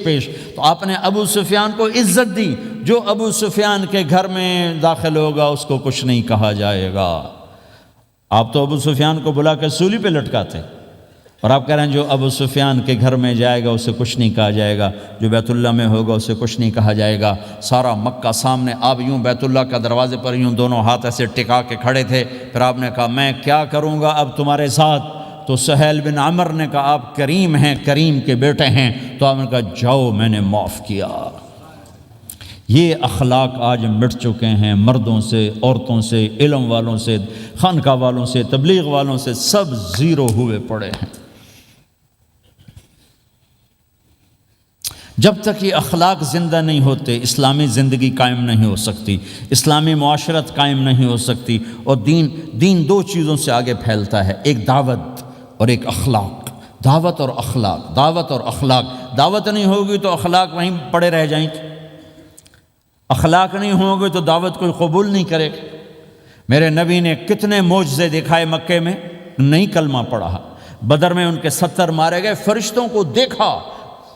تو آپ نے ابو سفیان کو عزت دی۔ جو ابو سفیان کے گھر میں داخل ہوگا اس کو کچھ نہیں کہا جائے گا۔ آپ تو ابو سفیان کو بلا کے سولی پہ لٹکاتے، اور آپ کہہ رہے ہیں جو ابو سفیان کے گھر میں جائے گا اسے کچھ نہیں کہا جائے گا، جو بیت اللہ میں ہوگا اسے کچھ نہیں کہا جائے گا۔ سارا مکہ سامنے، آپ یوں بیت اللہ کا دروازے پر یوں دونوں ہاتھ ایسے ٹکا کے کھڑے تھے۔ پھر آپ نے کہا میں کیا کروں گا اب تمہارے ساتھ؟ تو سہیل بن عمر نے کہا آپ کریم ہیں، کریم کے بیٹے ہیں۔ تو آپ نے کہا جاؤ میں نے معاف کیا۔ یہ اخلاق آج مٹ چکے ہیں، مردوں سے، عورتوں سے، علم والوں سے، خانقاہ والوں سے، تبلیغ والوں سے، سب زیرو ہوئے پڑے ہیں۔ جب تک یہ اخلاق زندہ نہیں ہوتے اسلامی زندگی قائم نہیں ہو سکتی، اسلامی معاشرت قائم نہیں ہو سکتی، اور دین دو چیزوں سے آگے پھیلتا ہے، ایک دعوت اور ایک اخلاق۔ دعوت اور اخلاق، دعوت نہیں ہوگی تو اخلاق وہیں پڑے رہ جائیں گے، اخلاق نہیں ہوں گے تو دعوت کوئی قبول نہیں کرے گا۔ میرے نبی نے کتنے معجزے دکھائے مکے میں، نہیں کلمہ پڑھا۔ بدر میں ان کے 70 مارے گئے، فرشتوں کو دیکھا،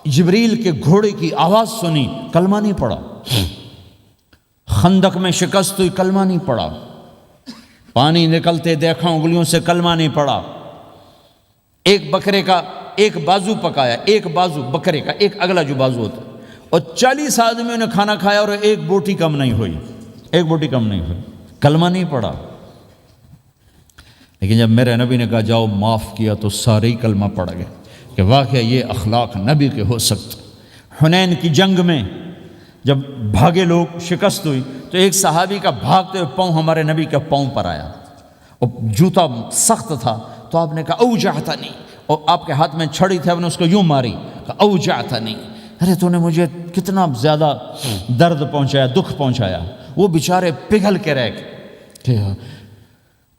جبریل کے گھوڑے کی آواز سنی، کلمہ نہیں پڑھا۔ خندق میں شکست ہوئی، کلمہ نہیں پڑھا۔ پانی نکلتے دیکھا انگلیوں سے، کلمہ نہیں پڑھا۔ ایک بکرے کا ایک بازو پکایا، ایک بازو بکرے کا، ایک اگلا جو بازو ہوتا، اور 40 آدمیوں نے کھانا کھایا اور ایک بوٹی کم نہیں ہوئی، ایک بوٹی کم نہیں ہوئی، کلمہ نہیں پڑا۔ لیکن جب میرے نبی نے کہا جاؤ معاف کیا تو سارے ہی کلمہ پڑ گئے کہ واقعہ یہ اخلاق نبی کے ہو سکتے۔ حنین کی جنگ میں جب بھاگے لوگ، شکست ہوئی، تو ایک صحابی کا بھاگتے ہوئے پاؤں ہمارے نبی کے پاؤں پر آیا، اور جوتا سخت تھا، تو آپ نے کہا اوجعتنی، اور آپ کے ہاتھ میں چھڑی تھی، آپ نے اس کو یوں ماری، کہا اوجعتنی، ارے تو نے مجھے کتنا زیادہ درد پہنچایا، دکھ پہنچایا۔ وہ بیچارے پگھل کے رہ گئے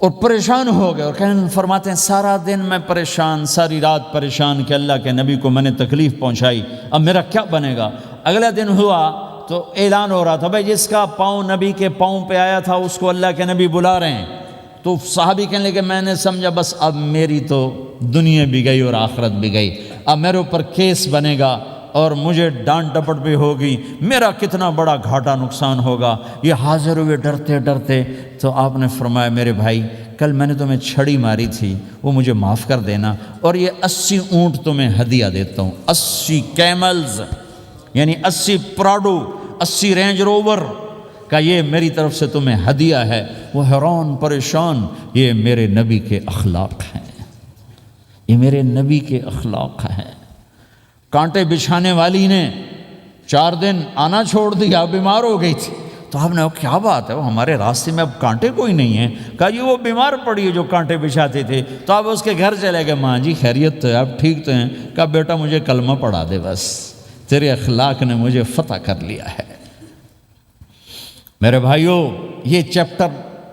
اور پریشان ہو گئے، اور فرماتے ہیں سارا دن میں پریشان، ساری رات پریشان کہ اللہ کے نبی کو میں نے تکلیف پہنچائی، اب میرا کیا بنے گا۔ اگلا دن ہوا تو اعلان ہو رہا تھا بھائی جس کا پاؤں نبی کے پاؤں پہ آیا تھا اس کو اللہ کے نبی بلا رہے ہیں۔ تو صحابی کہنے لگے میں نے سمجھا بس اب میری تو دنیا بھی گئی اور آخرت بھی گئی، اب میرے اوپر کیس بنے گا اور مجھے ڈانٹ ڈپٹ بھی ہوگی، میرا کتنا بڑا گھاٹا نقصان ہوگا۔ یہ حاضر ہوئے ڈرتے ڈرتے، تو آپ نے فرمایا میرے بھائی کل میں نے تمہیں چھڑی ماری تھی، وہ مجھے معاف کر دینا، اور یہ 80 اونٹ تمہیں ہدیہ دیتا ہوں، 80 کیملز یعنی 80 پراڈو، 80 رینج روور کا یہ میری طرف سے تمہیں ہدیہ ہے۔ وہ حیران پریشان، یہ میرے نبی کے اخلاق ہیں، یہ میرے نبی کے اخلاق ہیں۔ کانٹے بچھانے والی نے 4 دن آنا چھوڑ دیا، بیمار ہو گئی تھی، تو آپ نے کہا کیا بات ہے، وہ ہمارے راستے میں اب کانٹے کوئی نہیں ہیں؟ کہا جی وہ بیمار پڑی ہے جو کانٹے بچھاتے تھے، تو آپ اس کے گھر چلے گئے، ماں جی خیریت تو ہے، آپ ٹھیک تو ہیں؟ کہا بیٹا مجھے کلمہ پڑھا دے، بس تیرے اخلاق نے مجھے فتح کر لیا ہے۔ میرے بھائیوں یہ چیپٹر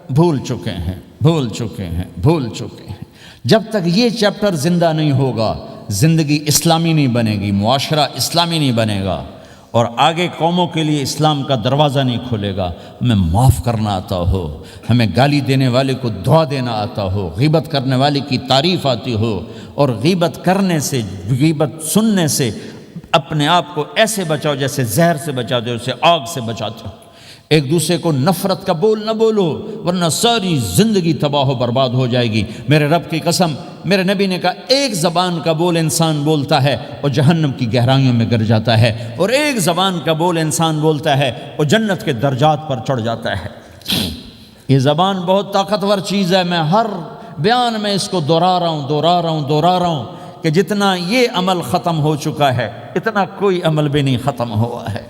بھول چکے ہیں، بھول چکے ہیں، بھول چکے ہیں۔ جب تک یہ چیپٹر زندہ نہیں ہوگا زندگی اسلامی نہیں بنے گی، معاشرہ اسلامی نہیں بنے گا، اور آگے قوموں کے لیے اسلام کا دروازہ نہیں کھلے گا۔ ہمیں معاف کرنا آتا ہو، ہمیں گالی دینے والے کو دعا دینا آتا ہو، غیبت کرنے والے کی تعریف آتی ہو، اور غیبت کرنے سے، غیبت سننے سے اپنے آپ کو ایسے بچاؤ جیسے زہر سے بچاتے ہو، اسے آگ سے بچاتے ہو۔ ایک دوسرے کو نفرت کا بول نہ بولو ورنہ ساری زندگی تباہ و برباد ہو جائے گی۔ میرے رب کی قسم، میرے نبی نے کہا ایک زبان کا بول انسان بولتا ہے اور جہنم کی گہرائیوں میں گر جاتا ہے، اور ایک زبان کا بول انسان بولتا ہے اور جنت کے درجات پر چڑھ جاتا ہے۔ یہ زبان بہت طاقتور چیز ہے، میں ہر بیان میں اس کو دہرا رہا ہوں کہ جتنا یہ عمل ختم ہو چکا ہے اتنا کوئی عمل بھی نہیں ختم ہوا ہے۔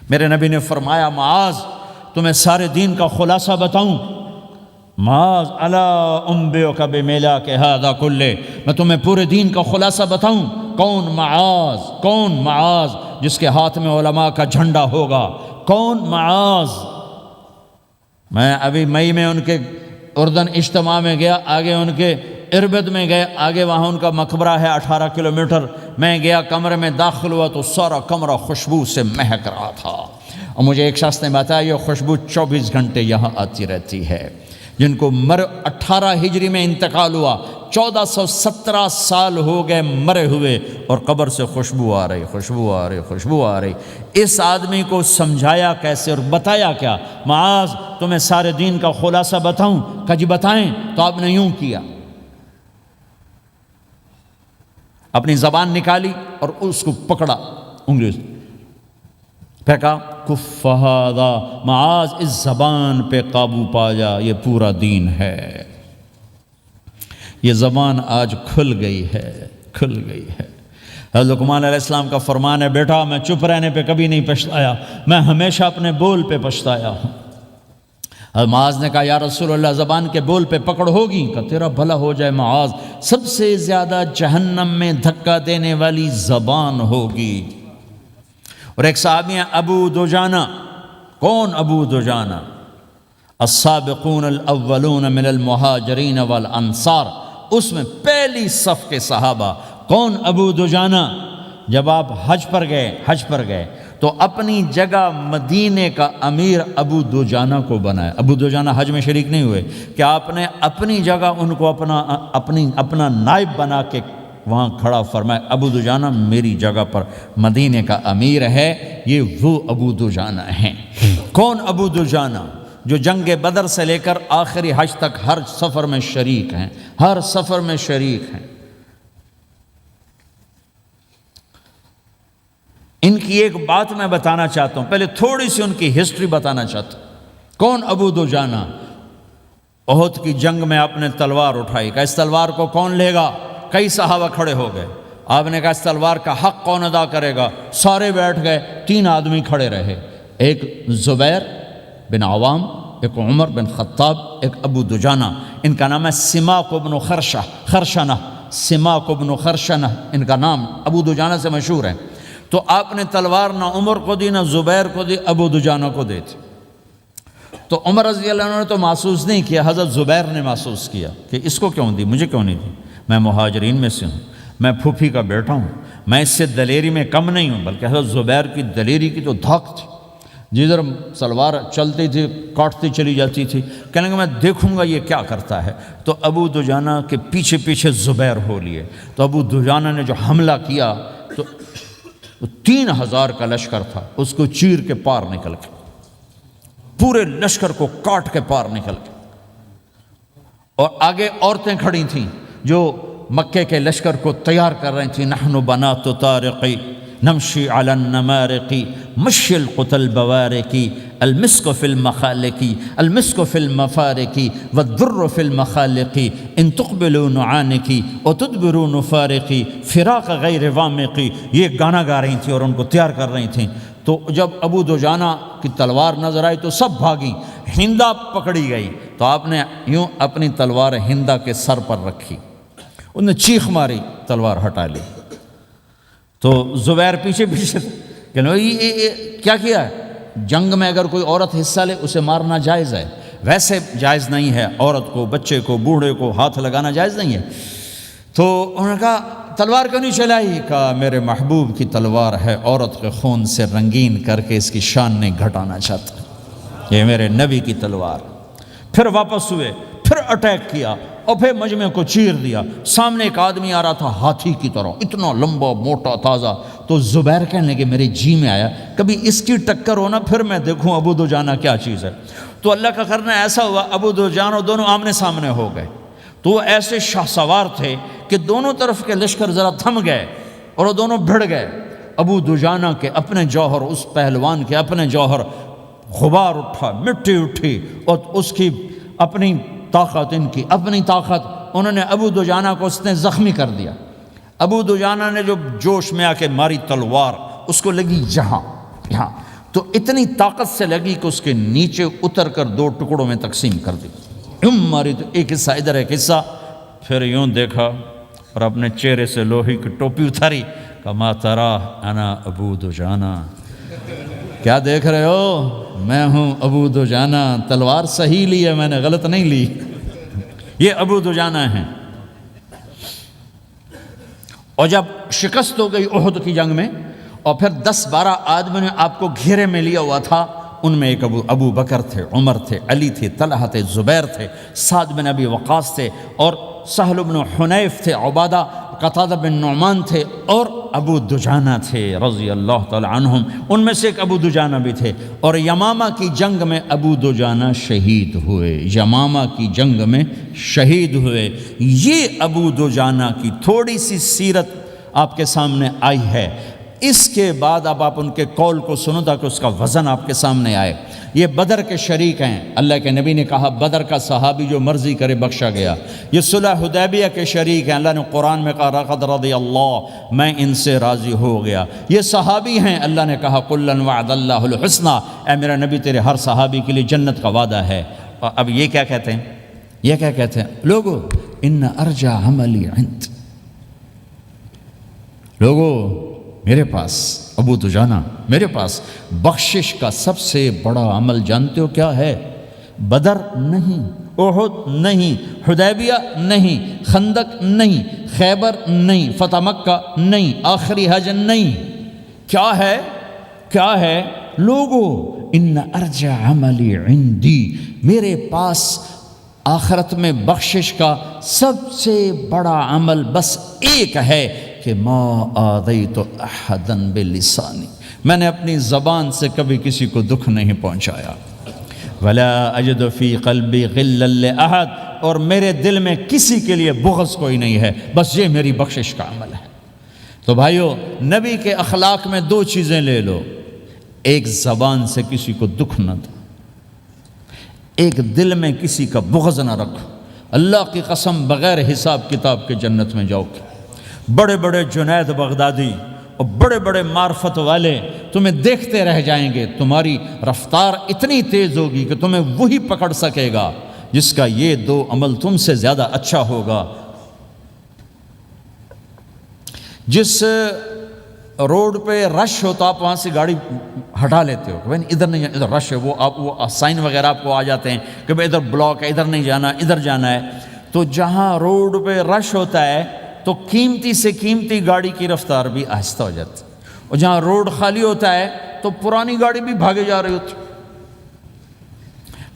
میرے نبی نے فرمایا معاذ تمہیں سارے دین کا خلاصہ بتاؤں؟ معاذ الا انبئک بملاک ھذا کلہ، میں تمہیں پورے دین کا خلاصہ بتاؤں؟ کون معاذ؟ کون معاذ جس کے ہاتھ میں علماء کا جھنڈا ہوگا؟ کون معاذ؟ میں ابھی مئی میں ان کے اردن اجتماع میں گیا، آگے ان کے اربد میں گئے، آگے وہاں ان کا مقبرہ ہے 18 کلومیٹر، میں گیا کمرے میں داخل ہوا تو سارا کمرہ خوشبو سے مہک رہا تھا، اور مجھے ایک شخص نے بتایا یہ خوشبو 24 گھنٹے یہاں آتی رہتی ہے۔ جن کو 18 ہجری میں انتقال ہوا، 1417 سال ہو گئے مرے ہوئے، اور قبر سے خوشبو آ رہی، خوشبو آ رہی، خوشبو آ رہی۔ اس آدمی کو سمجھایا کیسے اور بتایا کیا؟ معاذ تمہیں سارے دین کا خلاصہ بتاؤں؟ کہا جی بتائیں۔ تو آپ نے یوں کیا، اپنی زبان نکالی اور اس کو پکڑا انگلی سے، پھینکا، کف ھذا، معاذ اس زبان پہ قابو پا جا، یہ پورا دین ہے۔ یہ زبان آج کھل گئی ہے، کھل گئی ہے۔ حضرت لقمان علیہ السلام کا فرمان ہے بیٹا میں چپ رہنے پہ کبھی نہیں پچھتایا، میں ہمیشہ اپنے بول پہ پچھتایا ہوں۔ معاذ نے کہا یا رسول اللہ زبان کے بول پہ پکڑ ہوگی؟ کہ تیرا بھلا ہو جائے معاذ، سب سے زیادہ جہنم میں دھکا دینے والی زبان ہوگی۔ اور ایک صحابی ہیں ابو دجانہ۔ کون ابو دجانہ؟ السابقون الاولون من المہاجرین والانصار، اس میں پہلی صف کے صحابہ۔ کون ابو دجانہ؟ جب آپ حج پر گئے تو اپنی جگہ مدینے کا امیر ابو دجانہ کو بنایا۔ ابو دجانہ حج میں شریک نہیں ہوئے کہ آپ نے اپنی جگہ ان کو اپنا نائب بنا کے وہاں کھڑا فرمایا ابو دجانہ میری جگہ پر مدینے کا امیر ہے، یہ وہ ابو دجانہ ہیں۔ کون ابو دجانہ؟ جو جنگ بدر سے لے کر آخری حج تک ہر سفر میں شریک ہیں، ہر سفر میں شریک ہیں۔ ان کی ایک بات میں بتانا چاہتا ہوں، پہلے تھوڑی سی ان کی ہسٹری بتانا چاہتا ہوں۔ کون ابو دجانہ؟ احد کی جنگ میں آپ نے تلوار اٹھائی، کہ اس تلوار کو کون لے گا؟ کئی صحابہ کھڑے ہو گئے۔ آپ نے کہا اس تلوار کا حق کون ادا کرے گا؟ سارے بیٹھ گئے، 3 آدمی کھڑے رہے، ایک زبیر بن عوام، ایک عمر بن خطاب، ایک ابو دجانہ۔ ان کا نام ہے سماک بن خرشنہ، سماک بن خرشنہ ان کا نام ابو دجانہ سے مشہور ہے۔ تو آپ نے تلوار نہ عمر کو دی، نہ زبیر کو دی، ابو دجانہ کو دی تھی۔ تو عمر رضی اللہ عنہ نے تو محسوس نہیں کیا، حضرت زبیر نے محسوس کیا کہ اس کو کیوں دی، مجھے کیوں نہیں دی؟ میں مہاجرین میں سے ہوں، میں پھوپھی کا بیٹا ہوں، میں اس سے دلیری میں کم نہیں ہوں۔ بلکہ حضرت زبیر کی دلیری کی تو دھاک تھی، جدھر سلوار چلتی تھی کاٹتی چلی جاتی تھی، کہنے کہ میں دیکھوں گا یہ کیا کرتا ہے۔ تو ابو دجانہ کے پیچھے پیچھے زبیر ہو لیے۔ تو ابو دجانہ نے جو حملہ کیا تو 3000 کا لشکر تھا، اس کو چیر کے پار نکل گئے، پورے لشکر کو کاٹ کے پار نکل گئے۔ اور آگے عورتیں کھڑی تھیں جو مکے کے لشکر کو تیار کر رہی تھیں، نحن بنات طارقی نمشی علی النمارقی مشی القتل بوارقی المسک فی المخالقی المسک فی المفارقی والدر فی المخالقی ان تقبلوا نعانقی وتدبروا نفارقی فراق غیر وامقی۔ یہ گانا گا رہی تھیں اور ان کو تیار کر رہی تھیں۔ تو جب ابو دجانہ کی تلوار نظر آئی تو سب بھاگیں، ہندا پکڑی گئی۔ تو آپ نے یوں اپنی تلوار ہندا کے سر پر رکھی، انہوں نے چیخ ماری، تلوار ہٹا لی۔ تو زبیر پیچھے پیچھے کہ یہ کیا کیا ہے؟ جنگ میں اگر کوئی عورت حصہ لے اسے مارنا جائز ہے، ویسے جائز نہیں ہے، عورت کو، بچے کو، بوڑھے کو ہاتھ لگانا جائز نہیں ہے۔ تو انہوں نے کہا تلوار کیوں نہیں چلائی؟ کہا میرے محبوب کی تلوار ہے، عورت کے خون سے رنگین کر کے اس کی شان نہیں گھٹانا چاہتا، یہ میرے نبی کی تلوار۔ پھر واپس ہوئے، پھر اٹیک کیا اور پھر مجمع کو چیر دیا۔ سامنے ایک آدمی آ رہا تھا ہاتھی کی طرح، اتنا لمبا موٹا تازہ۔ تو زبیر کہنے لگے میرے جی میں آیا کبھی اس کی ٹکر ہونا، پھر میں دیکھوں ابو دجانہ کیا چیز ہے۔ تو اللہ کا کرنا ایسا ہوا، ابو دجانہ دونوں آمنے سامنے ہو گئے۔ تو وہ ایسے شاہ سوار تھے کہ دونوں طرف کے لشکر ذرا تھم گئے اور وہ دونوں بھڑ گئے۔ ابو دجانہ کے اپنے جوہر، اس پہلوان کے اپنے جوہر، غبار اٹھا، مٹی اٹھی، اور اس کی اپنی طاقت، ان کی اپنی طاقت، انہوں نے ابو دجانہ کو اس نے زخمی کر دیا۔ ابو دجانہ نے جو جوش میں آ کے ماری تلوار، اس کو لگی یہاں، تو اتنی طاقت سے لگی کہ اس کے نیچے اتر کر 2 ٹکڑوں میں تقسیم کر دی۔ ماری تو ایک حصہ ادھر، ایک حصہ، پھر یوں دیکھا اور اپنے چہرے سے لوہی کی ٹوپی اتاری، کہا ما ترا انا ابو دجانہ، کیا دیکھ رہے ہو؟ میں ہوں ابو دجانہ، تلوار صحیح لی ہے میں نے، غلط نہیں لی۔ یہ ابو دجانہ ہیں۔ اور جب شکست ہو گئی احد کی جنگ میں، اور پھر 10-12 آدمی نے آپ کو گھیرے میں لیا ہوا تھا، ان میں ایک ابو بکر تھے، عمر تھے، علی تھے، طلحہ تھے، زبیر تھے، سعد بن ابی وقاص تھے، اور سہل بن حنیف تھے، عبادہ قتادہ بن نعمان تھے، اور ابو دجانہ تھے رضی اللہ تعالی عنہم۔ ان میں سے ایک ابو دجانہ بھی تھے، اور یمامہ کی جنگ میں ابو دجانہ شہید ہوئے، یمامہ کی جنگ میں شہید ہوئے۔ یہ ابو دجانہ کی تھوڑی سی سیرت آپ کے سامنے آئی ہے۔ اس کے بعد اب آپ ان کے قول کو سنو تاکہ اس کا وزن آپ کے سامنے آئے۔ یہ بدر کے شریک ہیں، اللہ کے نبی نے کہا بدر کا صحابی جو مرضی کرے بخشا گیا۔ یہ صلح حدیبیہ کے شریک ہیں، اللہ نے قرآن میں کہا لقد رضی اللہ، میں ان سے راضی ہو گیا۔ یہ صحابی ہیں، اللہ نے کہا کلا وعد اللہ الحسنی، اے میرا نبی تیرے ہر صحابی کے لیے جنت کا وعدہ ہے۔ اور اب یہ کیا کہتے ہیں؟ یہ کیا کہتے ہیں لوگو؟ ان ارجع عملی عند، لوگو میرے پاس، ابو دجانہ میرے پاس بخشش کا سب سے بڑا عمل جانتے ہو کیا ہے؟ بدر نہیں، احد نہیں، حدیبیہ نہیں، خندق نہیں، خیبر نہیں، فتح مکہ نہیں، آخری حج نہیں۔ کیا ہے؟ کیا ہے لوگو؟ ان ارجع عملی عندی، میرے پاس آخرت میں بخشش کا سب سے بڑا عمل بس ایک ہے کہ ما آذیت احدا بلسانی، میں نے اپنی زبان سے کبھی کسی کو دکھ نہیں پہنچایا۔ ولا اجد فی قلبی غلا لاحد، اور میرے دل میں کسی کے لیے بغض کوئی نہیں ہے، بس یہ میری بخشش کا عمل ہے۔ تو بھائیو، نبی کے اخلاق میں دو چیزیں لے لو، ایک زبان سے کسی کو دکھ نہ دو، ایک دل میں کسی کا بغض نہ رکھو۔ اللہ کی قسم بغیر حساب کتاب کے جنت میں جاؤ گے۔ بڑے بڑے جنید بغدادی اور بڑے بڑے معرفت والے تمہیں دیکھتے رہ جائیں گے، تمہاری رفتار اتنی تیز ہوگی کہ تمہیں وہی پکڑ سکے گا جس کا یہ دو عمل تم سے زیادہ اچھا ہوگا۔ جس روڈ پہ رش ہوتا آپ وہاں سے گاڑی ہٹا لیتے ہو کہ بھائی ادھر نہیں جانا، ادھر رش ہے، وہ سائن وغیرہ آپ کو آ جاتے ہیں کہ بھائی ادھر بلاک ہے، ادھر نہیں جانا، ادھر جانا ہے۔ تو جہاں روڈ پہ رش ہوتا ہے تو قیمتی سے قیمتی گاڑی کی رفتار بھی آہستہ ہو جاتی ہے، اور جہاں روڈ خالی ہوتا ہے تو پرانی گاڑی بھی بھاگے جا رہی ہوتی ہے۔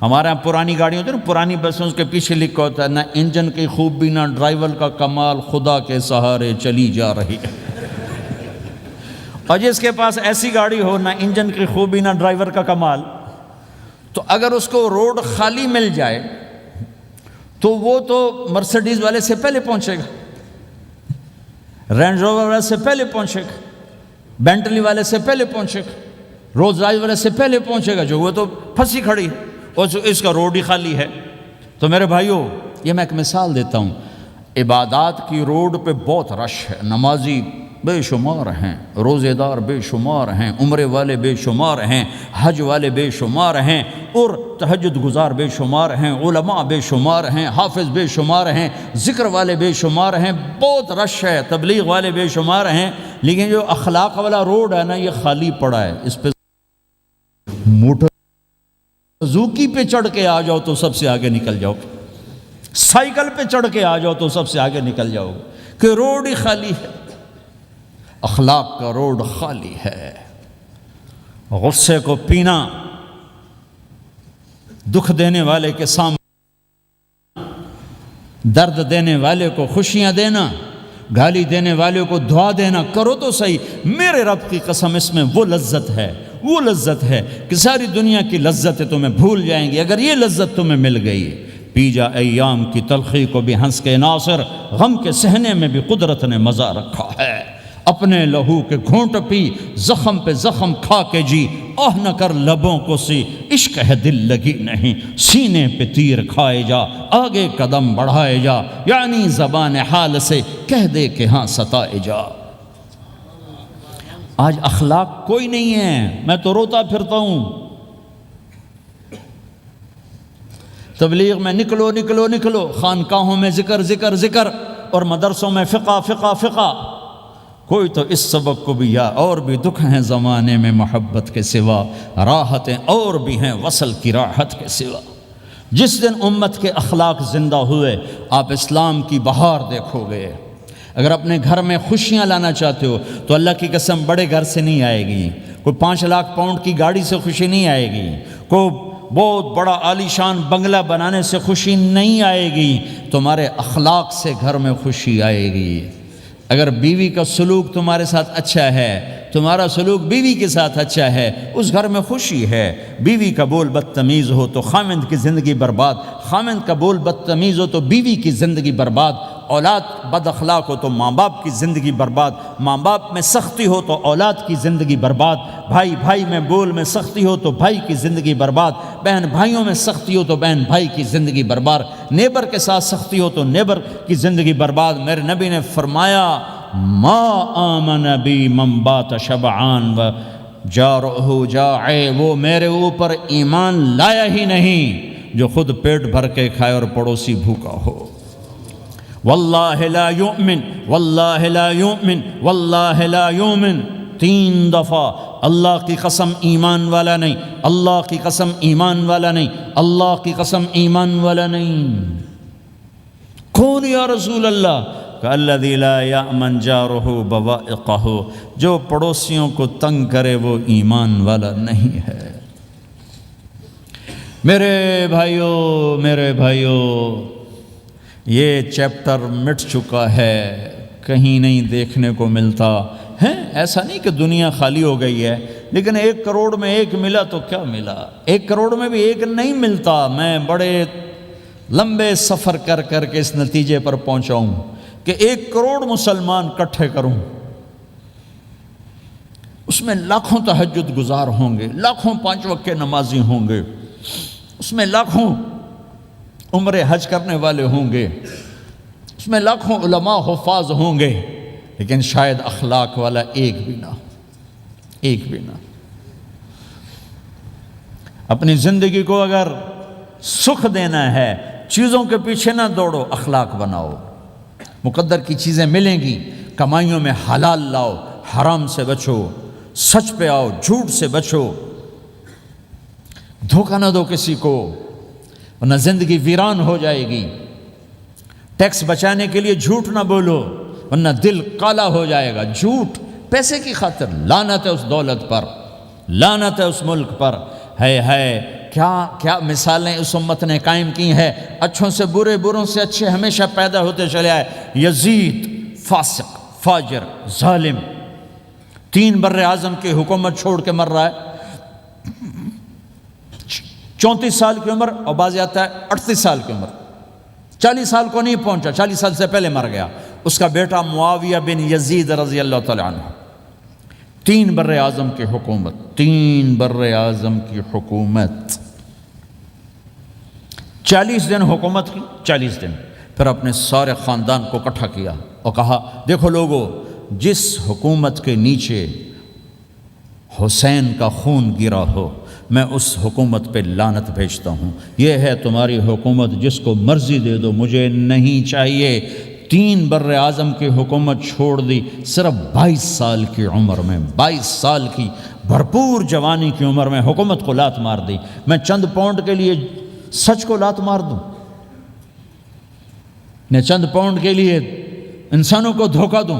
ہمارے یہاں پرانی گاڑی ہوتی ہے نا، پرانی بسوں کے پیچھے لکھا ہوتا ہے نہ انجن کی خوبی نہ ڈرائیور کا کمال، خدا کے سہارے چلی جا رہی ہے۔ اور جس کے پاس ایسی گاڑی ہو، نہ انجن کی خوبی نہ ڈرائیور کا کمال، تو اگر اس کو روڈ خالی مل جائے تو وہ تو مرسیڈیز والے سے پہلے پہنچے گا، رینج روور والے سے پہلے پہنچے گا، بینٹلی والے سے پہلے پہنچے گا، رولز رائس والے سے پہلے پہنچے گا، جو وہ تو پھنسی کھڑی ہے اور اس کا روڈ ہی خالی ہے۔ تو میرے بھائیوں، یہ میں ایک مثال دیتا ہوں، عبادات کی روڈ پہ بہت رش ہے، نمازی بے شمار ہیں، روزے دار بے شمار ہیں، عمرے والے بے شمار ہیں، حج والے بے شمار ہیں، اور تہجد گزار بے شمار ہیں، علماء بے شمار ہیں، حافظ بے شمار ہیں، ذکر والے بے شمار ہیں، بہت رش ہے، تبلیغ والے بے شمار ہیں، لیکن جو اخلاق والا روڈ ہے نا، یہ خالی پڑا ہے۔ اس پہ موٹر سوزوکی پہ چڑھ کے آ جاؤ تو سب سے آگے نکل جاؤ، سائیکل پہ چڑھ کے آ جاؤ تو سب سے آگے نکل جاؤ، کہ روڈ ہی خالی ہے۔ اخلاق کا روڈ خالی ہے۔ غصے کو پینا، دکھ دینے والے کے سامنے، درد دینے والے کو خوشیاں دینا، گالی دینے والے کو دعا دینا، کرو تو صحیح۔ میرے رب کی قسم، اس میں وہ لذت ہے کہ ساری دنیا کی لذتیں تمہیں بھول جائیں گی اگر یہ لذت تمہیں مل گئی۔ پی جا ایام کی تلخی کو بھی ہنس کے ناصر، غم کے سہنے میں بھی قدرت نے مزہ رکھا ہے۔ اپنے لہو کے گھونٹ پی، زخم پہ زخم کھا کے جی، آہ نہ کر لبوں کو سی، عشق ہے دل لگی نہیں، سینے پہ تیر کھائے جا، آگے قدم بڑھائے جا، یعنی زبان حال سے کہہ دے کہ ہاں ستائے جا۔ آج اخلاق کوئی نہیں ہے، میں تو روتا پھرتا ہوں۔ تبلیغ میں نکلو نکلو نکلو، خانقاہوں میں ذکر ذکر ذکر، اور مدرسوں میں فقہ فقہ فقہ۔ کوئی تو اس سبق کو بھی، یا اور بھی دکھ ہیں زمانے میں محبت کے سوا، راحتیں اور بھی ہیں وصل کی راحت کے سوا۔ جس دن امت کے اخلاق زندہ ہوئے، آپ اسلام کی بہار دیکھو گے۔ اگر اپنے گھر میں خوشیاں لانا چاہتے ہو تو اللہ کی قسم بڑے گھر سے نہیں آئے گی، کوئی 5 لاکھ پاؤنڈ کی گاڑی سے خوشی نہیں آئے گی، کوئی بہت بڑا عالی شان بنگلہ بنانے سے خوشی نہیں آئے گی، تمہارے اخلاق سے گھر میں خوشی آئے گی۔ اگر بیوی کا سلوک تمہارے ساتھ اچھا ہے، تمہارا سلوک بیوی کے ساتھ اچھا ہے، اس گھر میں خوشی ہے۔ بیوی کا بول بدتمیز ہو تو خامند کی زندگی برباد، خامند کا بول بدتمیز ہو تو بیوی کی زندگی برباد، اولاد بد اخلاق ہو تو ماں باپ کی زندگی برباد، ماں باپ میں سختی ہو تو اولاد کی زندگی برباد، بھائی بھائی میں بول میں سختی ہو تو بھائی کی زندگی برباد، بہن بھائیوں میں سختی ہو تو بہن بھائی کی زندگی برباد، نیبر کے ساتھ سختی ہو تو نیبر کی زندگی برباد۔ میرے نبی نے فرمایا، ما آمن بی من بات شبعان و جارہ جائع، وہ میرے اوپر ایمان لایا ہی نہیں جو خود پیٹ بھر کے کھائے اور پڑوسی بھوکا ہو۔ واللہ لا یؤمن، واللہ لا یؤمن، واللہ لا یؤمن، 3 دفعہ اللہ کی قسم ایمان والا نہیں، اللہ کی قسم ایمان والا نہیں، اللہ کی قسم ایمان والا نہیں۔ کون یا رسول اللہ؟ کہ الذی لا یأمن جارہ بوائقہ، جو پڑوسیوں کو تنگ کرے وہ ایمان والا نہیں ہے۔ میرے بھائیوں، یہ چیپٹر مٹ چکا ہے، کہیں نہیں دیکھنے کو ملتا ہے۔ ایسا نہیں کہ دنیا خالی ہو گئی ہے، لیکن 1 کروڑ میں 1 ملا تو کیا ملا، 1 کروڑ میں بھی 1 نہیں ملتا۔ میں بڑے لمبے سفر کر کے اس نتیجے پر پہنچا ہوں کہ 1 کروڑ مسلمان اکٹھے کروں اس میں لاکھوں تہجد گزار ہوں گے، لاکھوں 5 وقت کے نمازی ہوں گے، اس میں لاکھوں عمرے حج کرنے والے ہوں گے، اس میں لاکھوں علماء حفاظ ہوں گے، لیکن شاید اخلاق والا ایک بھی نہ، ایک بھی نہ۔ اپنی زندگی کو اگر سکھ دینا ہے، چیزوں کے پیچھے نہ دوڑو، اخلاق بناؤ۔ مقدر کی چیزیں ملیں گی، کمائیوں میں حلال لاؤ، حرام سے بچو، سچ پہ آؤ، جھوٹ سے بچو، دھوکہ نہ دو کسی کو، ورنہ زندگی ویران ہو جائے گی۔ ٹیکس بچانے کے لیے جھوٹ نہ بولو، ورنہ دل کالا ہو جائے گا۔ جھوٹ پیسے کی خاطر، لعنت ہے اس دولت پر، لعنت ہے اس ملک پر۔ ہے کیا مثالیں اس امت نے قائم کی ہیں۔ اچھوں سے برے، بروں سے اچھے ہمیشہ پیدا ہوتے چلے آئے۔ یزید فاسق، فاجر، ظالم، 3 بر اعظم کی حکومت چھوڑ کے مر رہا ہے، 34 سال کی عمر، اور بعض آتا ہے 38 سال کی عمر، 40 سال کو نہیں پہنچا، 40 سال سے پہلے مر گیا۔ اس کا بیٹا معاویہ بن یزید رضی اللہ تعالیٰ عنہ، 3 بر اعظم کی حکومت، 3 بر اعظم کی حکومت، 40 دن حکومت کی، 40 دن، پھر اپنے سارے خاندان کو اکٹھا کیا اور کہا دیکھو لوگو، جس حکومت کے نیچے حسین کا خون گرا ہو، میں اس حکومت پہ لعنت بھیجتا ہوں۔ یہ ہے تمہاری حکومت، جس کو مرضی دے دو، مجھے نہیں چاہیے۔ 3 بر اعظم کی حکومت چھوڑ دی، صرف 22 سال کی عمر میں، 22 سال کی بھرپور جوانی کی عمر میں حکومت کو لات مار دی۔ میں چند پاؤنڈ کے لیے سچ کو لات مار دوں؟ میں چند پاؤنڈ کے لیے انسانوں کو دھوکہ دوں؟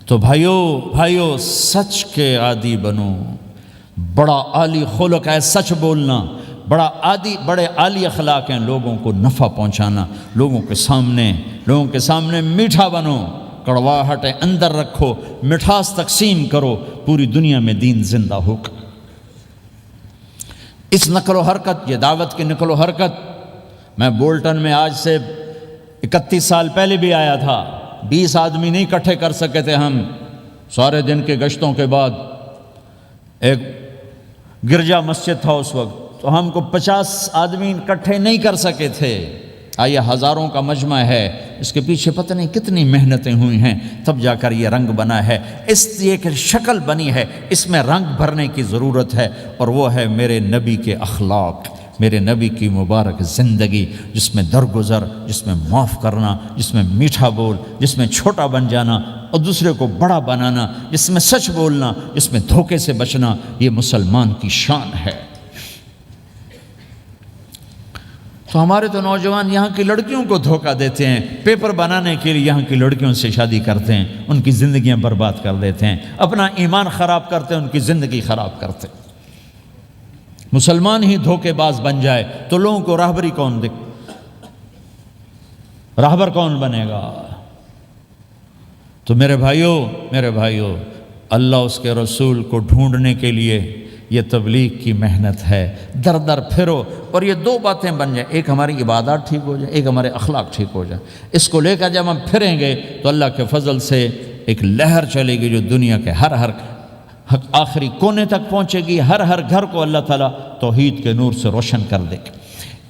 تو بھائیو سچ کے عادی بنو۔ بڑا عالی خلق ہے سچ بولنا، بڑے عالی اخلاق ہیں لوگوں کو نفع پہنچانا، لوگوں کے سامنے میٹھا بنو، کڑواہٹ اندر رکھو، مٹھاس تقسیم کرو، پوری دنیا میں دین زندہ ہوگا۔ اس نقل و حرکت، یہ دعوت کی نقل و حرکت، میں بولٹن میں آج سے 31 سال پہلے بھی آیا تھا، 20 آدمی نہیں اکٹھے کر سکے تھے ہم، سارے دن کے گشتوں کے بعد۔ ایک گرجا مسجد تھا اس وقت، تو ہم کو 50 آدمی اکٹھے نہیں کر سکے تھے۔ آئیے ہزاروں کا مجمع ہے، اس کے پیچھے پتہ نہیں کتنی محنتیں ہوئی ہیں، تب جا کر یہ رنگ بنا ہے، اس ایک شکل بنی ہے، اس میں رنگ بھرنے کی ضرورت ہے، اور وہ ہے میرے نبی کے اخلاق، میرے نبی کی مبارک زندگی، جس میں درگزر، جس میں معاف کرنا، جس میں میٹھا بول، جس میں چھوٹا بن جانا اور دوسرے کو بڑا بنانا، جس میں سچ بولنا، جس میں دھوکے سے بچنا، یہ مسلمان کی شان ہے۔ تو ہمارے تو نوجوان یہاں کی لڑکیوں کو دھوکہ دیتے ہیں، پیپر بنانے کے لیے یہاں کی لڑکیوں سے شادی کرتے ہیں، ان کی زندگیاں برباد کر دیتے ہیں، اپنا ایمان خراب کرتے ہیں، ان کی زندگی خراب کرتے ہیں۔ مسلمان ہی دھوکے باز بن جائے تو لوگوں کو راہبری راہبر کون بنے گا؟ تو میرے بھائیو، اللہ اس کے رسول کو ڈھونڈنے کے لیے یہ تبلیغ کی محنت ہے، در در پھرو، اور یہ 2 باتیں بن جائیں، ایک ہماری عبادات ٹھیک ہو جائے، ایک ہمارے اخلاق ٹھیک ہو جائے۔ اس کو لے کر جب ہم پھریں گے تو اللہ کے فضل سے ایک لہر چلے گی جو دنیا کے ہر آخری کونے تک پہنچے گی، ہر گھر کو اللہ تعالیٰ توحید کے نور سے روشن کر دے گا۔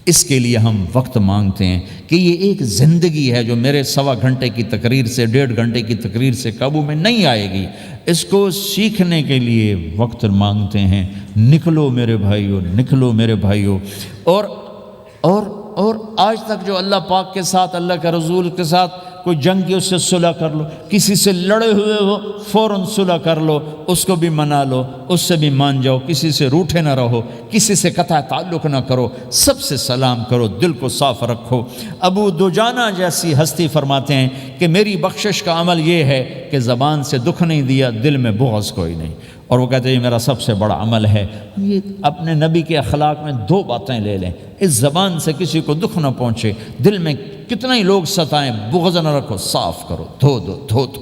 اس کے لیے ہم وقت مانگتے ہیں کہ یہ ایک زندگی ہے جو میرے 1.25 گھنٹے کی تقریر سے، 1.5 گھنٹے کی تقریر سے قابو میں نہیں آئے گی۔ اس کو سیکھنے کے لیے وقت مانگتے ہیں۔ نکلو میرے بھائیو، اور آج تک جو اللہ پاک کے ساتھ، اللہ کے رسول کے ساتھ کوئی جنگ کی، اس سے صلح کر لو، کسی سے لڑے ہوئے ہو فوراً صلح کر لو، اس کو بھی منا لو، اس سے بھی مان جاؤ، کسی سے روٹھے نہ رہو، کسی سے قطع تعلق نہ کرو، سب سے سلام کرو، دل کو صاف رکھو۔ ابو دجانہ جیسی ہستی فرماتے ہیں کہ میری بخشش کا عمل یہ ہے کہ زبان سے دکھ نہیں دیا، دل میں بغض کوئی نہیں، اور وہ کہتے ہیں یہ میرا سب سے بڑا عمل ہے۔ یہ اپنے نبی کے اخلاق میں 2 باتیں لے لیں، اس زبان سے کسی کو دکھ نہ پہنچے، دل میں کتنے ہی لوگ ستائیں، بغض نہ رکھو، صاف کرو، دھو دو۔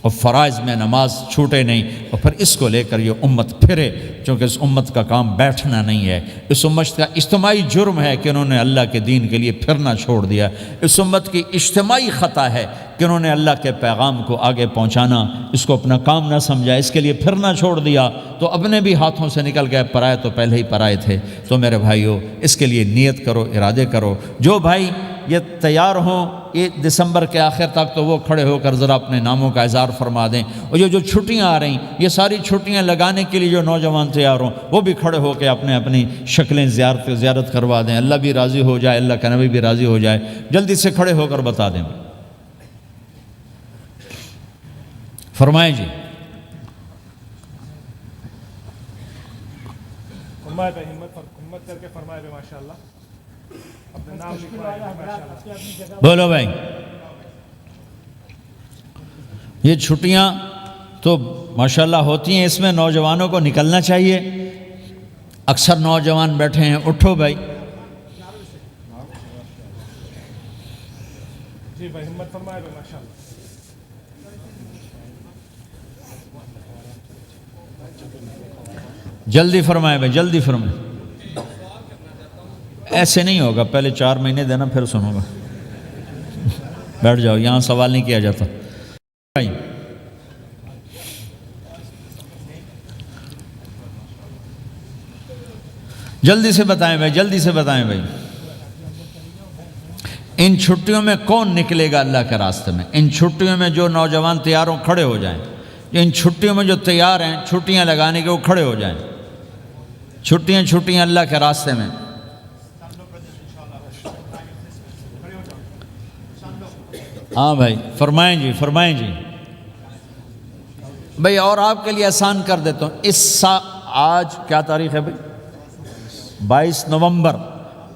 اور فرائض میں نماز چھوٹے نہیں، اور پھر اس کو لے کر یہ امت پھرے، چونکہ اس امت کا کام بیٹھنا نہیں ہے، اس امت کا اجتماعی جرم ہے کہ انہوں نے اللہ کے دین کے لیے پھرنا چھوڑ دیا، اس امت کی اجتماعی خطا ہے کہ انہوں نے اللہ کے پیغام کو آگے پہنچانا اس کو اپنا کام نہ سمجھا، اس کے لیے پھرنا چھوڑ دیا تو اپنے بھی ہاتھوں سے نکل گئے، پرائے تو پہلے ہی پرائے تھے۔ تو میرے بھائیو، اس کے لیے نیت کرو، ارادے کرو۔ جو بھائی یہ تیار ہوں یہ دسمبر کے آخر تک، تو وہ کھڑے ہو کر ذرا اپنے ناموں کا اظہار فرما دیں، اور یہ جو چھٹیاں آ رہی یہ ساری چھٹیاں لگانے کے لیے جو نوجوان تیار ہوں وہ بھی کھڑے ہو کے اپنی شکلیں زیارت کروا دیں، اللہ بھی راضی ہو جائے، اللہ کا نبی بھی راضی ہو جائے۔ جلدی سے کھڑے ہو کر بتا دیں، فرمائیں جی۔ فرمائے پہ ہمت کر کے فرمائے پہ ماشاءاللہ اپنے نام لکھوائے ماشاءاللہ۔ بولو بھائی، یہ چھٹیاں تو ماشاءاللہ ہوتی ہیں، اس میں نوجوانوں کو نکلنا چاہیے۔ اکثر نوجوان بیٹھے ہیں، اٹھو بھائی۔ جی بھائی ہمت فرمائے پہ ماشاءاللہ۔ جلدی فرمائے بھائی، جلدی فرمائے۔ ایسے نہیں ہوگا، پہلے 4 مہینے دینا پھر سنوں گا۔ بیٹھ جاؤ، یہاں سوال نہیں کیا جاتا بھائی۔ جلدی سے بتائیں بھائی، جلدی سے بتائیں بھائی۔ ان چھٹیوں میں کون نکلے گا اللہ کے راستے میں؟ ان چھٹیوں میں جو نوجوان تیار ہوں کھڑے ہو جائیں، ان چھٹیوں میں جو تیار ہیں چھٹیاں لگانے کے وہ کھڑے ہو جائیں۔ چھٹیاں اللہ کے راستے میں۔ ہاں بھائی فرمائیں جی، فرمائیں جی بھائی۔ اور آپ کے لیے آسان کر دیتا ہوں، آج کیا تاریخ ہے بھائی؟ 22 نومبر۔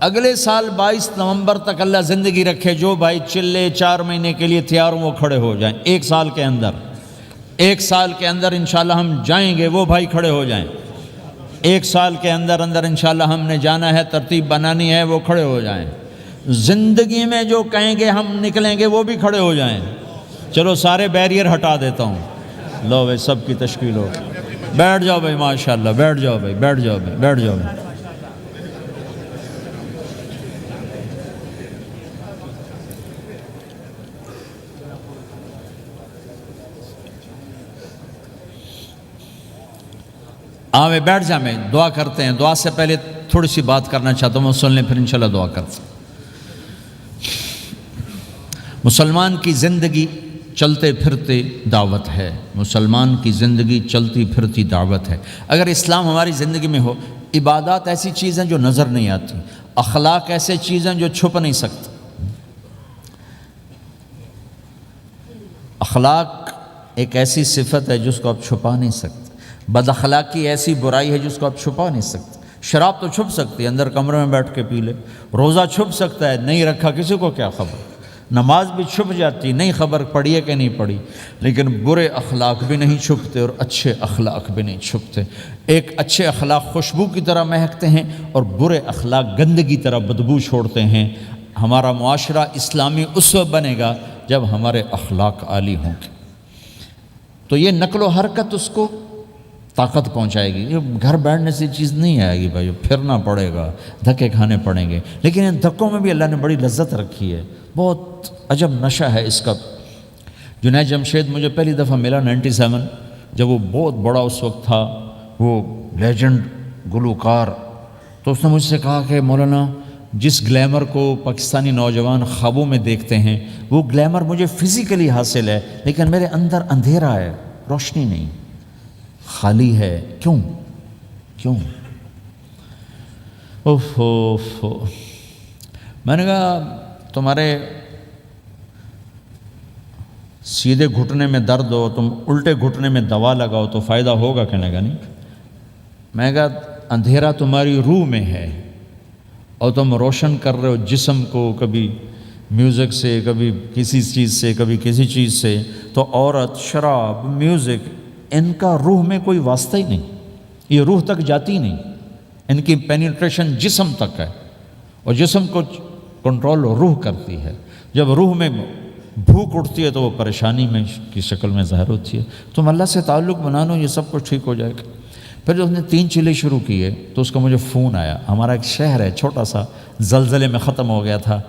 اگلے سال 22 نومبر تک اللہ زندگی رکھے، جو بھائی چلے 4 مہینے کے لیے تیار ہوں وہ کھڑے ہو جائیں۔ 1 سال کے اندر، 1 سال کے اندر انشاءاللہ ہم جائیں گے، وہ بھائی کھڑے ہو جائیں۔ 1 سال کے اندر انشاءاللہ ہم نے جانا ہے، ترتیب بنانی ہے، وہ کھڑے ہو جائیں۔ زندگی میں جو کہیں گے ہم نکلیں گے وہ بھی کھڑے ہو جائیں۔ چلو سارے بیریئر ہٹا دیتا ہوں، لو بھائی سب کی تشکیل ہو، بیٹھ جاؤ بھائی ماشاءاللہ، بیٹھ جاؤ بھائی، بیٹھ جاؤ بھائی، بیٹھ جاؤ بھائی۔ ہاں بھائی بیٹھ جا، میں دعا کرتے ہیں۔ دعا سے پہلے تھوڑی سی بات کرنا چاہتا ہوں، سن لیں پھر انشاءاللہ دعا کرتے ہیں۔ مسلمان کی زندگی چلتے پھرتے دعوت ہے، مسلمان کی زندگی چلتی پھرتی دعوت ہے۔ اگر اسلام ہماری زندگی میں ہو، عبادات ایسی چیزیں جو نظر نہیں آتی، اخلاق ایسے چیزیں جو چھپ نہیں سکتی۔ اخلاق ایک ایسی صفت ہے جس کو آپ چھپا نہیں سکتے، بد اخلاقی ایسی برائی ہے جس کو آپ چھپا نہیں سکتے۔ شراب تو چھپ سکتی ہے، اندر کمرے میں بیٹھ کے پی لے، روزہ چھپ سکتا ہے، نہیں رکھا کسی کو کیا خبر، نماز بھی چھپ جاتی، نہیں خبر پڑھی ہے کہ نہیں پڑھی، لیکن برے اخلاق بھی نہیں چھپتے اور اچھے اخلاق بھی نہیں چھپتے۔ ایک اچھے اخلاق خوشبو کی طرح مہکتے ہیں اور برے اخلاق گندگی طرح بدبو چھوڑتے ہیں۔ ہمارا معاشرہ اسلامی اس وقت بنے گا جب ہمارے اخلاق عالی ہوں گے، تو یہ نقل و حرکت اس کو طاقت پہنچائے گی۔ یہ گھر بیٹھنے سے چیز نہیں آئے گی بھائی، پھرنا پڑے گا، دھکے کھانے پڑیں گے، لیکن ان دھکوں میں بھی اللہ نے بڑی لذت رکھی ہے، بہت عجب نشہ ہے اس کا۔ جنید جمشید مجھے پہلی دفعہ ملا 97، جب وہ بہت بڑا اس وقت تھا، وہ لیجنڈ گلوکار، تو اس نے مجھ سے کہا کہ مولانا جس گلیمر کو پاکستانی نوجوان خوابوں میں دیکھتے ہیں وہ گلیمر مجھے فزیکلی حاصل ہے، لیکن میرے اندر اندھیرا ہے، روشنی نہیں، خالی ہے۔ کیوں؟ اوف۔ میں نے کہا تمہارے سیدھے گھٹنے میں درد ہو، تم الٹے گھٹنے میں دوا لگاؤ تو فائدہ ہوگا، کہنے گا نہیں۔ میں نے کہا اندھیرا تمہاری روح میں ہے اور تم روشن کر رہے ہو جسم کو، کبھی میوزک سے، کبھی کسی چیز سے، کبھی کسی چیز سے، تو عورت، شراب، میوزک، ان کا روح میں کوئی واسطہ ہی نہیں، یہ روح تک جاتی نہیں، ان کی پینیٹریشن جسم تک ہے، اور جسم کو کنٹرول روح کرتی ہے۔ جب روح میں بھوک اٹھتی ہے تو وہ پریشانی میں کی شکل میں ظاہر ہوتی ہے. تم اللہ سے تعلق بنا لو، یہ سب کچھ ٹھیک ہو جائے گا. پھر جب اس نے 3 چیلے شروع کیے تو اس کا مجھے فون آیا. ہمارا ایک شہر ہے چھوٹا سا، زلزلے میں ختم ہو گیا تھا،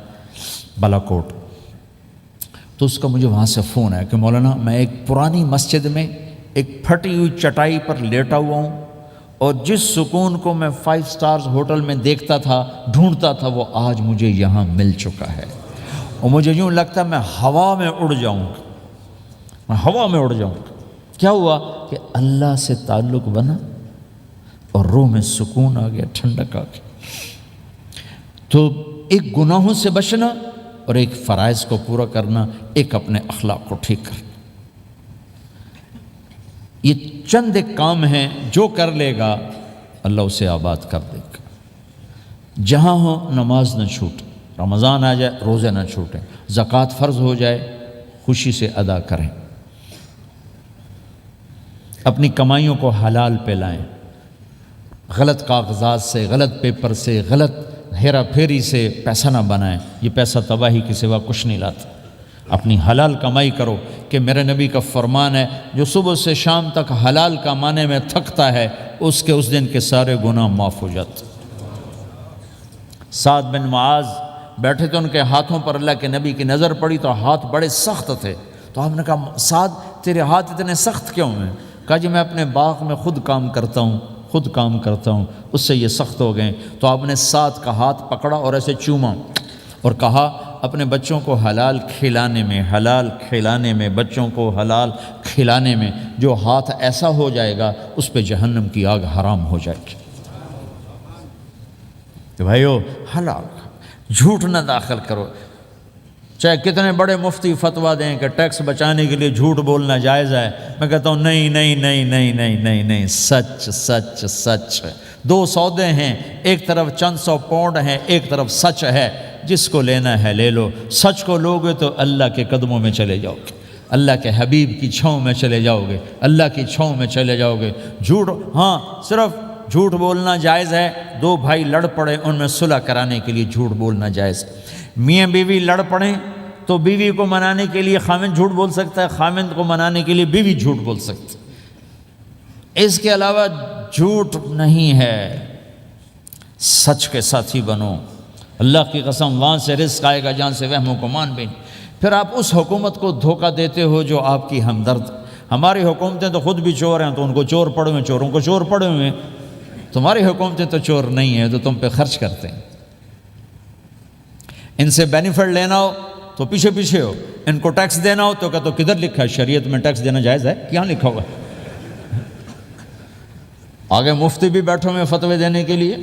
بالا کوٹ. تو اس کا مجھے وہاں سے فون آیا کہ مولانا میں ایک پرانی مسجد میں ایک پھٹی ہوئی چٹائی پر لیٹا ہوا ہوں، اور جس سکون کو میں 5 سٹارز ہوٹل میں دیکھتا تھا، ڈھونڈتا تھا، وہ آج مجھے یہاں مل چکا ہے. اور مجھے یوں لگتا ہے میں ہوا میں اڑ جاؤں گا، میں ہوا میں اڑ جاؤں گا. کیا ہوا کہ اللہ سے تعلق بنا اور روح میں سکون آ گیا، ٹھنڈک آ گئی. تو ایک گناہوں سے بچنا اور ایک فرائض کو پورا کرنا، ایک اپنے اخلاق کو ٹھیک کرنا، یہ چند ایک کام ہیں جو کر لے گا اللہ اسے آباد کر دے گا. جہاں ہو نماز نہ چھوٹے، رمضان آ جائے روزے نہ چھوٹیں، زکوٰۃ فرض ہو جائے خوشی سے ادا کریں، اپنی کمائیوں کو حلال پہ لائیں، غلط کاغذات سے، غلط پیپر سے، غلط ہیرا پھیری سے پیسہ نہ بنائیں. یہ پیسہ تباہی کے سوا کچھ نہیں لاتا. اپنی حلال کمائی کرو، کہ میرے نبی کا فرمان ہے جو صبح سے شام تک حلال کمانے میں تھکتا ہے اس دن کے سارے گناہ معاف ہو جاتے. سعد بن معاذ بیٹھے تھے، ان کے ہاتھوں پر اللہ کے نبی کی نظر پڑی تو ہاتھ بڑے سخت تھے. تو آپ نے کہا سعد تیرے ہاتھ اتنے سخت کیوں ہیں؟ کہا جی میں اپنے باغ میں خود کام کرتا ہوں، اس سے یہ سخت ہو گئے. تو آپ نے سعد کا ہاتھ پکڑا اور ایسے چوما اور کہا اپنے بچوں کو حلال کھلانے میں بچوں کو حلال کھلانے میں جو ہاتھ ایسا ہو جائے گا اس پہ جہنم کی آگ حرام ہو جائے گی. کہ بھائیو حلال، جھوٹ نہ داخل کرو. چاہے کتنے بڑے مفتی فتویٰ دیں کہ ٹیکس بچانے کے لیے جھوٹ بولنا جائز ہے، میں کہتا ہوں نہیں، سچ. 2 سودے ہیں، ایک طرف چند 100 پاؤنڈ ہیں، ایک طرف سچ ہے. جس کو لینا ہے لے لو. سچ کو لوگے تو اللہ کے قدموں میں چلے جاؤ گے، اللہ کے حبیب کی چھاؤں میں چلے جاؤ گے، اللہ کی چھاؤں میں چلے جاؤ گے. جھوٹ، ہاں صرف جھوٹ بولنا جائز ہے. 2 بھائی لڑ پڑے، ان میں صلح کرانے کے لیے جھوٹ بولنا جائز. میاں بیوی لڑ پڑیں تو بیوی کو منانے کے لیے خامند جھوٹ بول سکتا ہے، خامند کو منانے کے لیے بیوی جھوٹ بول سکتی. اس کے علاوہ جھوٹ نہیں ہے. سچ کے ساتھی بنو. اللہ کی قسم وہاں سے رزق آئے گا جہاں سے وہم و گمان بھی نہیں. پھر آپ اس حکومت کو دھوکہ دیتے ہو جو آپ کی ہمدرد. ہماری حکومتیں تو خود بھی چور ہیں تو ان کو چور پڑے ہوئے، چوروں کو چور پڑے ہوئے. تمہاری حکومتیں تو چور نہیں ہیں تو تم پہ خرچ کرتے ہیں. ان سے بینیفٹ لینا ہو تو پیچھے ہو، ان کو ٹیکس دینا ہو تو کدھر لکھا ہے شریعت میں ٹیکس دینا جائز ہے؟ کیا لکھا ہوا ہے؟ آگے مفتی بھی بیٹھے ہوئے فتوے دینے کے لیے.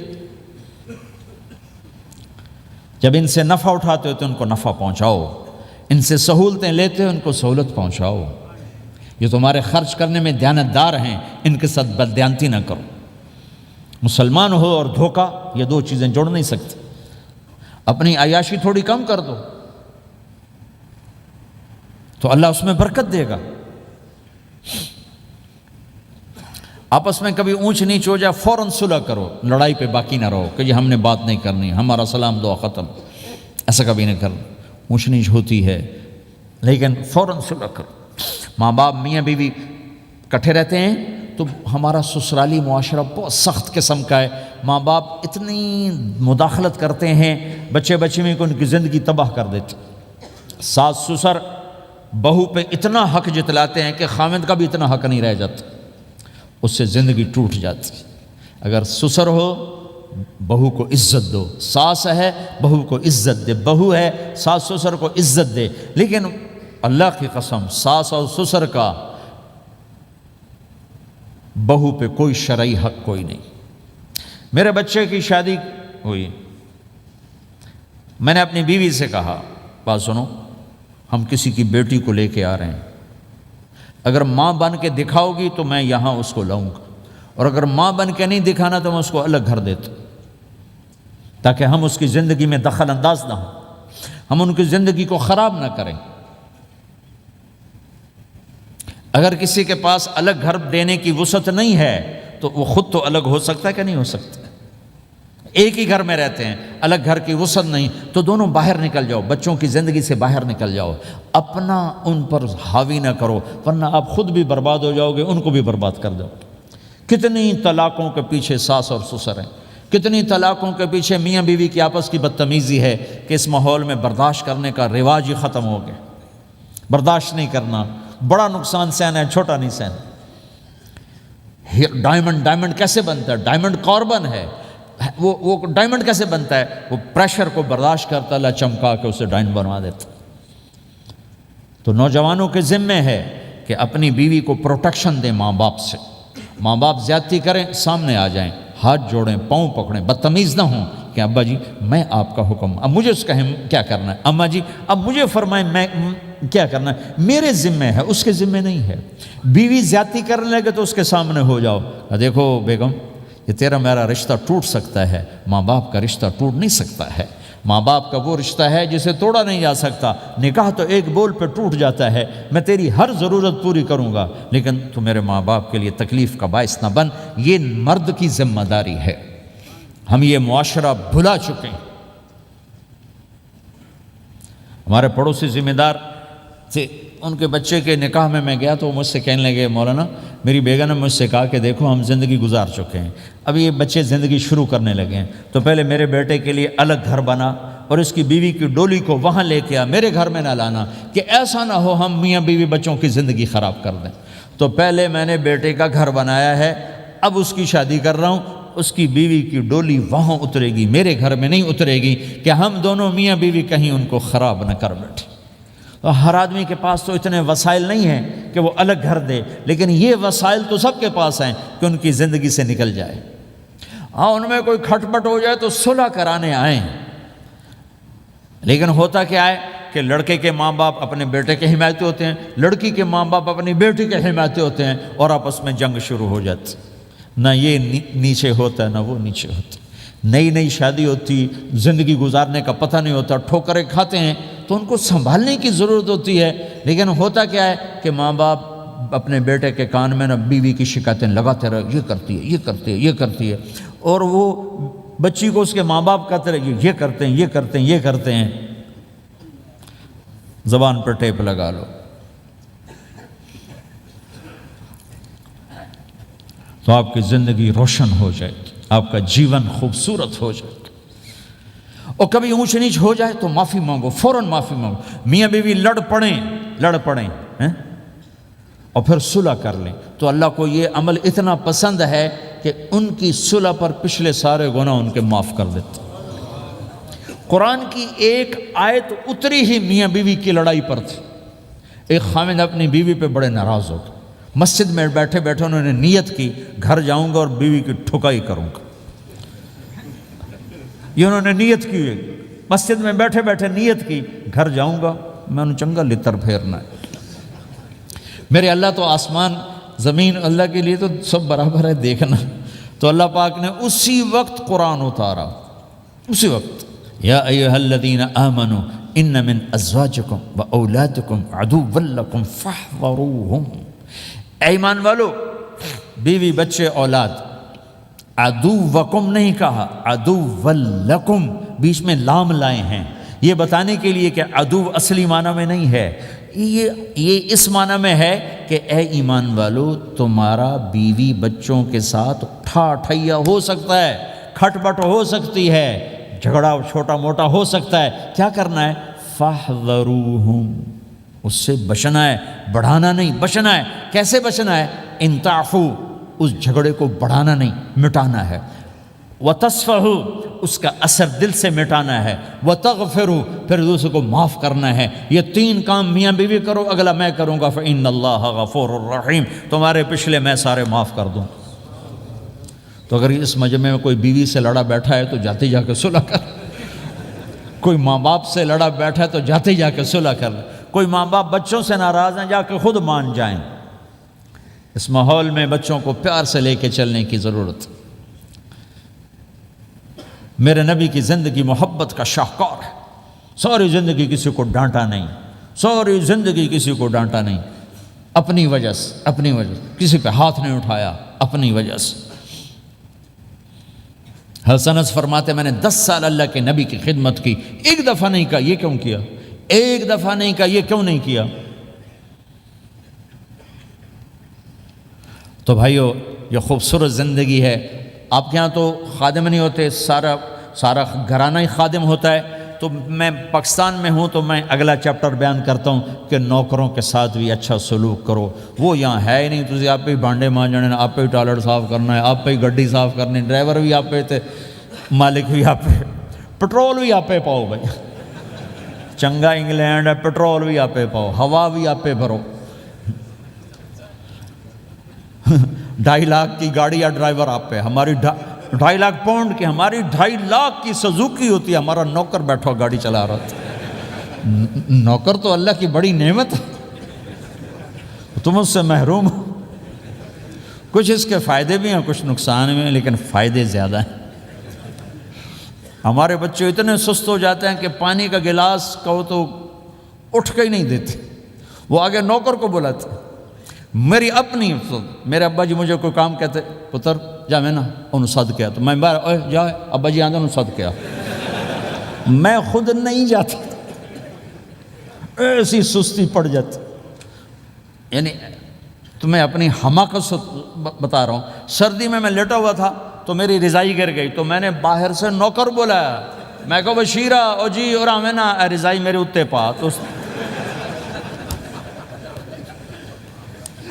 جب ان سے نفع اٹھاتے ہو تو ان کو نفع پہنچاؤ، ان سے سہولتیں لیتے ہو ان کو سہولت پہنچاؤ. یہ تمہارے خرچ کرنے میں دیانتدار ہیں، ان کے ساتھ بددیانتی نہ کرو. مسلمان ہو اور دھوکہ، یہ 2 چیزیں جوڑ نہیں سکتے. اپنی عیاشی تھوڑی کم کر دو تو اللہ اس میں برکت دے گا. آپس میں کبھی اونچ نیچ ہو جائے فوراً صلح کرو، لڑائی پہ باقی نہ رہو کہ یہ ہم نے بات نہیں کرنی، ہمارا سلام دعا ختم. ایسا کبھی نہ کرو. اونچ نیچ ہوتی ہے لیکن فوراً صلح کرو. ماں باپ میاں بیوی کٹھے رہتے ہیں تو ہمارا سسرالی معاشرہ بہت سخت قسم کا ہے. ماں باپ اتنی مداخلت کرتے ہیں بچے میں کہ ان کی زندگی تباہ کر دیتے. ساس سسر بہو پہ اتنا حق جتلاتے ہیں کہ خامد کا بھی اتنا حق نہیں رہ جاتا، اس سے زندگی ٹوٹ جاتی. اگر سسر ہو بہو کو عزت دو، ساس ہے بہو کو عزت دے، بہو ہے ساس سسر کو عزت دے. لیکن اللہ کی قسم ساس اور سسر کا بہو پہ کوئی شرعی حق کوئی نہیں. میرے بچے کی شادی ہوئی، میں نے اپنی بیوی سے کہا بات سنو، ہم کسی کی بیٹی کو لے کے آ رہے ہیں، اگر ماں بن کے دکھاؤ گی تو میں یہاں اس کو لاؤں گا، اور اگر ماں بن کے نہیں دکھانا تو میں اس کو الگ گھر دیتا ہوں تاکہ ہم اس کی زندگی میں دخل انداز نہ ہوں، ہم ان کی زندگی کو خراب نہ کریں. اگر کسی کے پاس الگ گھر دینے کی وسعت نہیں ہے تو وہ خود تو الگ ہو سکتا ہے کہ نہیں ہو سکتا؟ ایک ہی گھر میں رہتے ہیں، الگ گھر کی وسعت نہیں تو دونوں باہر نکل جاؤ، بچوں کی زندگی سے باہر نکل جاؤ. اپنا ان پر حاوی نہ کرو ورنہ آپ خود بھی برباد ہو جاؤ گے، ان کو بھی برباد کر دو۔ کتنی طلاقوں کے پیچھے ساس اور سسر ہیں، کتنی طلاقوں کے پیچھے میاں بیوی کی آپس کی بدتمیزی ہے کہ اس ماحول میں برداشت کرنے کا رواج ہی ختم ہو گیا۔ برداشت نہیں کرنا، بڑا نقصان سہنا ہے، چھوٹا نہیں سہنا۔ ڈائمنڈ کیسے بنتا ہے؟ ڈائمنڈ کاربن ہے، وہ ڈائمنڈ کیسے بنتا ہے؟ وہ پریشر کو برداشت کرتا، اللہ چمکا کے اسے ڈائمنڈ بنوا دیتا۔ تو نوجوانوں کے ذمے ہے کہ اپنی بیوی کو پروٹیکشن دیں ماں باپ سے۔ ماں باپ زیادتی کریں، سامنے آ جائیں، ہاتھ جوڑیں، پاؤں پکڑیں، بدتمیز نہ ہوں کہ ابا جی میں آپ کا حکم، اب مجھے اس کا کیا کرنا ہے، اماں جی اب مجھے فرمائیں میں کیا کرنا ہے، میرے ذمے ہے، اس کے ذمے نہیں ہے۔ بیوی زیادتی کرنے لگے تو اس کے سامنے ہو جاؤ، دیکھو بیگم یہ تیرا میرا رشتہ ٹوٹ سکتا ہے، ماں باپ کا رشتہ ٹوٹ نہیں سکتا ہے۔ ماں باپ کا وہ رشتہ ہے جسے توڑا نہیں جا سکتا، نکاح تو ایک بول پہ ٹوٹ جاتا ہے۔ میں تیری ہر ضرورت پوری کروں گا لیکن تو میرے ماں باپ کے لیے تکلیف کا باعث نہ بن۔ یہ مرد کی ذمہ داری ہے، ہم یہ معاشرہ بھلا چکے ہیں۔ ہمارے پڑوسی ذمہ دار تھے، ان کے بچے کے نکاح میں گیا تو وہ مجھ سے کہنے لگے مولانا میری بیگم نے مجھ سے کہا کہ دیکھو ہم زندگی گزار چکے ہیں، اب یہ بچے زندگی شروع کرنے لگے ہیں، تو پہلے میرے بیٹے کے لیے الگ گھر بنا اور اس کی بیوی کی ڈولی کو وہاں لے کے آ، میرے گھر میں نہ لانا کہ ایسا نہ ہو ہم میاں بیوی بچوں کی زندگی خراب کر دیں۔ تو پہلے میں نے بیٹے کا گھر بنایا ہے، اب اس کی شادی کر رہا ہوں، اس کی بیوی کی ڈولی وہاں اترے گی، میرے گھر میں نہیں اترے گی کہ ہم دونوں میاں بیوی کہیں ان کو خراب نہ کر بیٹھے۔ ہر آدمی کے پاس تو اتنے وسائل نہیں ہیں کہ وہ الگ گھر دے، لیکن یہ وسائل تو سب کے پاس ہیں کہ ان کی زندگی سے نکل جائے۔ ہاں ان میں کوئی کھٹ پٹ ہو جائے تو صلح کرانے آئیں، لیکن ہوتا کیا ہے کہ لڑکے کے ماں باپ اپنے بیٹے کے حمایتی ہوتے ہیں، لڑکی کے ماں باپ اپنی بیٹی کے حمایتی ہوتے ہیں اور آپس میں جنگ شروع ہو جاتی۔ نہ یہ نیچے ہوتا ہے نہ وہ نیچے ہوتا ہے۔ نئی شادی ہوتی، زندگی گزارنے کا پتہ نہیں ہوتا، ٹھوکریں کھاتے ہیں تو ان کو سنبھالنے کی ضرورت ہوتی ہے، لیکن ہوتا کیا ہے کہ ماں باپ اپنے بیٹے کے کان میں نہ بیوی کی شکایتیں لگاتے رہے، یہ کرتی ہے، یہ کرتی ہے، یہ کرتی ہے، اور وہ بچی کو اس کے ماں باپ کہتے رہے یہ کرتے ہیں، یہ کرتے ہیں، یہ کرتے ہیں۔ زبان پر ٹیپ لگا لو تو آپ کی زندگی روشن ہو جائے گی، آپ کا جیون خوبصورت ہو جائے گا۔ اور کبھی اونچ نیچ ہو جائے تو معافی مانگو، فوراً معافی مانگو۔ میاں بیوی لڑ پڑیں اور پھر صلح کر لیں تو اللہ کو یہ عمل اتنا پسند ہے کہ ان کی صلح پر پچھلے سارے گناہ ان کے معاف کر دیتے۔ قرآن کی ایک آیت اتری ہی میاں بیوی کی لڑائی پر تھی۔ ایک خامد اپنی بیوی پہ بڑے ناراض ہو گئے، مسجد میں بیٹھے بیٹھے انہوں نے نیت کی گھر جاؤں گا اور بیوی کی ٹھکائی کروں گا۔ یہ انہوں نے نیت کی، مسجد میں بیٹھے بیٹھے نیت کی گھر جاؤں گا، میں انہوں چنگا لتر پھیرنا ہے۔ میرے اللہ تو آسمان زمین اللہ کے لیے تو سب برابر ہے دیکھنا۔ تو اللہ پاک نے اسی وقت قرآن اتارا، اسی وقت یا ایھا الذین آمنوا ان من ازواجکم و اولادکم عدوا لکم فاحذروہم۔ اے ایمان والو، بیوی بچے اولاد، عدوکم نہیں کہا، عدو لکم، بیچ میں لام لائے ہیں یہ بتانے کے لیے کہ عدو اصلی معنی میں نہیں ہے، یہ اس معنی میں ہے کہ اے ایمان والو تمہارا بیوی بچوں کے ساتھ ٹھائیا ہو سکتا ہے، کھٹ پٹ ہو سکتی ہے، جھگڑا چھوٹا موٹا ہو سکتا ہے، کیا کرنا ہے؟ فاحذروہم، اس سے بچنا ہے، بڑھانا نہیں، بچنا ہے۔ کیسے بچنا ہے؟ ان تعفو، اس جھگڑے کو بڑھانا نہیں، مٹانا ہے۔ وتصفحوا، اس کا اثر دل سے مٹانا ہے۔ وتغفروا، پھر دوسرے کو معاف کرنا ہے۔ یہ تین کام میاں بیوی کرو، اگلا میں کروں گا، فإن اللہ غفور الرحیم، تمہارے پچھلے میں سارے معاف کر دوں۔ تو اگر اس مجمع میں کوئی بیوی سے لڑا بیٹھا ہے تو جاتے جا کے صلح کر، کوئی ماں باپ سے لڑا بیٹھا ہے تو جاتے جا کے صلح کر، کوئی ماں باپ بچوں سے ناراض ہیں جا کے خود مان جائیں۔ اس ماحول میں بچوں کو پیار سے لے کے چلنے کی ضرورت۔ میرے نبی کی زندگی محبت کا شاہکار ہے، ساری زندگی کسی کو ڈانٹا نہیں، ساری زندگی کسی کو ڈانٹا نہیں، اپنی وجہ سے، کسی پہ ہاتھ نہیں اٹھایا، اپنی وجہ سے۔ حسن فرماتے میں نے 10 سال اللہ کے نبی کی خدمت کی، ایک دفعہ نہیں کہا یہ کیوں کیا، ایک دفعہ نہیں کہا یہ کیوں نہیں کیا؟ تو بھائیو یہ خوبصورت زندگی ہے۔ آپ کے ہاں تو خادم نہیں ہوتے، سارا گھرانہ ہی خادم ہوتا ہے۔ تو میں پاکستان میں ہوں تو میں اگلا چیپٹر بیان کرتا ہوں کہ نوکروں کے ساتھ بھی اچھا سلوک کرو۔ وہ یہاں ہے ہی نہیں، تجھے آپ پہ ہی بانڈے مانجنے، آپ پہ ہی ٹوائلٹ صاف کرنا ہے، آپ پہ ہی گڈی صاف کرنی، ڈرائیور بھی آپ پہ تھے، مالک بھی آپ پہ، پٹرول بھی آپ پہ پاؤ بھائی، چنگا انگلینڈ ہے، پٹرول بھی آپ پہ پاؤ، ہوا بھی آپ پہ بھرو۔ 2.5 لاکھ کی گاڑی یا ڈرائیور آپ پہ، ہماری 2.5 لاکھ پاؤنڈ کی، ہماری 2.5 لاکھ کی سزوکی ہوتی ہے، ہمارا نوکر بیٹھا گاڑی چلا رہا تھا۔ نوکر تو اللہ کی بڑی نعمت ہے، تم اس سے محروم ہو۔ کچھ اس کے فائدے بھی ہیں، کچھ نقصان بھی ہیں، لیکن فائدے زیادہ ہیں۔ ہمارے بچے اتنے سست ہو جاتے ہیں کہ پانی کا گلاس کہو تو اٹھ کے ہی نہیں دیتے، وہ آگے نوکر کو بلاتے۔ میری اپنی میرے ابا جی مجھے کوئی کام کہتے، پتر جا میں نا انہوں صد کیا، تو میں جا ابا جی آندھے انہوں صد کیا، میں خود نہیں جاتا، ایسی سستی پڑ جاتی۔ یعنی تمہیں اپنی حماقت بتا رہا ہوں۔ سردی میں لیٹا ہوا تھا تو میری رضائی گر گئی، تو میں نے باہر سے نوکر بلایا، میں کہو بشیرہ او جی اور ہمیں نا رضائی میرے اتے پا، تو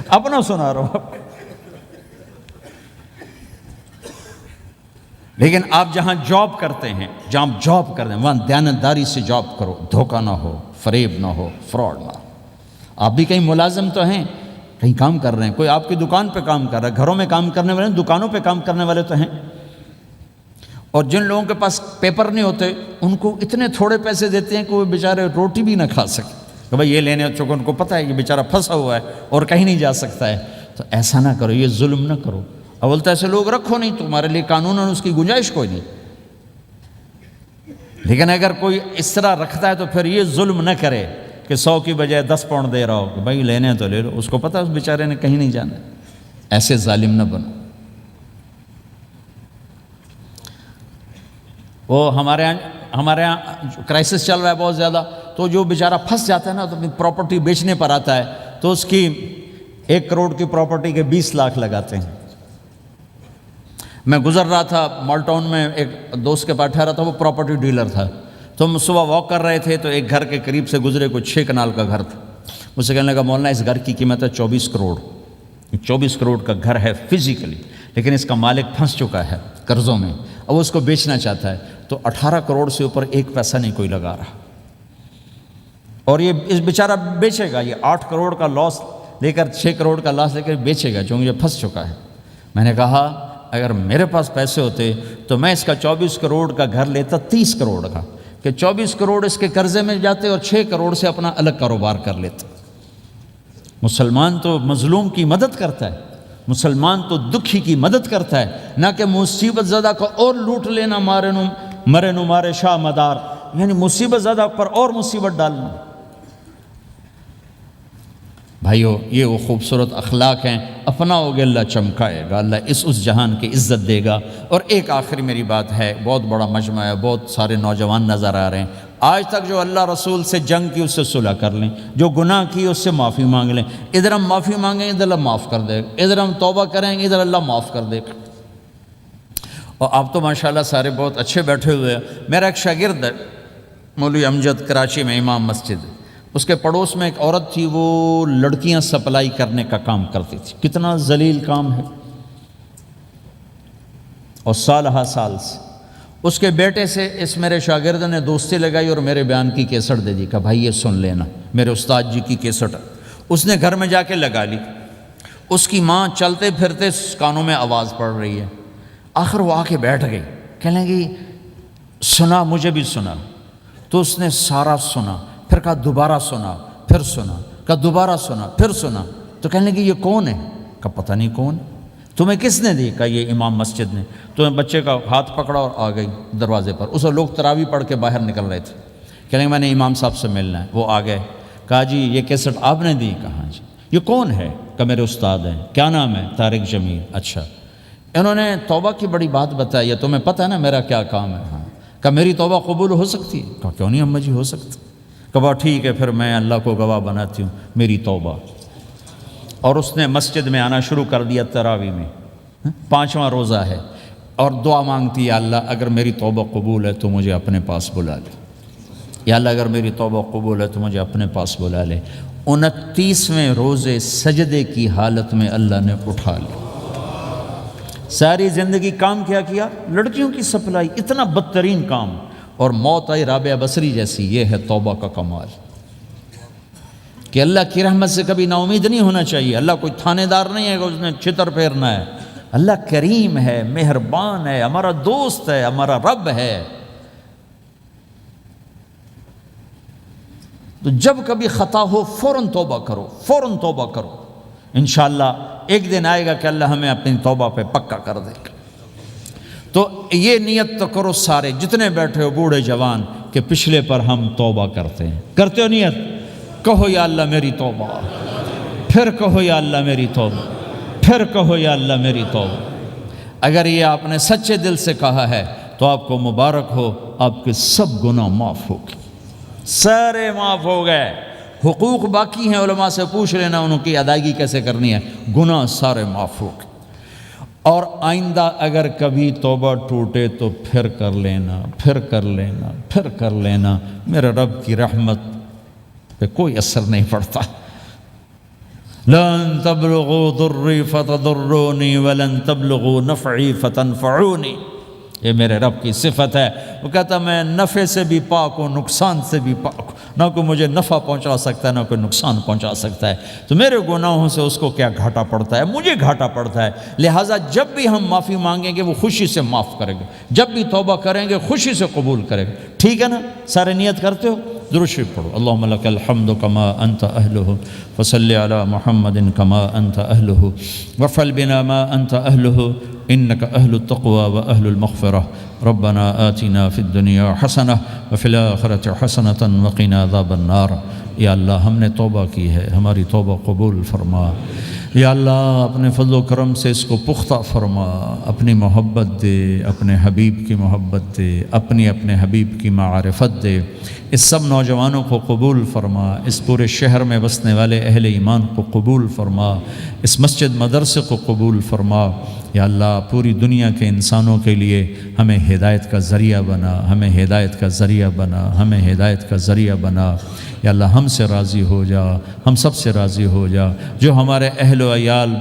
اپنا سنا رہا ہوں۔ لیکن آپ جہاں جاب کرتے ہیں، وہاں دیانتداری سے جاب کرو، دھوکہ نہ ہو، فریب نہ ہو، فراڈ نہ ہو۔ آپ بھی کہیں ملازم تو ہیں، کہیں کام کر رہے ہیں، کوئی آپ کی دکان پہ کام کر رہا ہے، گھروں میں کام کرنے والے ہیں، دکانوں پہ کام کرنے والے تو ہیں۔ اور جن لوگوں کے پاس پیپر نہیں ہوتے ان کو اتنے تھوڑے پیسے دیتے ہیں کہ وہ بیچارے روٹی بھی نہ کھا سکیں، کہ بھائی یہ لینے چونکہ ان کو پتہ ہے کہ بیچارہ پھنسا ہوا ہے اور کہیں نہیں جا سکتا ہے۔ تو ایسا نہ کرو، یہ ظلم نہ کرو۔ اول تو ایسے لوگ رکھو نہیں، تمہارے لیے قانون اس کی گنجائش کوئی نہیں۔ لیکن اگر کوئی اس طرح رکھتا ہے تو پھر یہ ظلم نہ کرے کہ 100 کی بجائے 10 پاؤنڈ دے رہا ہو کہ بھائی لینے تو لے لو، اس کو پتہ ہے اس بیچارے نے کہیں نہیں جانا۔ ایسے ظالم نہ بنو۔ وہ ہمارے ہاں کرائسس چل رہا ہے بہت زیادہ، تو جو بیچارہ پھنس جاتا ہے نا تو اپنی پراپرٹی بیچنے پر آتا ہے، تو اس کی 1 کروڑ کی پراپرٹی کے 20 لاکھ لگاتے ہیں۔ میں گزر رہا تھا مال ٹاؤن میں، ایک دوست کے پاس ٹھہرا تھا، وہ پراپرٹی ڈیلر تھا۔ تو ہم صبح واک کر رہے تھے تو ایک گھر کے قریب سے گزرے، کوئی 6 کنال کا گھر تھا۔ مجھ سے کہنے لگا مولانا اس گھر کی قیمت ہے 24 کروڑ۔ 24 کروڑ کا گھر ہے فزیکلی، لیکن اس کا مالک پھنس چکا ہے قرضوں میں، اب اس کو بیچنا چاہتا ہے، تو 18 کروڑ سے اوپر 1 پیسہ نہیں کوئی لگا رہا، اور یہ اس بیچارہ بیچے گا، یہ 8 کروڑ کا لاس لے کر 6 کروڑ کا لاس لے کر بیچے گا چونکہ یہ پھنس چکا ہے۔ میں نے کہا اگر میرے پاس پیسے ہوتے تو میں اس کا 24 کروڑ کا گھر لیتا 30 کروڑ کا، کہ 24 کروڑ اس کے قرضے میں جاتے اور 6 کروڑ سے اپنا الگ کاروبار کر لیتے۔ مسلمان تو مظلوم کی مدد کرتا ہے، مسلمان تو دکھی کی مدد کرتا ہے، نہ کہ مصیبت زدہ کو اور لوٹ لینا، مرے نو مارے شاہ مدار، یعنی مصیبت زدہ پر اور مصیبت ڈالنا۔ بھائیو یہ وہ خوبصورت اخلاق ہیں، اپناؤ گے اللہ چمکائے گا، اللہ اس جہان کی عزت دے گا۔ اور ایک آخری میری بات ہے، بہت بڑا مجمع ہے، بہت سارے نوجوان نظر آ رہے ہیں، آج تک جو اللہ رسول سے جنگ کی اس سے صلح کر لیں، جو گناہ کی اس سے معافی مانگ لیں۔ ادھر ہم معافی مانگیں ادھر اللہ معاف کر دے گا، ادھر ہم توبہ کریں ادھر اللہ معاف کر دے گا۔ اور آپ تو ماشاءاللہ سارے بہت اچھے بیٹھے ہوئے ہیں۔ میرا ایک شاگرد ہے مولوی امجد، کراچی میں امام مسجد، اس کے پڑوس میں ایک عورت تھی، وہ لڑکیاں سپلائی کرنے کا کام کرتی تھی۔ کتنا ذلیل کام ہے، اور سال سے اس کے بیٹے سے اس میرے شاگرد نے دوستی لگائی اور میرے بیان کی کیسٹ دے دی، کہا بھائی یہ سن لینا، میرے استاد جی کی کیسٹ ہے۔ اس نے گھر میں جا کے لگا لی، اس کی ماں چلتے پھرتے کانوں میں آواز پڑ رہی ہے، آخر وہ آ کے بیٹھ گئی، کہنے لگی سنا، مجھے بھی سنا۔ تو اس نے سارا سنا، پھر کہا دوبارہ سنا، پھر سنا، کہا دوبارہ سنا، پھر سنا۔ تو کہنے لگی یہ کون ہے؟ کہا پتہ نہیں کون، تمہیں کس نے دی؟ کہا یہ امام مسجد نے۔ تو بچے کا ہاتھ پکڑا اور آ گئی دروازے پر، اس وقت لوگ تراویح پڑھ کے باہر نکل رہے تھے، کہنے لگے میں نے امام صاحب سے ملنا ہے۔ وہ آ گئے، کہا جی یہ کیسٹ آپ نے دی؟ کہا جی۔ یہ کون ہے؟ کہا میرے استاد ہیں۔ کیا نام ہے؟ طارق جمیل۔ اچھا، انہوں نے توبہ کی بڑی بات بتائی ہے، تمہیں پتہ ہے نا میرا کیا کام ہے؟ ہاں۔ کہا میری توبہ قبول ہو سکتی ہے؟ کہا کیوں نہیں اماں جی ہو سکتی۔ کہا ٹھیک ہے پھر میں اللہ کو گواہ بناتی ہوں، میری توبہ۔ اور اس نے مسجد میں آنا شروع کر دیا تراویح میں، 5واں روزہ ہے، اور دعا مانگتی ہے اللہ اگر میری توبہ قبول ہے تو مجھے اپنے پاس بلا لے، یا اللہ اگر میری توبہ قبول ہے تو مجھے اپنے پاس بلا لے۔ 29ویں روزے سجدے کی حالت میں اللہ نے اٹھا لی۔ ساری زندگی کام کیا؟ لڑکیوں کی سپلائی، اتنا بدترین کام، اور موت آئی رابعہ بصری جیسی۔ یہ ہے توبہ کا کمال، کہ اللہ کی رحمت سے کبھی نا امید نہیں ہونا چاہیے۔ اللہ کوئی تھانے دار نہیں ہے کہ اس نے چھتر پھیرنا ہے، اللہ کریم ہے، مہربان ہے، ہمارا دوست ہے، ہمارا رب ہے۔ تو جب کبھی خطا ہو فوراً توبہ کرو، فوراً توبہ کرو، انشاءاللہ ایک دن آئے گا کہ اللہ ہمیں اپنی توبہ پہ پکا کر دے گا۔ تو یہ نیت تو کرو سارے جتنے بیٹھے ہو، بوڑھے جوان، کہ پچھلے پر ہم توبہ کرتے ہیں۔ کرتے ہو نیت؟ کہو یا اللہ میری توبہ، پھر کہو یا اللہ میری توبہ، پھر کہو یا اللہ میری توبہ۔ اگر یہ آپ نے سچے دل سے کہا ہے تو آپ کو مبارک ہو، آپ کے سب گناہ معاف ہو گئے، سارے معاف ہو گئے۔ حقوق باقی ہیں، علماء سے پوچھ لینا ان کی ادائیگی کیسے کرنی ہے، گناہ سارے معاف ہو گئے۔ اور آئندہ اگر کبھی توبہ ٹوٹے تو پھر کر لینا، پھر کر لینا، پھر کر لینا، میرے رب کی رحمت پہ کوئی اثر نہیں پڑتا۔ لن تبلغوا ضری فتضرونی ولن تبلغوا نفعی فتنفعونی، یہ میرے رب کی صفت ہے۔ وہ کہتا میں نفع سے بھی پاک ہوں، نقصان سے بھی پاک ہوں، نہ کوئی مجھے نفع پہنچا سکتا ہے نہ کوئی نقصان پہنچا سکتا ہے۔ تو میرے گناہوں سے اس کو کیا گھاٹا پڑتا ہے؟ مجھے گھاٹا پڑتا ہے۔ لہٰذا جب بھی ہم معافی مانگیں گے وہ خوشی سے معاف کریں گے، جب بھی توبہ کریں گے خوشی سے قبول کریں گے، ٹھیک ہے نا؟ سارے نیت کرتے ہو؟ درود شریف پڑھو۔ اللہم لک الحمد کما انت اہلہ وصلی علی محمد کما انت اہلہ وافعل بنا ما انت اہلہ انک اہل التقوی و اہل المغفرہ ربنا آتنا فی الدنیا حسنہ وفی الآخرۃ حسنۃ وقنا عذاب النار۔ یا اللہ ہم نے توبہ کی ہے، ہماری توبہ قبول فرما۔ یا اللہ اپنے فضل و کرم سے اس کو پختہ فرما، اپنی محبت دے، اپنے حبیب کی محبت دے، اپنے حبیب کی معرفت دے۔ اس سب نوجوانوں کو قبول فرما، اس پورے شہر میں بسنے والے اہل ایمان کو قبول فرما، اس مسجد مدرسے کو قبول فرما۔ یا اللہ پوری دنیا کے انسانوں کے لیے ہمیں ہدایت کا ذریعہ بنا، ہمیں ہدایت کا ذریعہ بنا، ہمیں ہدایت کا ذریعہ بنا۔ یا اللہ ہم سے راضی ہو جا، ہم سب سے راضی ہو جا۔ جو ہمارے اہل و عیال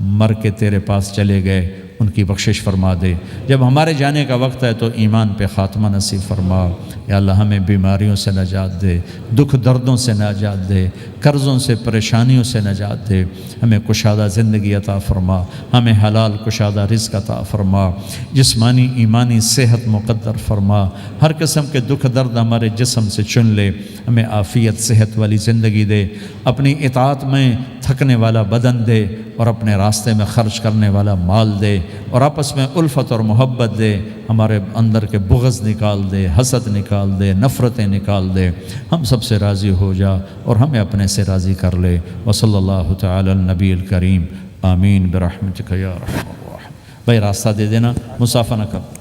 مر کے تیرے پاس چلے گئے ان کی بخشش فرما دے۔ جب ہمارے جانے کا وقت ہے تو ایمان پہ خاتمہ نصیب فرما۔ یا اللہ ہمیں بیماریوں سے نجات دے، دکھ دردوں سے نجات دے، قرضوں سے پریشانیوں سے نجات دے۔ ہمیں کشادہ زندگی عطا فرما، ہمیں حلال کشادہ رزق عطا فرما، جسمانی ایمانی صحت مقدر فرما۔ ہر قسم کے دکھ درد ہمارے جسم سے چن لے، ہمیں عافیت صحت والی زندگی دے، اپنی اطاعت میں تھکنے والا بدن دے، اور اپنے راستے میں خرچ کرنے والا مال دے، اور آپس میں الفت اور محبت دے، ہمارے اندر کے بغض نکال دے، حسد نکال دے، نفرتیں نکال دے۔ ہم سب سے راضی ہو جا اور ہمیں اپنے سے راضی کر لے۔ وصلی اللہ تعالی النبی الکریم، آمین برحمتک یا ارحم الراحمین۔ بھائی راستہ دے دینا، مسافہ نہ کر۔